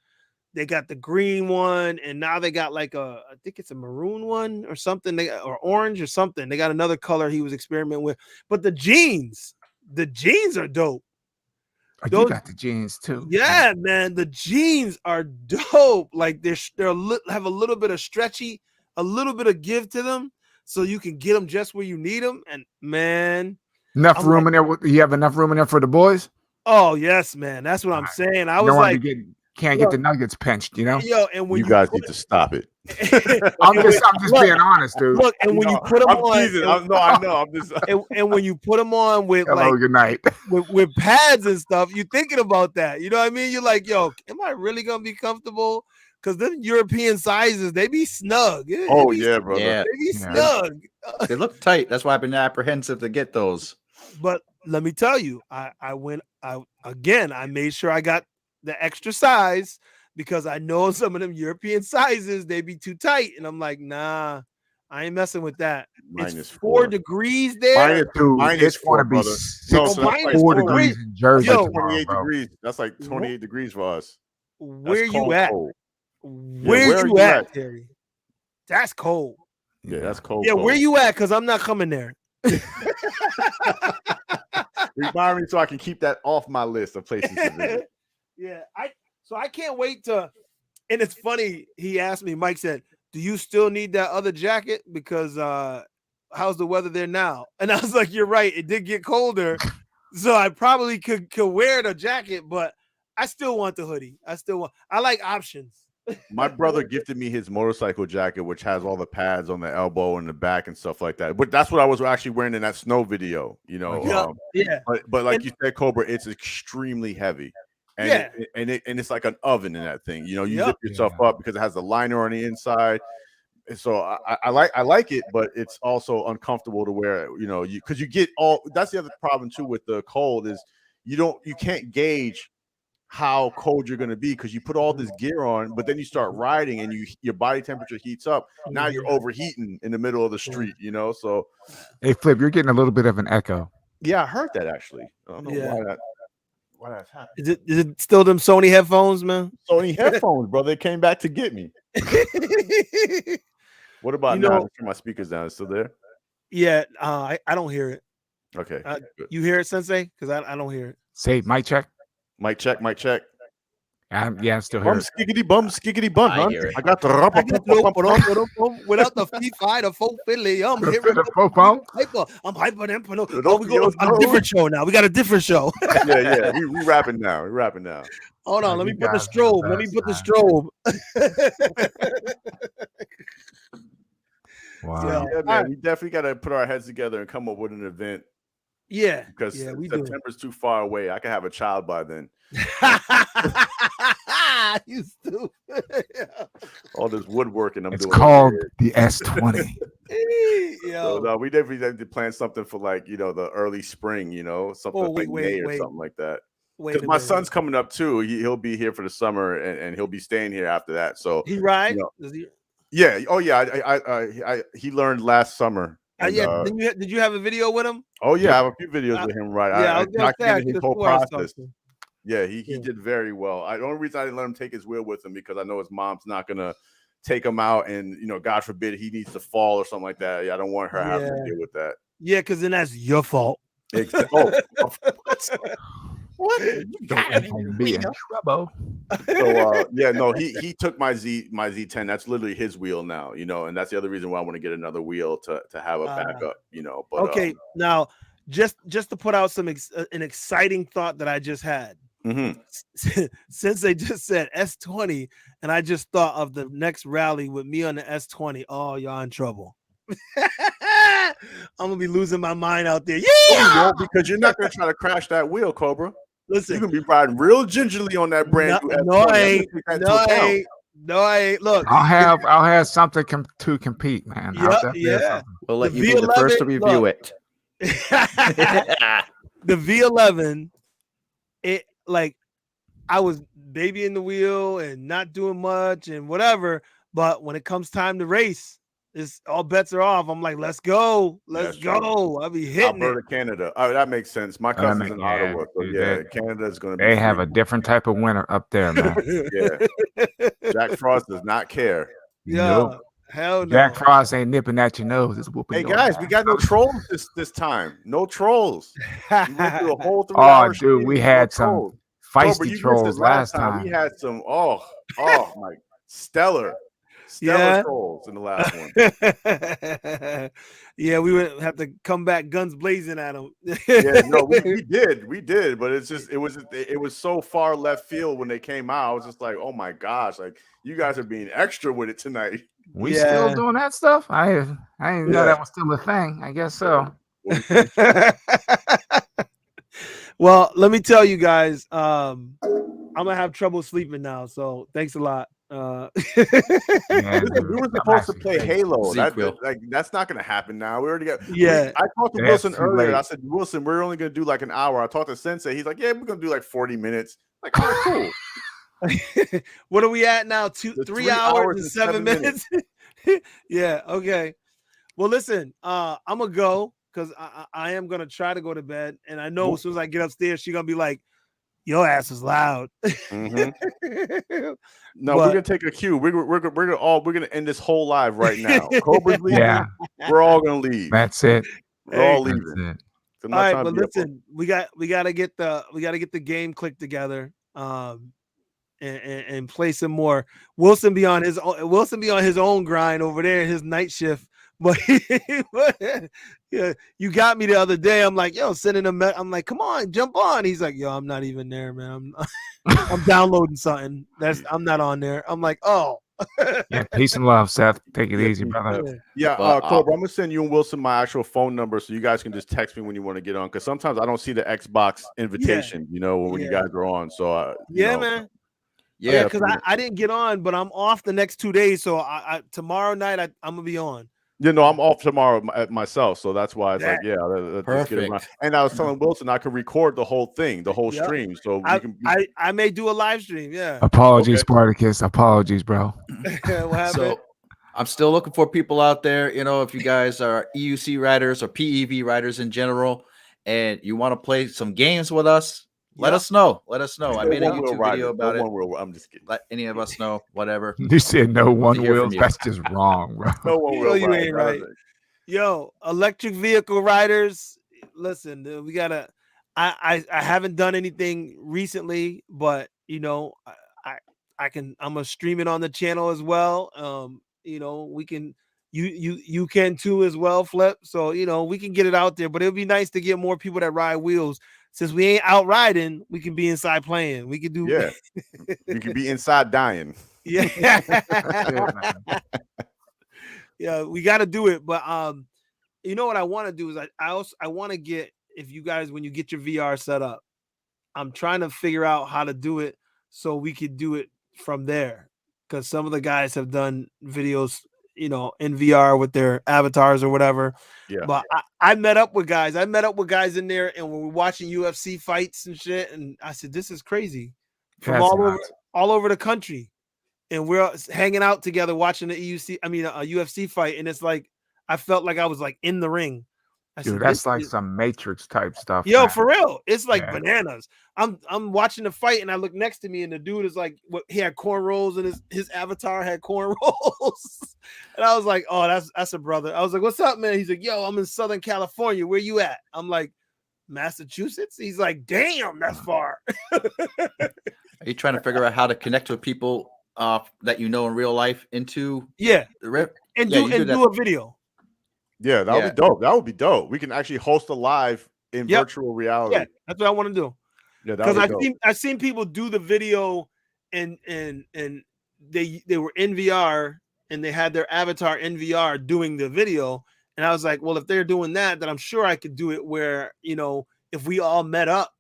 They got the green one, and now they got like I think it's a maroon one or something, or orange or something. They got another color he was experimenting with. But the jeans are dope. Oh, you got the jeans too. Yeah, man, the jeans are dope. Like they're have a little bit of stretchy, a little bit of give to them, so you can get them just where you need them. And man, enough room in there. You have enough room in there for the boys? Oh yes, man. That's what I'm saying. I was like, can't get the nuggets pinched, and when you guys need to stop it. I'm just being honest, dude. Look, and when you put them on, I know. I'm just. And when you put them on with good night, with pads and stuff, you're thinking about that. You know what I mean? You're like, yo, am I really gonna be comfortable? Because them European sizes, they be snug. Yeah, brother. Yeah. They be snug. They look tight. That's why I've been apprehensive to get those. But let me tell you, I made sure I got the extra size because I know some of them European sizes, they be too tight. And I'm like, nah, I ain't messing with that. It's 4 degrees there. Minus 4, brother. No, so minus 4 degrees in Jersey. That's like 28 degrees. That's like 28 degrees for us. Where you at? Where you at, Terry? That's cold. Yeah, that's cold. Yeah, where you at? Because I'm not coming there. Remind me so I can keep that off my list of places to visit. Yeah, I can't wait to. And it's funny. He asked me. Mike said, "Do you still need that other jacket? Because how's the weather there now?" And I was like, "You're right. It did get colder, so I probably could wear the jacket, but I still want the hoodie. I like options." My brother gifted me his motorcycle jacket, which has all the pads on the elbow and the back and stuff like that. But that's what I was actually wearing in that snow video, Yeah. But like you said, Cobra, it's extremely heavy, and it's like an oven in that thing. You zip yourself up because it has a liner on the inside. And so I like it, but it's also uncomfortable to wear. Because you get all. That's the other problem too with the cold is you can't gauge how cold you're going to be because you put all this gear on, but then you start riding and your body temperature heats up. Now you're overheating in the middle of the street, you know. So, hey, Flip, you're getting a little bit of an echo. Yeah, I heard that actually. I don't know why that's happening. Is it still them Sony headphones, man? Sony headphones, bro. They came back to get me. What about now? Turn my speakers down. It's still there? Yeah, I don't hear it. Okay. You hear it, Sensei? Because I don't hear it. Say, mic check. Mic check. Mic check. I'm still here. Skiggity bum. I hear it. I got the without the fee-fi, the full fiddly. I'm here. I'm hyper them. I'm a different show now. We got a different show. Yeah. We rapping now. Hold on. Let me put the strobe. Wow. Yeah, man. We definitely got to put our heads together and come up with an event. Yeah. Because September's too far away. I could have a child by then. You stupid. All this woodworking I'm doing. It's called the S20. So, we definitely have to plan something for the early spring, something May or something like that. Because my son's coming up too. He'll be here for the summer and he'll be staying here after that. So he ride? Yeah. Oh yeah. He learned last summer. And, did you have a video with him? Oh yeah, I have a few videos with him. Right. I documented his whole process. Yeah, he did very well. The only reason I didn't let him take his wheel with him because I know his mom's not gonna take him out, and God forbid he needs to fall or something like that. Yeah, I don't want her having to deal with that. Yeah, because then that's your fault. What? You don't be in trouble. So he took my Z10. That's literally his wheel now, and that's the other reason why I want to get another wheel to have a backup, But okay, now just to put out an exciting thought that I just had. Mm-hmm. Since they just said S20, and I just thought of the next rally with me on the S20. Oh, y'all in trouble. I'm gonna be losing my mind out there. Yeah, because you're not gonna try to crash that wheel, Cobra. Listen, you're gonna be riding real gingerly on that brand new S20. No, I ain't. Look, I'll have something to compete, man. Yeah. We'll let you be the first to review it. The V11, I was babying the wheel and not doing much and whatever, but when it comes time to race, it's all bets are off. I'm like, let's go. I'll be hitting Alberta, Canada. Oh, that makes sense. My cousin's in Ottawa, so Canada is going to be. They have a different type of winter up there, man. Jack Frost does not care. Nope. Hell no. Jack Frost ain't nipping at your nose. It's whooping. Hey guys, we got no trolls this time. No trolls. We went through a whole 3 hours. Oh, dude, we had some feisty trolls last time. We had some. Oh my stellar trolls in the last one. Yeah, we would have to come back guns blazing at them. we did, but it's just it was so far left field when they came out. I was just like, oh my gosh, you guys are being extra with it tonight. We still doing that stuff? I didn't know that was still a thing. I guess so. Well, let me tell you guys, I'm gonna have trouble sleeping now. So thanks a lot. We were supposed to play Halo. That's not going to happen now. We already got. Yeah, I talked to Wilson earlier. I said, Wilson, we're only going to do like an hour. I talked to Sensei. He's like, yeah, we're going to do like 40 minutes. Like, oh, cool. What are we at now? 3 hours and 7 minutes. Yeah. Okay. Well, listen. I'm gonna go because I am gonna try to go to bed, and I know as soon as I get upstairs, she's gonna be like, your ass is loud. Mm-hmm. No, we're gonna take a cue. We're gonna end this whole live right now. Cobra's leaving. Yeah. We're all gonna leave. That's it. We're all leaving. All right, but listen, we gotta get the game clicked together. And play some more. Wilson be on his own grind over there, his night shift. But yeah, you got me the other day. I'm like, yo, sending him. I'm like, come on, jump on. He's like, yo, I'm not even there, man. I'm downloading something. I'm not on there. I'm like, oh. Yeah, peace and love, Seth. Take it easy, brother. Yeah, Cobra, I'm gonna send you and Wilson my actual phone number so you guys can just text me when you want to get on. Because sometimes I don't see the Xbox invitation, when you guys are on. So man. Yeah, because I didn't get on, but I'm off the next 2 days. So I tomorrow night I'm gonna be on. You know, I'm off tomorrow myself, so that's why it's like, yeah, let's get it around. Perfect. And I was telling Wilson I could record the whole thing, the whole stream, so I may do a live stream. Yeah. Apologies, Okay. Spartacus. Apologies, bro. What happened? So I'm still looking for people out there. You know, if you guys are EUC riders or PEV riders in general, and you want to play some games with us, let us know. Let us know. I made a YouTube video about it. I'm just kidding. Let any of us know, whatever. You said no one hear wheel. from you. That's just wrong, bro. No one You will. know you ain't right. Yo, electric vehicle riders, listen, dude, we gotta. I haven't done anything recently, but you know, I'm gonna stream it on the channel as well. You know, we can. You can too as well, Flip. So you know we can get it out there, but it would be nice to get more people that ride wheels. Since we ain't out riding, we can be inside playing. We can do you can be inside dying. Yeah. Yeah, we got to do it. But you know what I want to do is I want to get, if you guys, when you get your VR set up, I'm trying to figure out how to do it so we could do it from there, because some of the guys have done videos, you know, in VR with their avatars or whatever. Yeah. But I met up with guys. I met up with guys in there, and we were watching UFC fights and shit. And I said, this is crazy. From all over the country. And we're hanging out together watching a UFC fight. And it's like, I felt like I was like in the ring. Dude, that's like some Matrix type stuff. Yo, man. for real. It's like bananas. I'm watching the fight and I look next to me and the dude is like, he had cornrows and his avatar had cornrows. And I was like, oh, that's a brother. I was like, what's up, man? He's like, yo, I'm in Southern California. Where you at? I'm like, Massachusetts. He's like, damn, that's far. Are you trying to figure out how to connect with people that you know in real life into the rip and do a video? Yeah, that would be dope. That would be dope. We can actually host a live in virtual reality. Yeah, that's what I want to do. Yeah, because I've seen people do the video and they were in VR and they had their avatar in VR doing the video. And I was like, well, if they're doing that, then I'm sure I could do it where, you know, if we all met up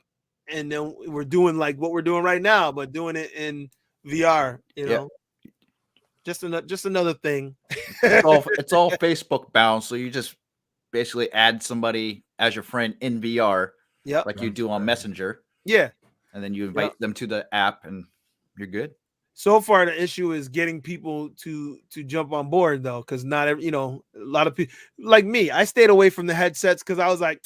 and then we're doing like what we're doing right now, but doing it in VR, you know. Just another thing. It's all Facebook bound, so you just basically add somebody as your friend in VR, like you do on Messenger. Yeah, and then you invite them to the app, and you're good. So far, the issue is getting people to jump on board, though, because not every, you know, a lot of people like me. I stayed away from the headsets because I was like,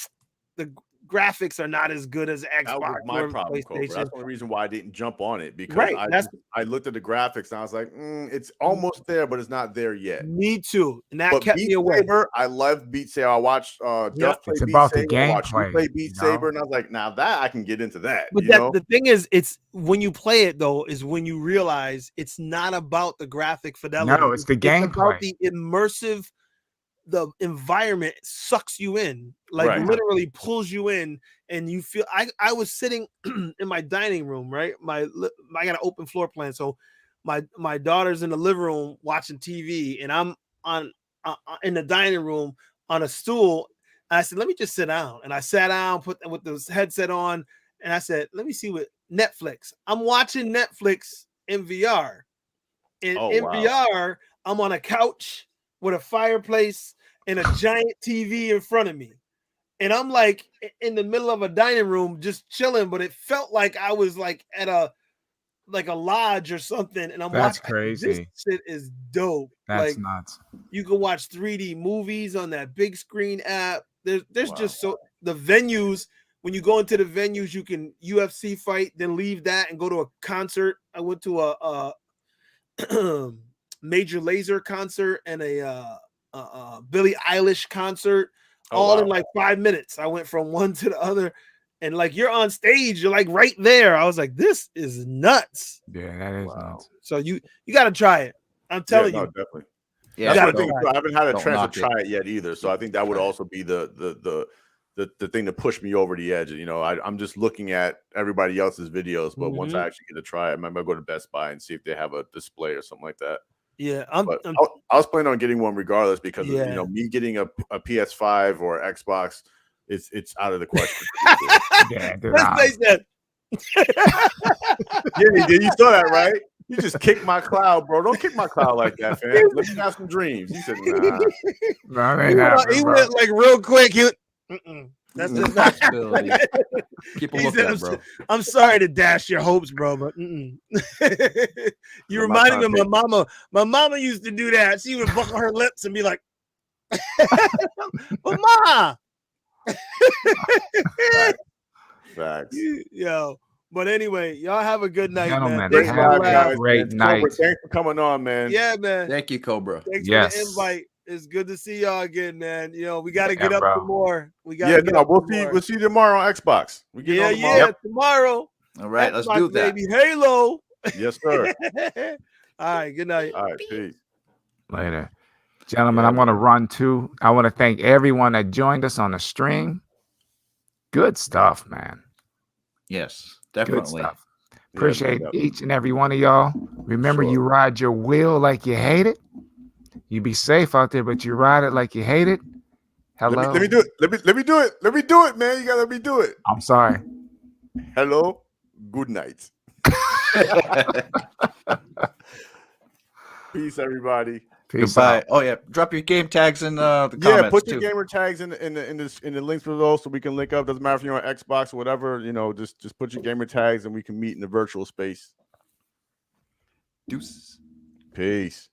the graphics are not as good as Xbox. That was my problem, Cobra. That's the only reason why I didn't jump on it, because I looked at the graphics and I was like, it's almost there, but it's not there yet. Me too, and that kept me away. Saber, I love Beat Saber. I watched Duff play Beat Saber. I watched you play Beat Saber, and I was like, now that I can get into that. But the thing is, it's when you play it though, is when you realize it's not about the graphic fidelity. No, it's the gameplay. It's about the immersive. The environment sucks you in, like literally pulls you in, and you feel. I was sitting in my dining room, right? I got an open floor plan, so my daughter's in the living room watching TV, and I'm on in the dining room on a stool. And I said, "Let me just sit down," and I sat down, put with the headset on, and I said, "Let me see what Netflix." I'm watching Netflix in VR, and VR, I'm on a couch with a fireplace and a giant TV in front of me. And I'm like in the middle of a dining room just chilling, but it felt like I was like at a lodge or something. And that's crazy. This shit is dope. That's like, nuts. You can watch 3D movies on that big screen app. There's just the venues. When you go into the venues, you can UFC fight, then leave that and go to a concert. I went to a Major Lazer concert and a Billie Eilish concert, all in like 5 minutes. I went from one to the other, and like you're on stage, you're like right there. I was like, this is nuts. Yeah, that is nuts. So you got to try it. I'm telling you, definitely. Yeah, I haven't had a chance to try it yet either. So I think that would also be the thing to push me over the edge. You know, I'm just looking at everybody else's videos, but once I actually get to try it, I might go to Best Buy and see if they have a display or something like that. Yeah, I was planning on getting one regardless, because you know, me getting a PS5 or Xbox, it's out of the question. Let's face that. Yeah, you saw that, right? You just kicked my cloud, bro. Don't kick my cloud like that, fam. Let me have some dreams. He said, nah. No, it ain't happening, He bro. went like real quick. He went, that's just not Possibility. Keep a He lookout, said, bro. I'm sorry to dash your hopes, bro, but you reminded me of my mama. My mama used to do that. She would buckle her lips and be like, "Mama." Facts. Yo, but anyway, y'all have a good night, Gentlemen, man. Great Thanks have for a the laugh. great night. Cobra, thanks for coming on, man. Yeah, man. Thank you, Cobra. Thanks Yes. for the invite. It's good to see y'all again, man. You know, we got to Yeah, get up bro. some more. We got Yeah, to get no, up we'll some see. more. We'll see you tomorrow on Xbox. We get Yeah, on tomorrow. yeah, tomorrow. All right, let's Xbox, do that. baby. Halo. Yes, sir. All right, good night. All right, peace. Later. Gentlemen, Yeah, I'm going to run too. I want to thank everyone that joined us on the stream. Good stuff, man. Yes, Good definitely. stuff. Yeah, Appreciate yeah. each and every one of y'all. Remember, Sure. you ride your wheel like you hate it. You be safe out there, but you ride it like you hate it. Hello. Let me do it. Let me do it. Let me do it, man. You gotta let me do it. I'm sorry. Hello. Good night. Peace, everybody. Peace Goodbye. out. Oh yeah, drop your game tags in the Yeah, comments put your too. gamer tags in the links below so we can link up. Doesn't matter if you're on Xbox or whatever. You know, just put your gamer tags and we can meet in the virtual space. Deuces. Peace.